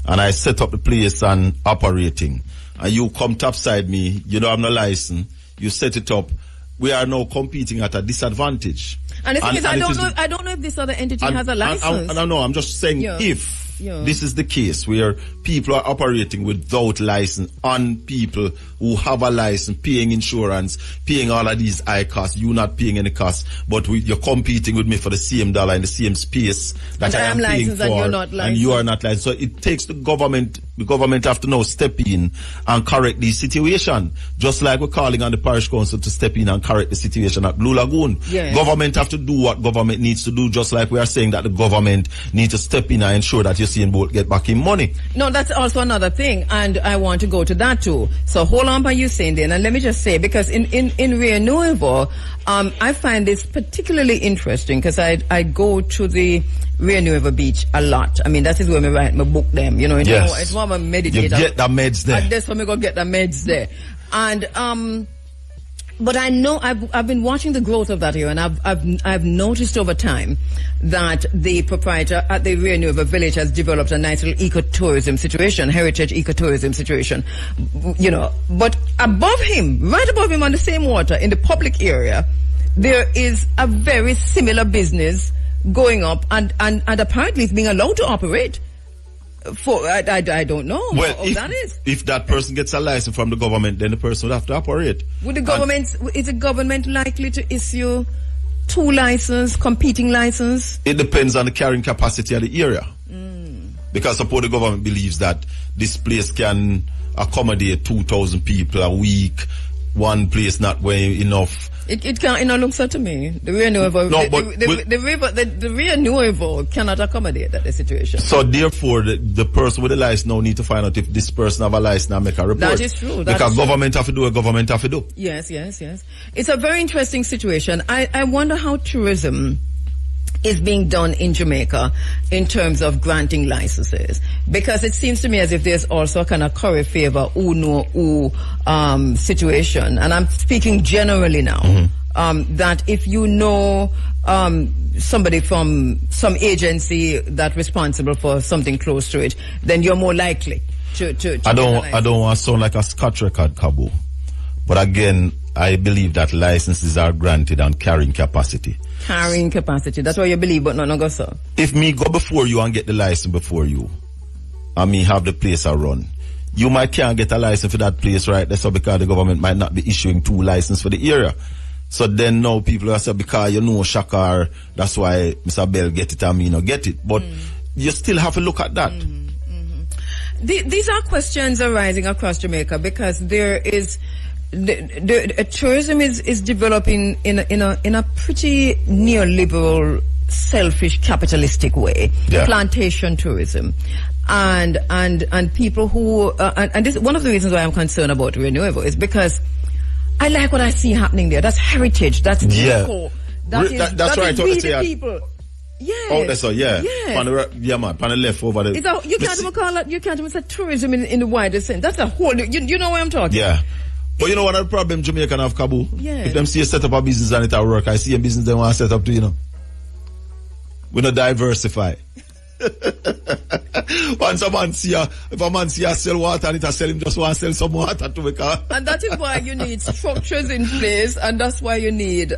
and I set up the place and operating, and you come topside me, you don't have no license, you set it up, we are now competing at a disadvantage. And the thing is, I don't know if this other entity has a license. No, I'm just saying if this is the case where people are operating without license on people who have a license, paying insurance, paying all of these high costs, you not paying any costs, but you're competing with me for the same dollar in the same space that I am paying for, and you're not licensed. And you are not licensed. So it takes the government have to now step in and correct the situation. Just like we're calling on the parish council to step in and correct the situation at Blue Lagoon. Yes. Government have to do what government needs to do, just like we are saying that the government needs to step in and ensure that Usain Bolt get back in money. No, that's also another thing, and I want to go to that too. So hold on by you saying then, and let me just say, because in Rio Nuevo, I find this particularly interesting because I go to the Rio Nuevo beach a lot. I mean, that is where I write my book them, you know. Yes. It's where I meditate. You get the meds there. And that's where I go get the meds there. And but I know I've been watching the growth of that here, and I've noticed over time that the proprietor at the Rio Nuevo village has developed a nice little ecotourism situation, heritage ecotourism situation, you know. But above him, right above him on the same water in the public area, there is a very similar business going up, and apparently it's being allowed to operate. I don't know well, how that is. If that person gets a license from the government, then the person would have to operate. Would the government, is the government likely to issue two licenses, competing license? It depends on the carrying capacity of the area. Because suppose the government believes that this place can accommodate 2,000 people a week, one place not weighing enough. It can't, you know, look so to me. The Rio Nuevo, the Rio Nuevo cannot accommodate that situation. So therefore, the person with the license now need to find out if this person have a license and make a report. That is true. Because government have to do what government have to do. Yes. It's a very interesting situation. I wonder how tourism is being done in Jamaica in terms of granting licenses, because it seems to me as if there's also a kind of curry favor situation, and I'm speaking generally now. That if you know somebody from some agency that's responsible for something close to it, then you're more likely to I don't want to sound like a Scotch record, Kabu, but again, I believe that licenses are granted on carrying capacity. Carrying capacity. That's what you believe, but not go so. If me go before you and get the license before you, and me have the place I run, you might can't get a license for that place right there, so because the government might not be issuing two licenses for the area. So then now people are saying, because you know Shakar, that's why Mr. Bell get it and me not get it. But you still have to look at that. These are questions arising across Jamaica because there is tourism is developing in a pretty neoliberal, selfish, capitalistic way. Yeah. Plantation tourism, and people who and this one of the reasons why I'm concerned about Rio Nuevo is because I like what I see happening there. That's heritage. That's eco. That's right. We the people. Yeah. Oh, that's all. Yeah. Yeah. Man. On the left over there. You can't even call it. You can't even say tourism in the wider sense. That's a whole. You know what I'm talking. Yeah. But you know what the problem Jamaican have, Kabu? Yeah. If them see a set up a business and it will work, I see a business they want to set up too, you know. We not diversify. Once a man see if a man see a sell water and it sell him just want to sell some water to make a... And that is why you need structures in place, and that's why you need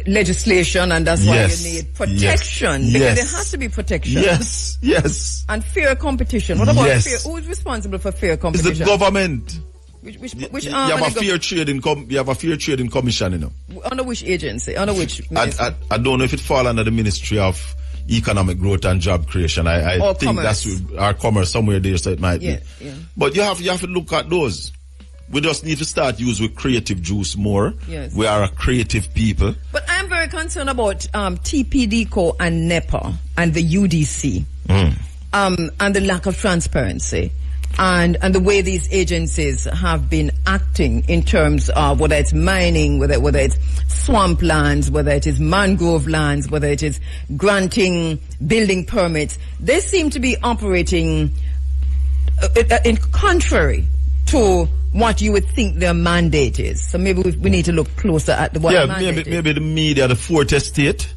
legislation, and that's why you need protection, because there has to be protection. Yes. And fair competition. What about fair? Who is responsible for fair competition? It's the government. Which you have a fair trading commission, you know. Under which agency? Under which I don't know if it fall under the Ministry of Economic Growth and Job Creation. I think commerce. That's our commerce somewhere there, so it might be. Yeah. But you have to look at those. We just need to start use with creative juice more. Yes. We are a creative people. But I'm very concerned about TPDCO and NEPA and the UDC and the lack of transparency and the way these agencies have been acting in terms of whether it's mining, whether it's swamplands, whether it is mangrove lands, whether it is granting building permits. They seem to be operating in contrary to what you would think their mandate is. So maybe we need to look closer at what the mandate is. Maybe the media, the fourth estate,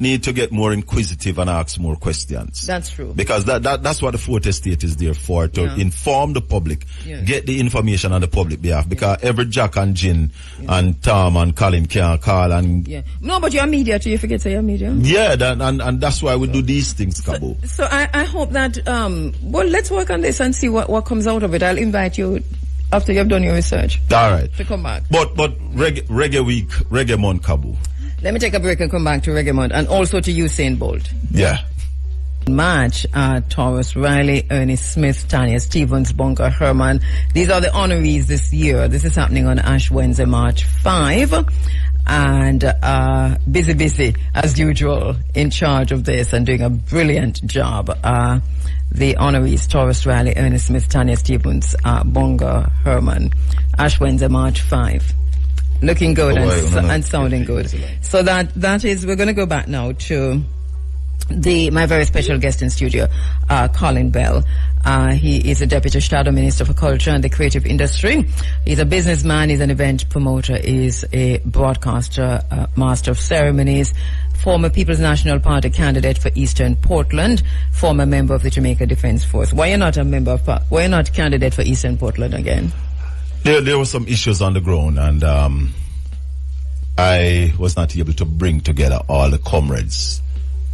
need to get more inquisitive and ask more questions. That's true. Because that's what the fourth estate is there for, to inform the public, get the information on the public behalf. Because every Jack and Jin and Tom and Colin can call and... Yeah. No, but you're media too, you forget to say you're media. Yeah, and that's why we do these things, Kabu. So I hope that, well, let's work on this and see what comes out of it. I'll invite you after you've done your research. All right. To come back. But reggae week, reggae month, Kabu. Let me take a break and come back to Reggae Month and also to Usain Bolt. Yeah. March, Taurus, Riley, Ernest Smith, Tanya Stevens, Bonga, Herman. These are the honorees this year. This is happening on Ash Wednesday, March 5. And busy, as usual, in charge of this and doing a brilliant job. The honorees, Taurus, Riley, Ernest Smith, Tanya Stevens, Bonga, Herman. Ash Wednesday, March 5. Looking good and sounding good. So that is, we're going to go back now to my very special guest in studio, Colin Bell. He is a Deputy Shadow Minister for Culture and the Creative Industry. He's a businessman, he's an event promoter, he's a broadcaster, master of ceremonies, former People's National Party candidate for Eastern Portland, former member of the Jamaica Defence Force. Why you're not candidate for Eastern Portland again? There were some issues on the ground, and I was not able to bring together all the comrades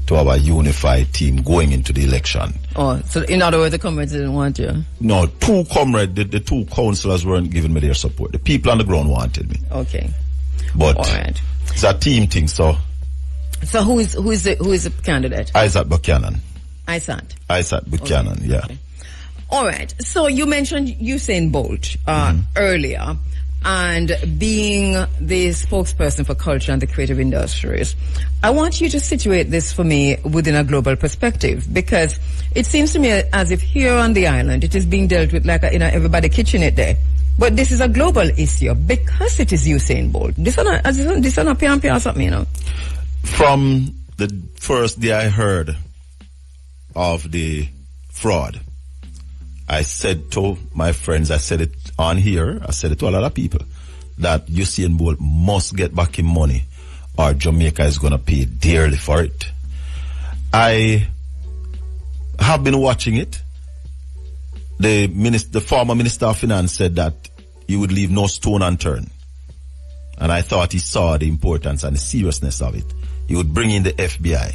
to our unified team going into the election. Oh, so in other words, the comrades didn't want you? No, two comrades, the two councillors weren't giving me their support. The people on the ground wanted me. Okay. But all right. It's a team thing, so. So who is the candidate? Isaac Buchanan. Isaac Buchanan, okay. Yeah. Okay. All right. So you mentioned Usain Bolt earlier, and being the spokesperson for culture and the creative industries. I want you to situate this for me within a global perspective, because it seems to me as if here on the island it is being dealt with like everybody kitchen it there. But this is a global issue because it is Usain Bolt. This is not pian something, you know. From the first day I heard of the fraud, I said to my friends, I said it on here, I said it to a lot of people, that Usain Bolt must get back in money or Jamaica is going to pay dearly for it. I have been watching it. The former Minister of Finance said that he would leave no stone unturned. And I thought he saw the importance and the seriousness of it. He would bring in the FBI.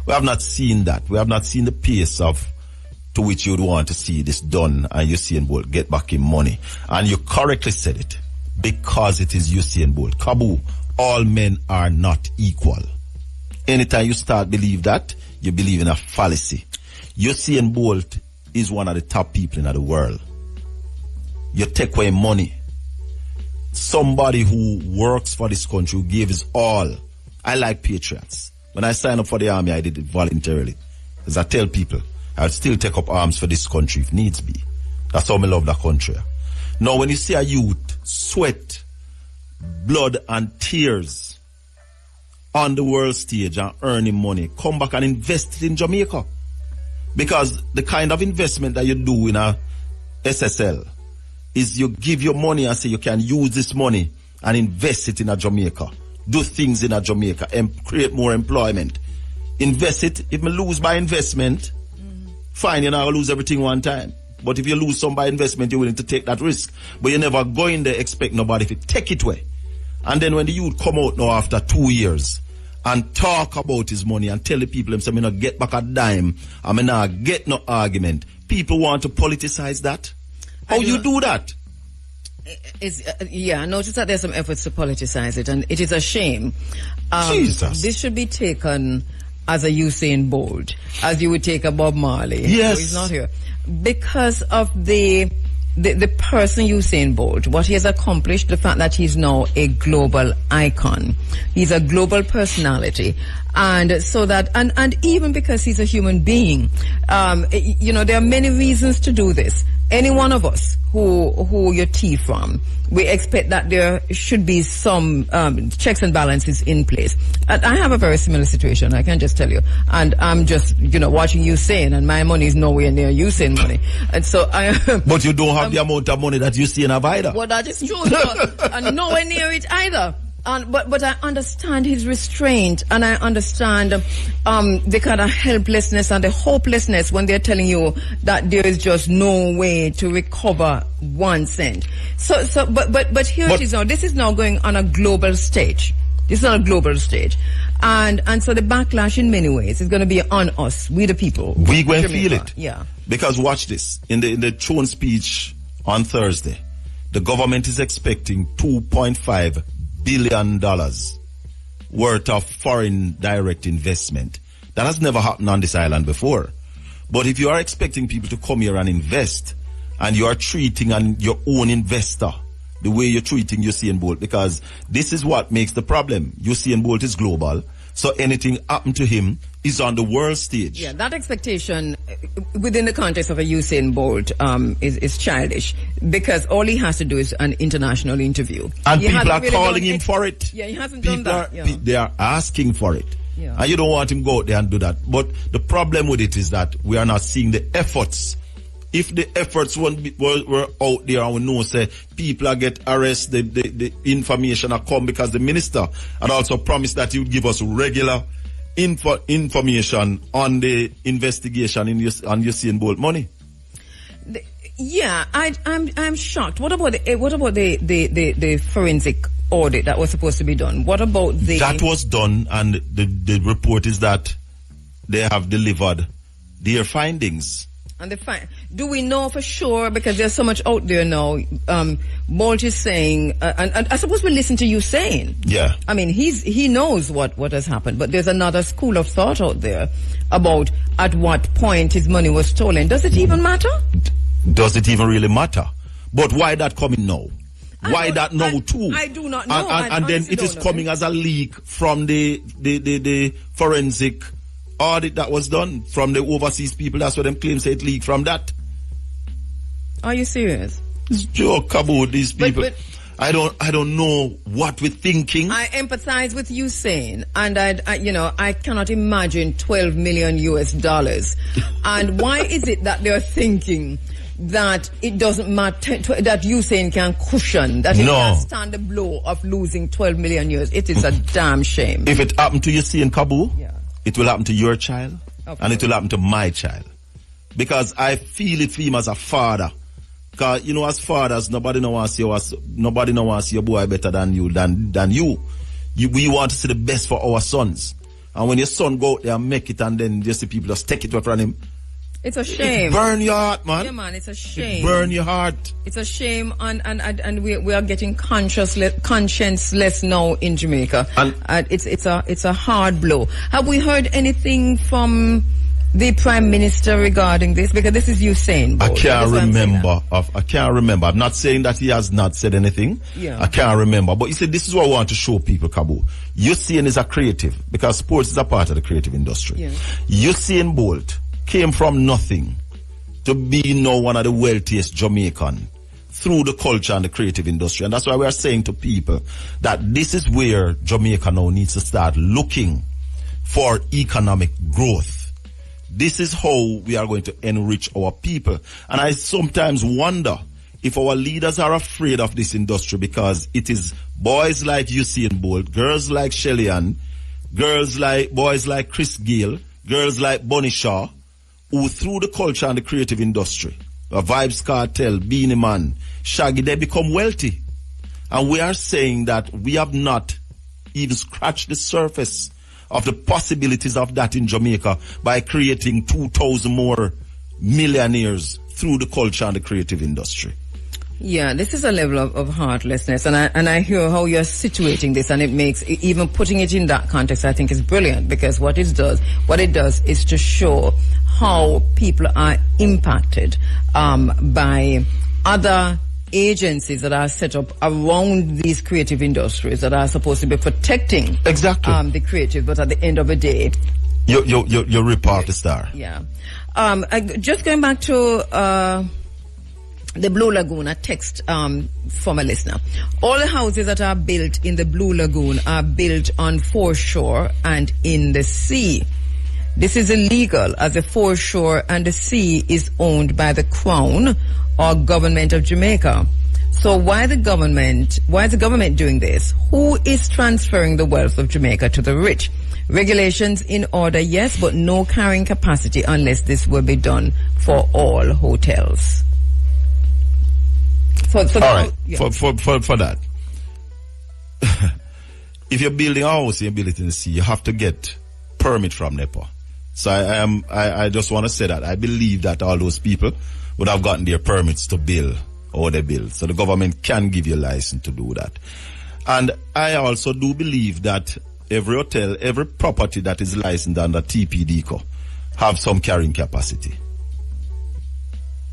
We have not seen that. We have not seen the pace to which you would want to see this done and Usain Bolt get back in money. And you correctly said it, because it is Usain Bolt. Kabu, all men are not equal. Anytime you start believe that, you believe in a fallacy. Usain Bolt is one of the top people in the world. You take away money. Somebody who works for this country, who gave his all. I like patriots. When I signed up for the army, I did it voluntarily. As I tell people, I'll still take up arms for this country if needs be. That's how I love that country. Now, when you see a youth sweat, blood and tears on the world stage and earning money, come back and invest it in Jamaica. Because the kind of investment that you do in a SSL is you give your money and say you can use this money and invest it in a Jamaica. Do things in a Jamaica and create more employment. Invest it. If you lose by investment, fine, you're not going to lose everything one time. But if you lose some by investment, you're willing to take that risk. But you're never going to expect nobody to take it away. And then when the youth come out now after 2 years and talk about his money and tell the people him say, me not get back a dime, I mean not get no argument. People want to politicize that. How you do that? I notice that there's some efforts to politicize it, and it is a shame. Jesus. This should be taken as a Usain Bolt, as you would take a Bob Marley. Yes. So he's not here. Because of the person Usain Bolt, what he has accomplished, the fact that he's now a global icon. He's a global personality. And so that, and even because he's a human being, there are many reasons to do this. Any one of us who you tea from, we expect that there should be some checks and balances in place. And I have a very similar situation, I can just tell you. And I'm just, watching Usain, and my money is nowhere near Usain money. And so But you don't have the amount of money that Usain have either. Well, that is true. And nowhere near it either. But I understand his restraint, and I understand the kind of helplessness and the hopelessness when they're telling you that there is just no way to recover 1 cent. But here it is now. This is now going on a global stage. This is on a global stage. And so the backlash in many ways is going to be on us, we the people. We going to feel it. Yeah. Because watch this. In the throne speech on Thursday, the government is expecting $2.5 billion worth of foreign direct investment. That has never happened on this island before. But if you are expecting people to come here and invest, and you are treating your own investor the way you're treating Usain Bolt, because this is what makes the problem. Usain Bolt is global, so anything happen to him is on the world stage. Yeah, that expectation within the context of a Usain Bolt is childish, because all he has to do is an international interview. And people are calling him for it. Yeah, he hasn't done that. They are asking for it. Yeah. And you don't want him to go out there and do that. But the problem with it is that we are not seeing the efforts. If the efforts were out there and we know, say, people are get arrested, the information are come, because the minister had also promised that he would give us regular information on the investigation on Usain Bolt money. I'm shocked. What about the forensic audit that was supposed to be done? What about that was done, and the report is that they have delivered their findings. And do we know for sure? Because there's so much out there now. Bolt is saying, and I suppose we listen to you saying. Yeah. I mean, he knows what has happened, but there's another school of thought out there about at what point his money was stolen. Does it even matter? Does it even really matter? But why that coming now? Why that now too? I do not know. And then it is coming as a leak from the forensic audit that was done from the overseas people. That's what them claim, say it leaked from that. Are you serious? It's joke, Kabu, these people. But I don't know what we're thinking. I empathize with you saying, and I cannot imagine $12 million US. And why is it that they're thinking that it doesn't matter, that Usain can cushion, that he can stand the blow of losing 12 million years? It is a damn shame. If it happened to Usain, Kabu, yeah, it will happen to your child, and it will happen to my child. Because I feel it for him as a father. Because, as fathers, nobody no wants to see your boy better than you, than you. We want to see the best for our sons. And when your son go out there and make it, and then just the people just take it away from him, it's a shame. It burn your heart, man. Yeah, man, it's a shame. It burn your heart. It's a shame, and we are getting conscienceless now in Jamaica. And it's a hard blow. Have we heard anything from the Prime Minister regarding this? Because this is Usain Bolt. I can't remember. I'm not saying that he has not said anything. Yeah. I can't remember. But you see, this is what I want to show people, Kabu. Usain is a creative, because sports is a part of the creative industry. Yeah. Usain Bolt came from nothing to be now one of the wealthiest Jamaican through the culture and the creative industry. And that's why we are saying to people that this is where Jamaica now needs to start looking for economic growth. This is how we are going to enrich our people. And I sometimes wonder if our leaders are afraid of this industry, because it is boys like Usain Bolt, girls like Shelly Ann, boys like Chris Gale, girls like Bonnie Shaw, who through the culture and the creative industry, Vibes Cartel, Beanie Man, Shaggy, they become wealthy. And we are saying that we have not even scratched the surface of the possibilities of that in Jamaica by creating 2,000 more millionaires through the culture and the creative industry. Yeah, this is a level of heartlessness, and I hear how you're situating this, and it makes, even putting it in that context, I think is brilliant, because what it does is to show how people are impacted by other agencies that are set up around these creative industries that are supposed to be protecting the creative, but at the end of the day, you rip off the star. Yeah. Just going back to the Blue Lagoon, a text from a listener. All the houses that are built in the Blue Lagoon are built on foreshore and in the sea. This is illegal, as the foreshore and the sea is owned by the Crown or government of Jamaica. So why is the government doing this? Who is transferring the wealth of Jamaica to the rich? Regulations in order, yes, but no carrying capacity unless this will be done for all hotels. For that. If you're building a house and you build it in the sea, you have to get permit from NEPA. So I just want to say that I believe that all those people would have gotten their permits to build or they build. So the government can give you a license to do that. And I also do believe that every hotel, every property that is licensed under TPDCO have some carrying capacity.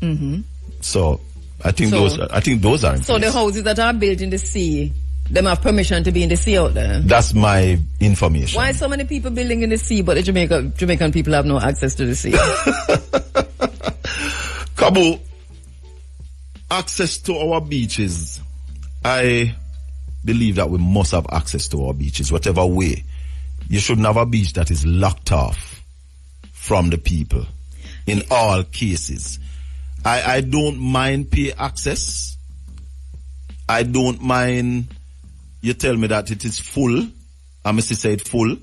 Mm-hmm. So I think those are in so place. The houses that are built in the sea, them have permission to be in the sea out there. That's my information. Why so many people building in the sea, but the Jamaican people have no access to the sea? Kabu, access to our beaches. I believe that we must have access to our beaches, whatever way. You shouldn't have a beach that is locked off from the people in all cases. I don't mind pay access. I don't mind you tell me that it is full. I must say it's full.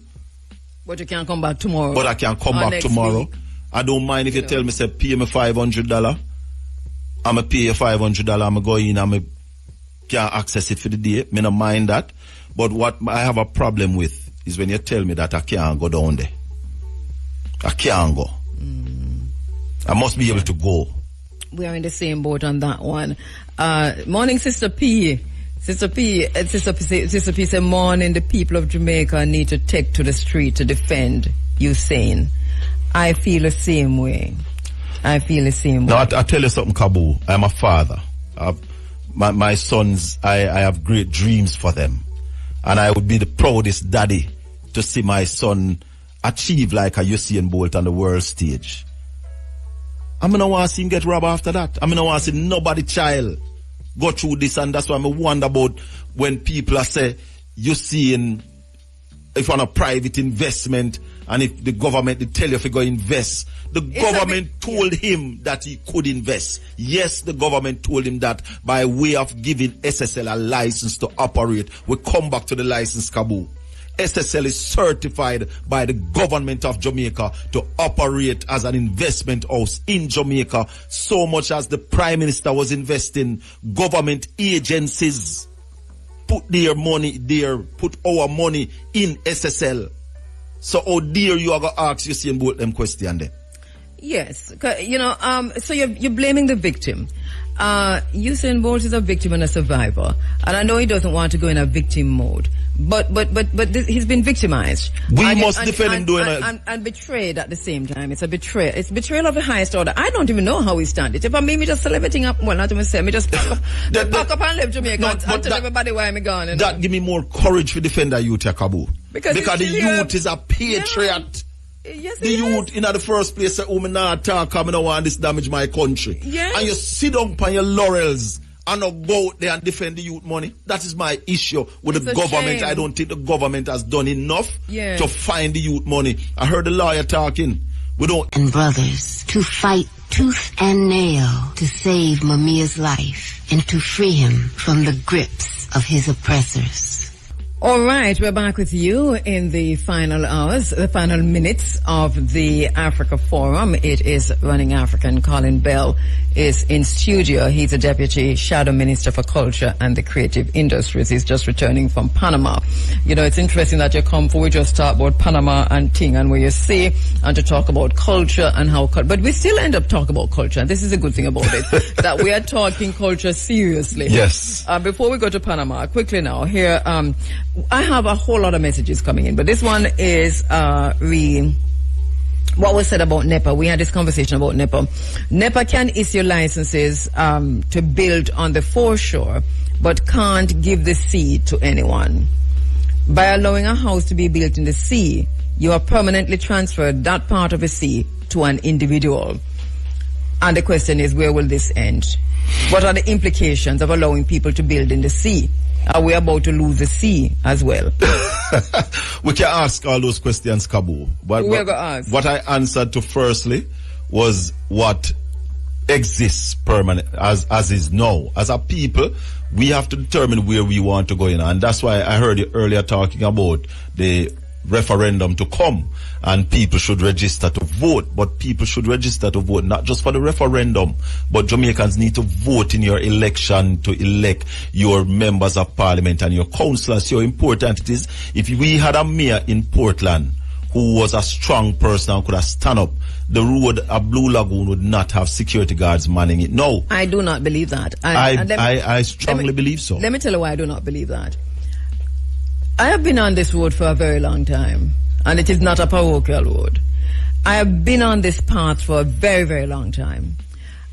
But you can't come back tomorrow. But I can come back tomorrow. Week. I don't mind if you tell me, say, pay me $500. I'm going to pay you $500. I'm going to go in and can't access it for the day. I don't mind that. But what I have a problem with is when you tell me that I can't go down there. I can't go. I must be able to go. We are in the same boat on that one. Morning, Sister P. Sister P said, morning, the people of Jamaica need to take to the street to defend Hussein. I feel the same way. I tell you something, Kabu. I'm a father. My sons, I have great dreams for them. And I would be the proudest daddy to see my son achieve like a Usain Bolt on the world stage. I'm going to want to see him get robbed after that. I'm going to want to see nobody child go through this, and that's why I wonder about when people are say, you see if on a private investment, and if the government they tell you if you go invest, the government told him that he could invest. Yes, the government told him that by way of giving SSL a license to operate. We come back to the license, Kabu. SSL is certified by the government of Jamaica to operate as an investment house in Jamaica, so much as the Prime Minister was investing. Government agencies put their money there, put our money in SSL. So how dare you are going to ask Usain Bolt them question there? Yes, so you're blaming the victim. Usain Bolt is a victim and a survivor, and I know he doesn't want to go in a victim mode, but he's been victimized. We must defend him doing and betrayed at the same time. It's a betrayal. It's betrayal of the highest order. I don't even know how he stand it. If I me just sell everything up, well, not even sell, me just pack up and leave Jamaica and tell everybody why I'm gone. That give me more courage to defend the youth, Kabu. Because the youth is a patriot. Yes, the youth in the first place say, oh, me not talk, I don't want this damage my country. Yes. And you sit down on your laurels and not go out there and defend the youth money. That is my issue with the government. Shame. I don't think the government has done enough Yeah. to find the youth money. I heard the lawyer talking. We don't. And brothers to fight tooth and nail to save Mamia's life and to free him from the grips of his oppressors. All right, we're back with you in the final hours, the final minutes of the Africa Forum. It is Running African. Colin Bell is in studio. He's a Deputy Shadow Minister for Culture and the Creative Industries. He's just returning from Panama. You know, it's interesting that you come for, we just talk about Panama and Ting and where you see, and to talk about culture and how, but we still end up talking about culture. And this is a good thing about it, that we are talking culture seriously. Yes. Before we go to Panama, quickly now, here, I have a whole lot of messages coming in, but this one is what was said about NEPA. We had this conversation about NEPA. NEPA can issue licenses to build on the foreshore, but can't give the sea to anyone. By allowing a house to be built in the sea, you are permanently transferred that part of the sea to an individual. And the question is, where will this end? What are the implications of allowing people to build in the sea? Are we about to lose the sea as well? We can ask all those questions, Kabu. But We're going to ask. What I answered to firstly was what exists permanent as is now. As a people, we have to determine where we want to go in, and that's why I heard you earlier talking about the referendum to come, and people should register to vote. But people should register to vote not just for the referendum, but Jamaicans need to vote in your election to elect your members of parliament and your councillors. So important it is. If we had a mayor in Portland who was a strong person and could have stand up, the road at Blue Lagoon would not have security guards manning it. No. I do not believe that. I strongly believe so. Let me tell you why I do not believe that. I have been on this road for a very long time, and it is not a parochial road. I have been on this path for a very, very long time.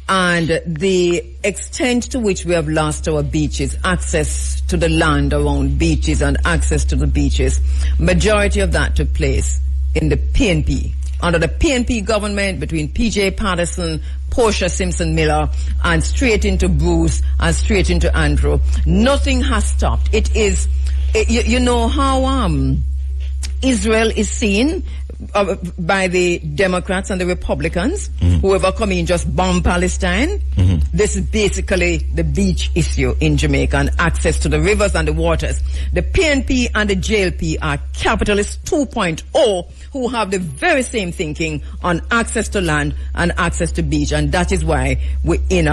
And the extent to which we have lost our beaches, access to the land around beaches and access to the beaches, majority of that took place in the PNP. Under the PNP government, between PJ Patterson, Portia Simpson Miller, and straight into Bruce and straight into Andrew. Nothing has stopped. It is, you know how Israel is seen by the Democrats and the Republicans, whoever come in just bomb Palestine. This is basically the beach issue in Jamaica and access to the rivers and the waters. The PNP and the JLP are capitalists 2.0 who have the very same thinking on access to land and access to beach, and that is why we're in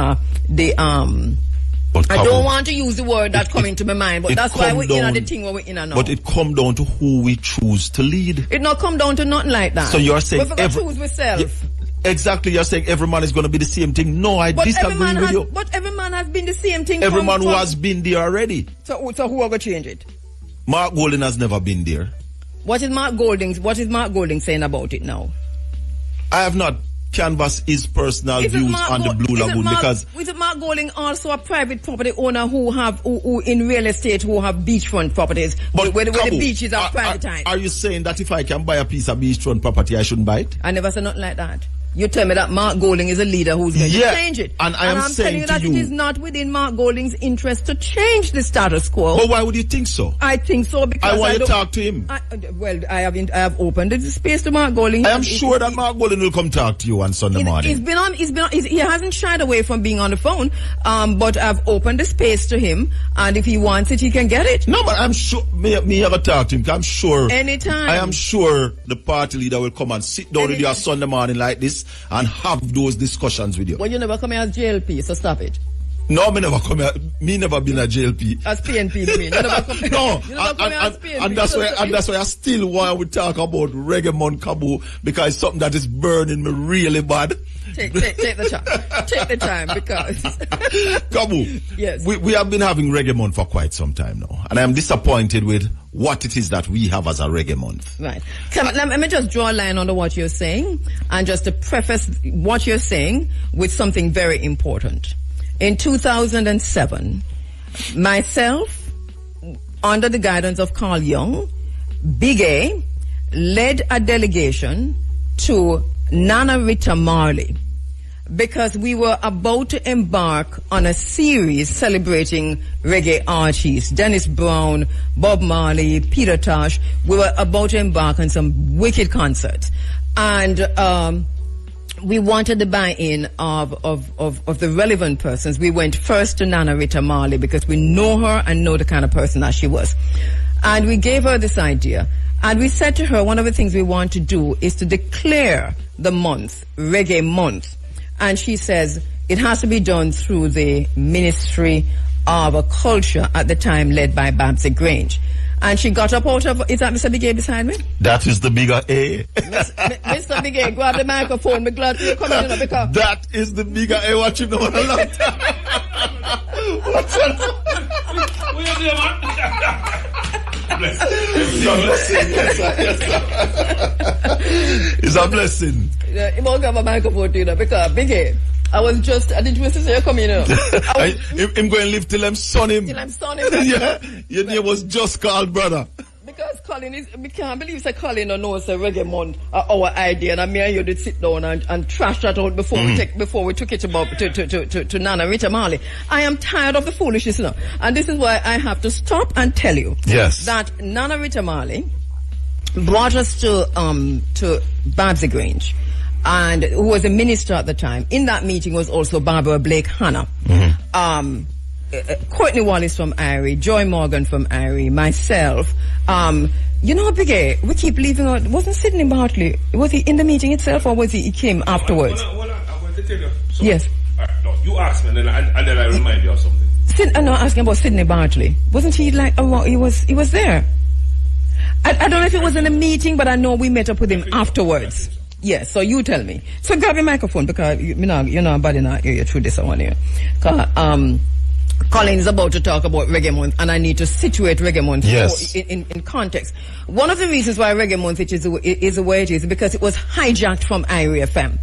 But I don't want to use the word that come into my mind, but that's why we're in the thing where we're in now. But it come down to who we choose to lead. It not come down to nothing like that. So you're saying we're choose ourselves. Exactly, you're saying every man is going to be the same thing. No, I disagree with you. But every man has been the same thing. Every man who has been there already. So who are going to change it? Mark Golding has never been there. What is Mark Golding saying about it now? I have not canvassed his personal views on the Blue Lagoon because... Is it Mark Golding also a private property owner who in real estate who have beachfront properties where the beaches are privatized? Are you saying that if I can buy a piece of beachfront property, I shouldn't buy it? I never said nothing like that. You tell me that Mark Golding is a leader who's going to change it. And I'm telling saying you that it is not within Mark Golding's interest to change the status quo. But why would you think so? I think so because I want to talk to him. I have opened the space to Mark Golding. I am sure that Mark Golding will come talk to you on Sunday morning. He hasn't shied away from being on the phone. But I've opened the space to him, and if he wants it, he can get it. No, but I'm sure me ever talk to him. I'm sure. Anytime. I am sure the party leader will come and sit down with you on Sunday morning like this and have those discussions with you. Well, you never come here as JLP, so stop it. No, me never come here. Me never been a JLP. As PNP, you mean? You never come here. No, you never come here as PNP. And that's why I still want to talk about Reggae Month Kabu, because it's something that is burning me really bad. Take the time. Take the time, because Kabu, yes, we have been having Reggae Month for quite some time now, and I am disappointed with what it is that we have as a Reggae Month. Right. Let me just draw a line under what you're saying, and just to preface what you're saying with something very important. In 2007, myself, under the guidance of Carl Young, Big A, led a delegation to Nana Rita Marley, because we were about to embark on a series celebrating reggae artists, Dennis Brown, Bob Marley, Peter Tosh. We were about to embark on some wicked concerts. And we wanted the buy-in of the relevant persons. We went first to Nana Rita Marley because we know her and know the kind of person that she was. And we gave her this idea. And we said to her, one of the things we want to do is to declare the month, Reggae Month. And she says it has to be done through the Ministry of Culture at the time, led by Babsy Grange. And she got up out of... Is that Mr. Big A beside me? That is the bigger A. Mr. Big A, grab the microphone. We're glad you're coming in because... That is the bigger A. What you know in a long time. What's that? What you doing, man? It's a blessing. You won't have a microphone to you because Big A, I didn't want to say you come in. I'm going to live till I'm son him. Till I'm son him. Yeah, your name was just called brother. Because Colin we can't believe that Colin knows a Reggae Month, our idea, and me and you did sit down and trash that out before we took it to Nana Rita Marley. I am tired of the foolishness now. And this is why I have to stop and tell you that Nana Rita Marley brought us to Babsy Grange. and who was a minister at the time. In that meeting was also Barbara Blake Hannah. Courtney Wallace from Irie, Joy Morgan from Irie, myself. You know, Biggie, we keep leaving out. Wasn't Sidney Bartley? Was he in the meeting itself, or was he came afterwards? Hold on. I'm going to tell you something. Yes. No, you ask me, and then I remind you of something. I'm not asking about Sidney Bartley. Wasn't he like? He was there. I don't know if it was in a meeting, but I know we met up with him afterwards. Yes, so you tell me. So grab your microphone, because you're not bad enough hear you through this one here. Colin is about to talk about Reggae Month, and I need to situate Reggae Month in context. One of the reasons why Reggae Month is the way it is because it was hijacked from Irie FM.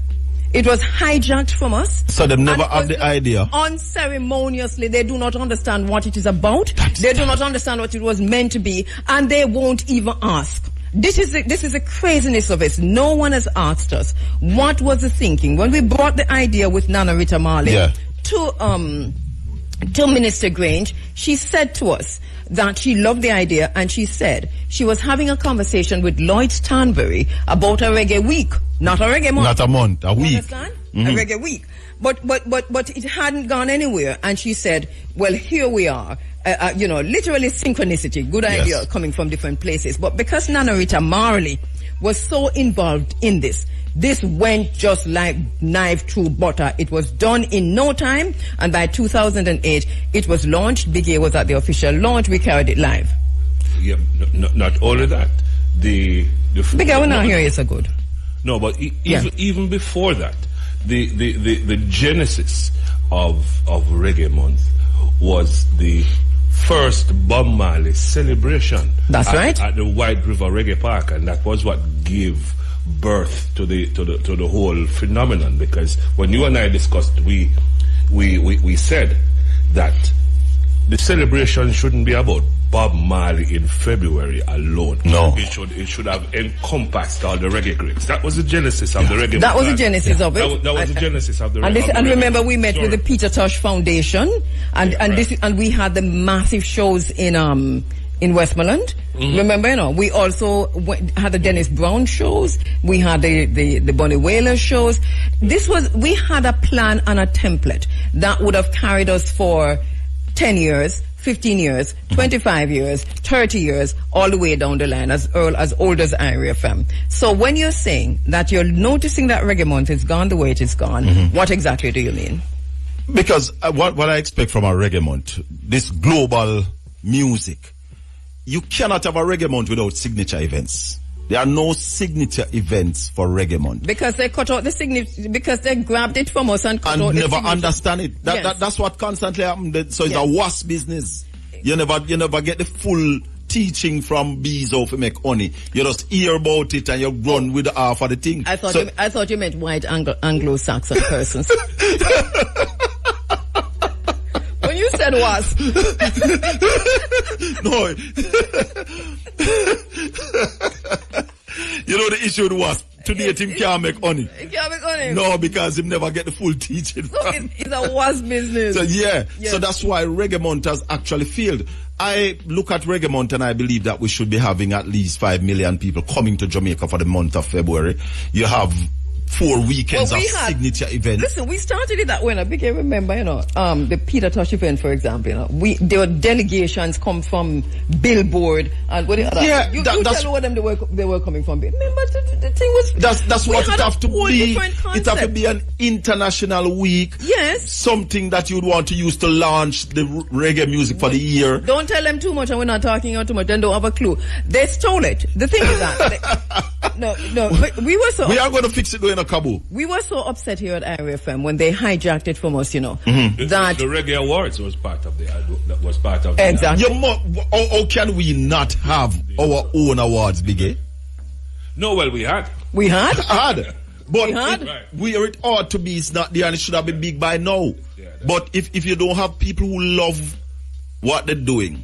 It was hijacked from us. So they never had the idea. Unceremoniously, they do not understand what it is about. They do not understand what it was meant to be, and they won't even ask. This is the craziness of it. No one has asked us what was the thinking when we brought the idea with Nana Rita Marley to Minister Grange. She said to us that she loved the idea, and she said she was having a conversation with Lloyd Stanbury about a reggae week, not a reggae month. Not a month, a week. Understand? A reggae week. But it hadn't gone anywhere, and she said, well, here we are. Literally synchronicity, good idea coming from different places. But because Nana Rita Marley was so involved in this went just like knife through butter. It was done in no time, and by 2008, it was launched. Big A was at the official launch. We carried it live. Yeah, not only that. Big A, we're not here, it's so good. No, but even before that, the genesis of Reggae Month was the first Bob Marley celebration. That's right. At the White River Reggae Park, and that was what gave birth to the whole phenomenon. Because when you and I discussed, we said that the celebration shouldn't be about Bob Marley in February alone. No, it should have encompassed all the reggae greats. That was the genesis of the reggae. That was the genesis of it. That was the genesis of the. And remember, we met with the Peter Tosh Foundation, and we had the massive shows in Westmoreland. Remember, we also had the Dennis Brown shows. We had the Bonnie Whaler shows. We had a plan and a template that would have carried us for 10 years, 15 years, 25 years, 30 years, all the way down the line, as old as Irie FM. So when you're saying that you're noticing that Reggae Month is gone the way it is gone, what exactly do you mean? Because what I expect from a Reggae Month, this global music, you cannot have a Reggae Month without signature events. There are no signature events for Reggae Month. Because they cut out the signature, because they grabbed it from us and cut out the signature. Never understand it. That's what constantly happens. So it's a wasp business. You never get the full teaching from bees how to make honey. You just hear about it and you run with half of the thing. I thought you meant white Anglo-Saxon persons. When you said wasp. No. You know the issue with wasp. Today him can't make honey. He can't make honey? No, because him never get the full teaching. So it's a wasp business. So so that's why Reggae Month has actually failed. I look at Reggae Month and I believe that we should be having at least 5 million people coming to Jamaica for the month of February. You have 4 weekends of signature events. Listen, we started it that way. I begin remember, the Peter Tosh event, for example. There were delegations come from Billboard and what the other. Yeah, you tell them they were coming from. Remember, the thing was. That's what it have to be. It have to be an international week. Yes. Something that you'd want to use to launch the reggae music for the year. Don't tell them too much, and we're not talking out too much. Then don't have a clue. They stole it. The thing is that. No. We were so. We are going to fix it going to Kabu. We were so upset here at Irie FM when they hijacked it from us, that the Reggae Awards was part of the exactly. How can we not have our own awards, Biggie? No, well, we had. We had? But where it ought to be is not there, and it should have been big by now. Yeah, but if you don't have people who love what they're doing,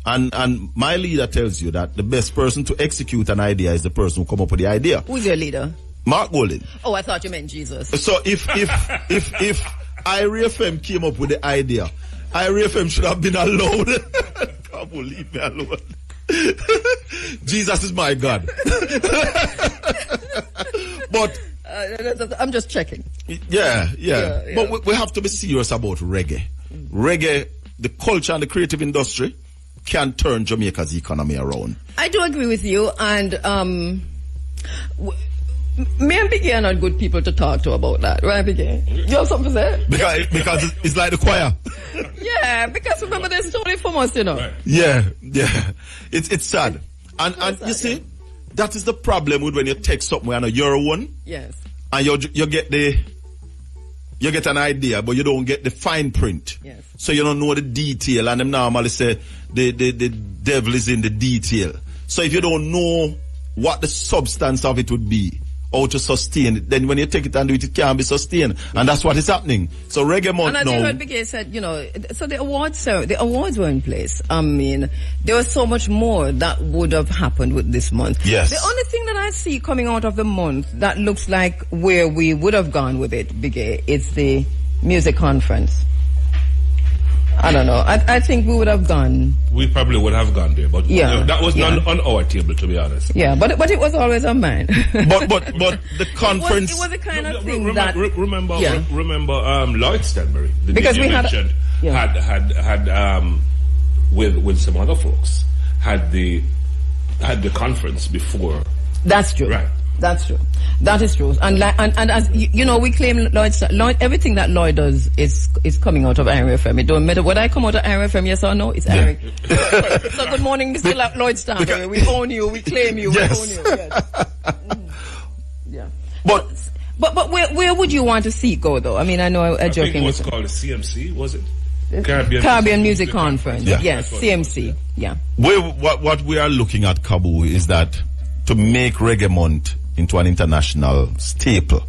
and my leader tells you that the best person to execute an idea is the person who come up with the idea. Who's your leader? Mark Golden. Oh, I thought you meant Jesus. So if Irie FM came up with the idea, Irie FM should have been allowed. Come on, leave me alone. Jesus is my God. But I'm just checking. Yeah. But we have to be serious about reggae. Reggae, the culture and the creative industry can turn Jamaica's economy around. I do agree with you, and me and Biggie are not good people to talk to about that, right, Biggie? You have something to say? Because it's like the choir. Yeah, because remember they stole it from us, you know. Right. Yeah. It's sad. And you see, that is the problem with when you take somewhere and you're one. Yes. And you get an idea, but you don't get the fine print. Yes. So you don't know the detail, and them normally say the devil is in the detail. So if you don't know what the substance of it would be, how to sustain it, then when you take it and do it, it can't be sustained. And that's what is happening. So Reggae Month now. And as you heard Biggie said, you know, so the awards were in place. I mean, there was so much more that would have happened with this month. Yes. The only thing that I see coming out of the month that looks like where we would have gone with it, Biggie, is the music conference. I don't know. I think we would have gone. We probably would have gone there, but that was not on our table, to be honest. Yeah, but it was always on mine. but the conference. It was the kind of thing remember Lloyd Stenberry, the because we mentioned, had with some other folks had the conference before. That's true. Right. That's true. That is true. And as you know, we claim Lloyd, everything that Lloyd does is coming out of IRFM. It don't matter whether I come out of IRFM, yes or no, it's Eric. So good morning, Mr. Lloyd Stanbury. We own you, we claim you, yes. we own you. Yes. Yeah. But where would you want to see it go though? I mean, I know I'm joking. I think it was called the CMC, was it? Caribbean Music Conference. Yeah. Yes, CMC. Yeah. What we are looking at, Kabu, is that to make Reggae Month into an international staple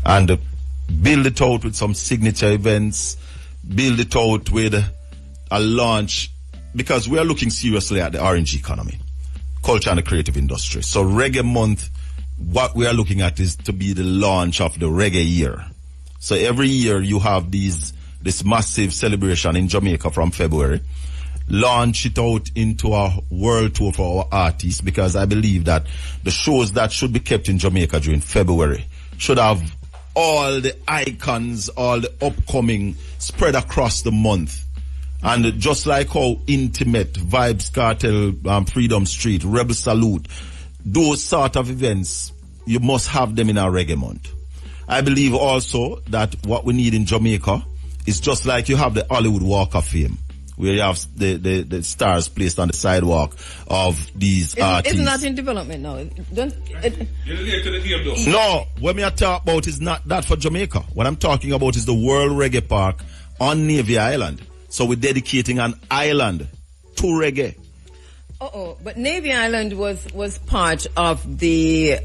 and build it out with some signature events, build it out with a launch, because we are looking seriously at the orange economy, culture and the creative industry. So Reggae Month, what we are looking at is to be the launch of the reggae year. So every year you have this massive celebration in Jamaica from February. Launch it out into a world tour for our artists, because I believe that the shows that should be kept in Jamaica during February should have all the icons, all the upcoming spread across the month. And just like how Intimate, Vibes Cartel, Freedom Street, Rebel Salute, those sort of events, you must have them in our Reggae Month. I believe also that what we need in Jamaica is just like you have the Hollywood Walk of Fame, where you have the stars placed on the sidewalk of these artists. Isn't that in development now? No, what I talk about is not that for Jamaica. What I'm talking about is the World Reggae Park on Navy Island. So we're dedicating an island to reggae. But Navy Island was part of the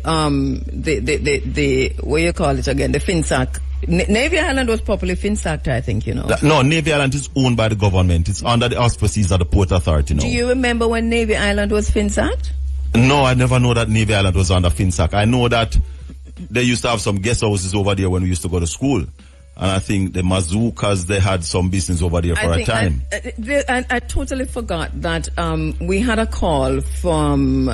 what you call it again, the FinSac. Navy Island was properly FinSac, I think, you know. No, Navy Island is owned by the government. It's under the auspices of the Port Authority now. Do you remember when Navy Island was FinSac? No, I never know that Navy Island was under FinSac. I know that they used to have some guest houses over there when we used to go to school. And I think the Mazookas, they had some business over there for a time. I totally forgot that we had a call from...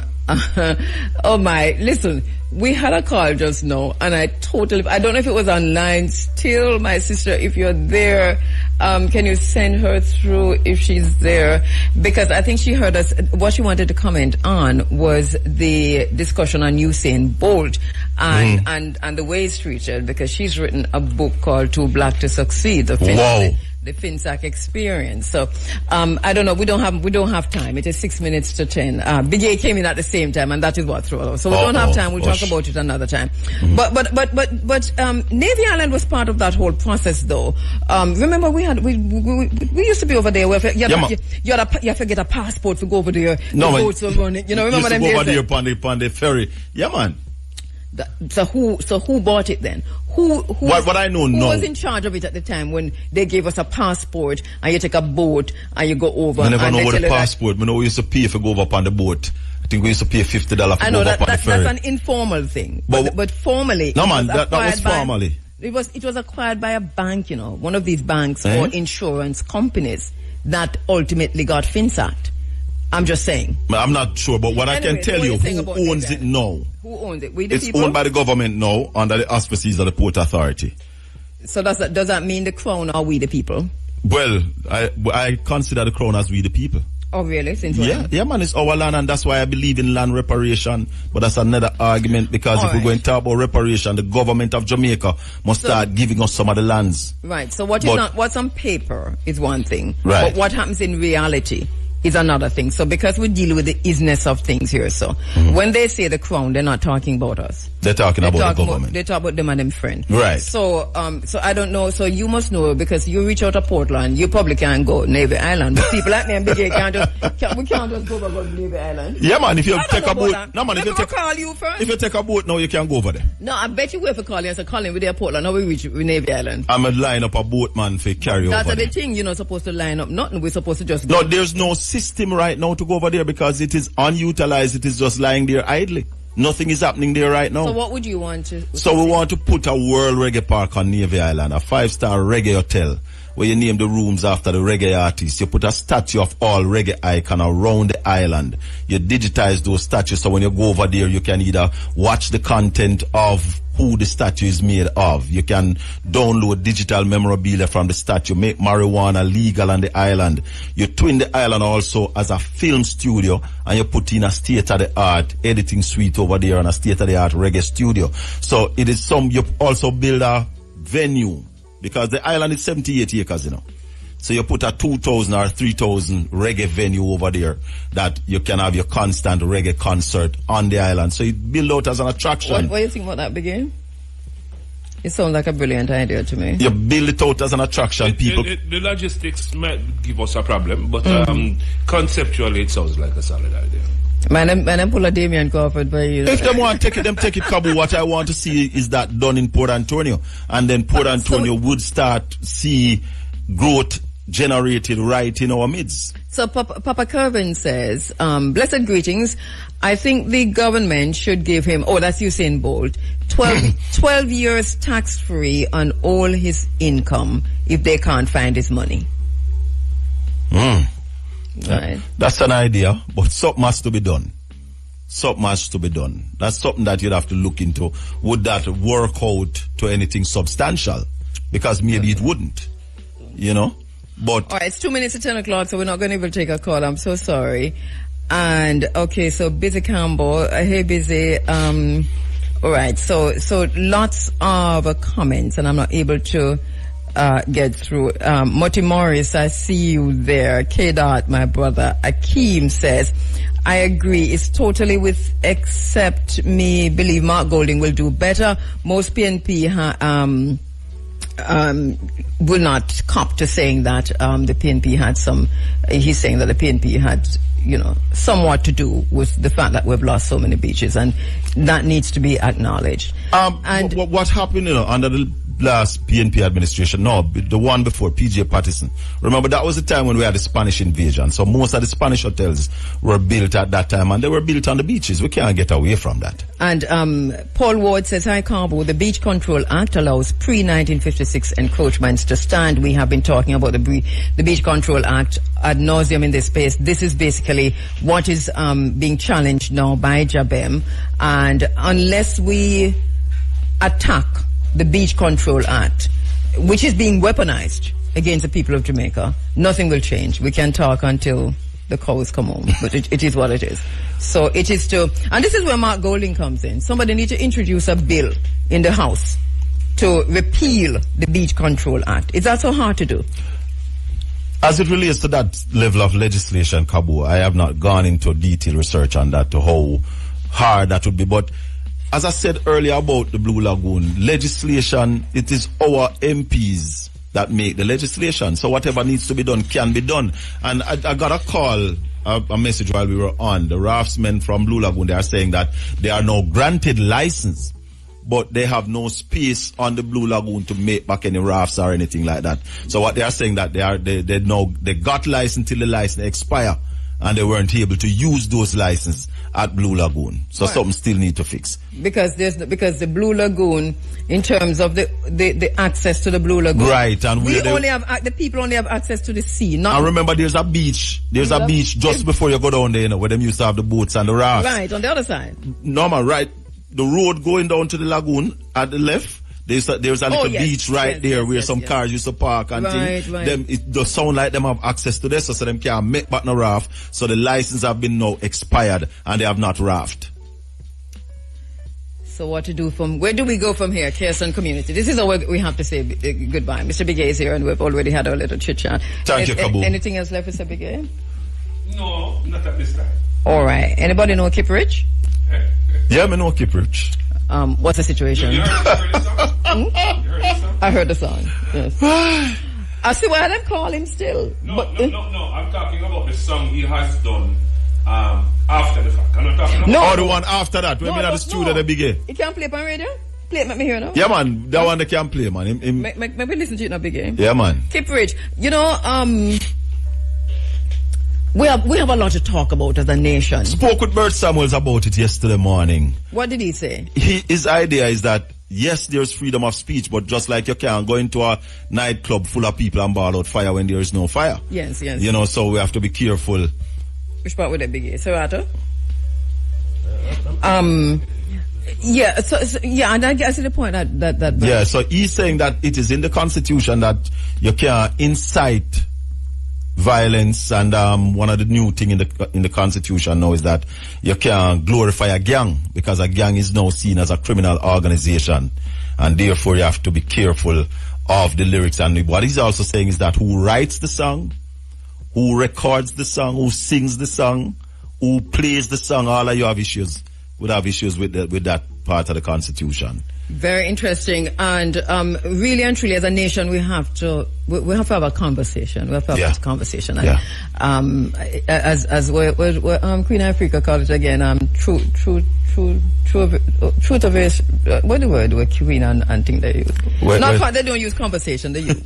we had a call just now, and I don't know if it was online still. My sister, if you're there, can you send her through if she's there? Because I think she heard us. What she wanted to comment on was the discussion on Usain Bolt and the way he's treated, because she's written a book called Too Black to Succeed. The FinSac experience. So, I don't know. We don't have time. It is 6 minutes to 10. Big A came in at the same time, and that is what threw us. So we don't have time. We'll talk about it another time. But Navy Island was part of that whole process, though. Remember we used to be over there. You have to get a passport to go over there. Boats were running. You know, remember them? Go over there upon the ferry. Yeah, man. So who bought it then? What I know who was in charge of it at the time when they gave us a passport and you take a boat and you go over? I never know what the passport. I know we used to pay for go over upon the boat. I think we used to pay $50 for go over upon the ferry. That's an informal thing. But formally, no man, that was formally. It was acquired by a bank, you know, one of these banks or insurance companies that ultimately got FinSac. I'm just saying. I'm not sure, but what Anyway, I can tell you, who owns it now? Who owns it? We the It's people? owned by the government now, under the auspices of the Port Authority. So does that mean the Crown or we the people? Well, I consider the Crown as we the people. Oh, really? Since when? Yeah, man, it's our land, and that's why I believe in land reparation. But that's another argument, because if we're going to talk about reparation, the government of Jamaica must start giving us some of the lands. Right. So what's on paper is one thing. Right. But what happens in reality is another thing. So because we deal with the isness of things here, so when they say the Crown, they're not talking about us. They're talking about the government. They talk about them and them friend. Right. So so I don't know. So you must know, because you reach out to Portland, you probably can't go Navy Island. But people like me and Big A we can't just go over Navy Island. Yeah, man. If you take a boat, call you first. If you take a boat now, you can go over there. No, I bet you wait for calling and say, Colin, we're there Portland. Now we reach Navy Island. I'm gonna line up a boat, man, for carry over. That's the thing. You're not supposed to line up nothing. We're supposed to just go. No, there's no system right now to go over there, because it is unutilized. It is just lying there idly. Nothing is happening there right now. So what would you want to... So we want to put a world reggae park on Navy Island, a 5-star reggae hotel, where you name the rooms after the reggae artists. You put a statue of all reggae icon around the island. You digitize those statues, so when you go over there, you can either watch the content of who the statue is made of. You can download digital memorabilia from the statue, make marijuana legal on the island. You twin the island also as a film studio, and you put in a state-of-the-art editing suite over there and a state-of-the-art reggae studio. So it is you also build a venue, because the island is 78 acres, So you put a 2,000 or 3,000 reggae venue over there that you can have your constant reggae concert on the island. So you build out as an attraction. What do you think about that, Begin? It sounds like a brilliant idea to me. You build it out as an attraction. The logistics might give us a problem, but conceptually it sounds like a solid idea. Man, pull a Damien Crawford by you. If they want to take it, Kabu. What I want to see is that done in Port Antonio. And then Port Antonio would start see growth generated right in our midst. So Papa Kervin says, blessed greetings. I think the government should give him, that's Usain Bolt, 12 years tax-free on all his income if they can't find his money. Right. That's an idea, but something has to be done. Something has to be done. That's something that you'd have to look into. Would that work out to anything substantial? Because maybe it wouldn't, But all right, it's 2 minutes to 10 o'clock, so we're not going to be able to take a call. I'm so sorry. And okay, so Busy Campbell, hey Busy. All right, so lots of comments, and I'm not able to get through. Moti Morris, I see you there. K-Dot, my brother. Akeem says, I agree. It's totally except me believe Mark Golding will do better. Most PNP will not cop to saying that the PNP had he's saying that the PNP had somewhat to do with the fact that we've lost so many beaches, and that needs to be acknowledged. And what happened under the last PNP administration, the one before, PJ Patterson, remember that was the time when we had the Spanish invasion, so most of the Spanish hotels were built at that time, and they were built on the beaches. We can't get away from that. And Paul Ward says, hi Kabu, the Beach Control Act allows pre-1956 encroachments to stand. We have been talking about the Beach Control Act ad nauseum in this space. This is basically what is being challenged now by Jabem, and unless we attack the Beach Control Act, which is being weaponized against the people of Jamaica, nothing will change. We can talk until the cows come home, but it is what it is. So it is and this is where Mark Golding comes in. Somebody needs to introduce a bill in the House to repeal the Beach Control Act. Is that so hard to do? As it relates to that level of legislation, Kabu, I have not gone into detailed research on that, to how hard that would be, but as I said earlier about the Blue Lagoon, legislation, it is our MPs that make the legislation. So whatever needs to be done can be done. And I got a call, a message while we were on. The raftsmen from Blue Lagoon, they are saying that they are now granted license, but they have no space on the Blue Lagoon to make back any rafts or anything like that. So what they are saying that they got license till the license expire, and they weren't able to use those licenses at Blue Lagoon. So something still need to fix. Because the Blue Lagoon, in terms of the access to the Blue Lagoon, right? And the people only have access to the sea. Not and remember, there's a beach. There's a beach just before you go down there, you know, where them used to have the boats and the rafts. Right on the other side. Normal, right? The road going down to the lagoon at the left. There's a little beach right there where some cars used to park and things. Right. Them, it does sound like them have access to this, so them can't make back no raft. So the license have been now expired and they have not raft. So where do we go from here, Kirsten community? This is how we have to say goodbye. Mr. Bigay is here and we've already had our little chit chat. Thank you, Kabu. Anything else left, Mr. Bigay? No, not at this time. All right. Anybody know Kip Rich? Yeah, me know Kip Rich. What's the situation? You heard the song? You heard the song? I heard the song, yes. I see why them call him still. No. I'm talking about the song he has done after the fact. I'm not talking about the one after that. When we had the studio, the big. He can't play it on radio? Play it, make me hear now. Yeah, man. That one they can play, man. Maybe listen to it now, Big Game. Yeah, man. Kip Rich, you know, we have a lot to talk about as a nation. Spoke with Bert Samuels about it yesterday morning. What did he say? His idea is that, yes, there's freedom of speech, but just like you can't go into a nightclub full of people and ball out fire when there is no fire. Yes. You know, so we have to be careful. Which part would that be? Serato? Yeah, and I see the point that yeah, so he's saying that it is in the Constitution that you can't incite violence, and one of the new thing in the Constitution now is that you can't glorify a gang, because a gang is now seen as a criminal organization, and therefore you have to be careful of the lyrics. And what he's also saying is that who writes the song, who records the song, who sings the song, who plays the song, all of you would have issues with that part of the Constitution. Very interesting, and really and truly, as a nation, we have to have a conversation. We have to have a conversation. And, as Queen Africa called it again, truth of it. What the word? Queen and thing they use. They don't use conversation. They use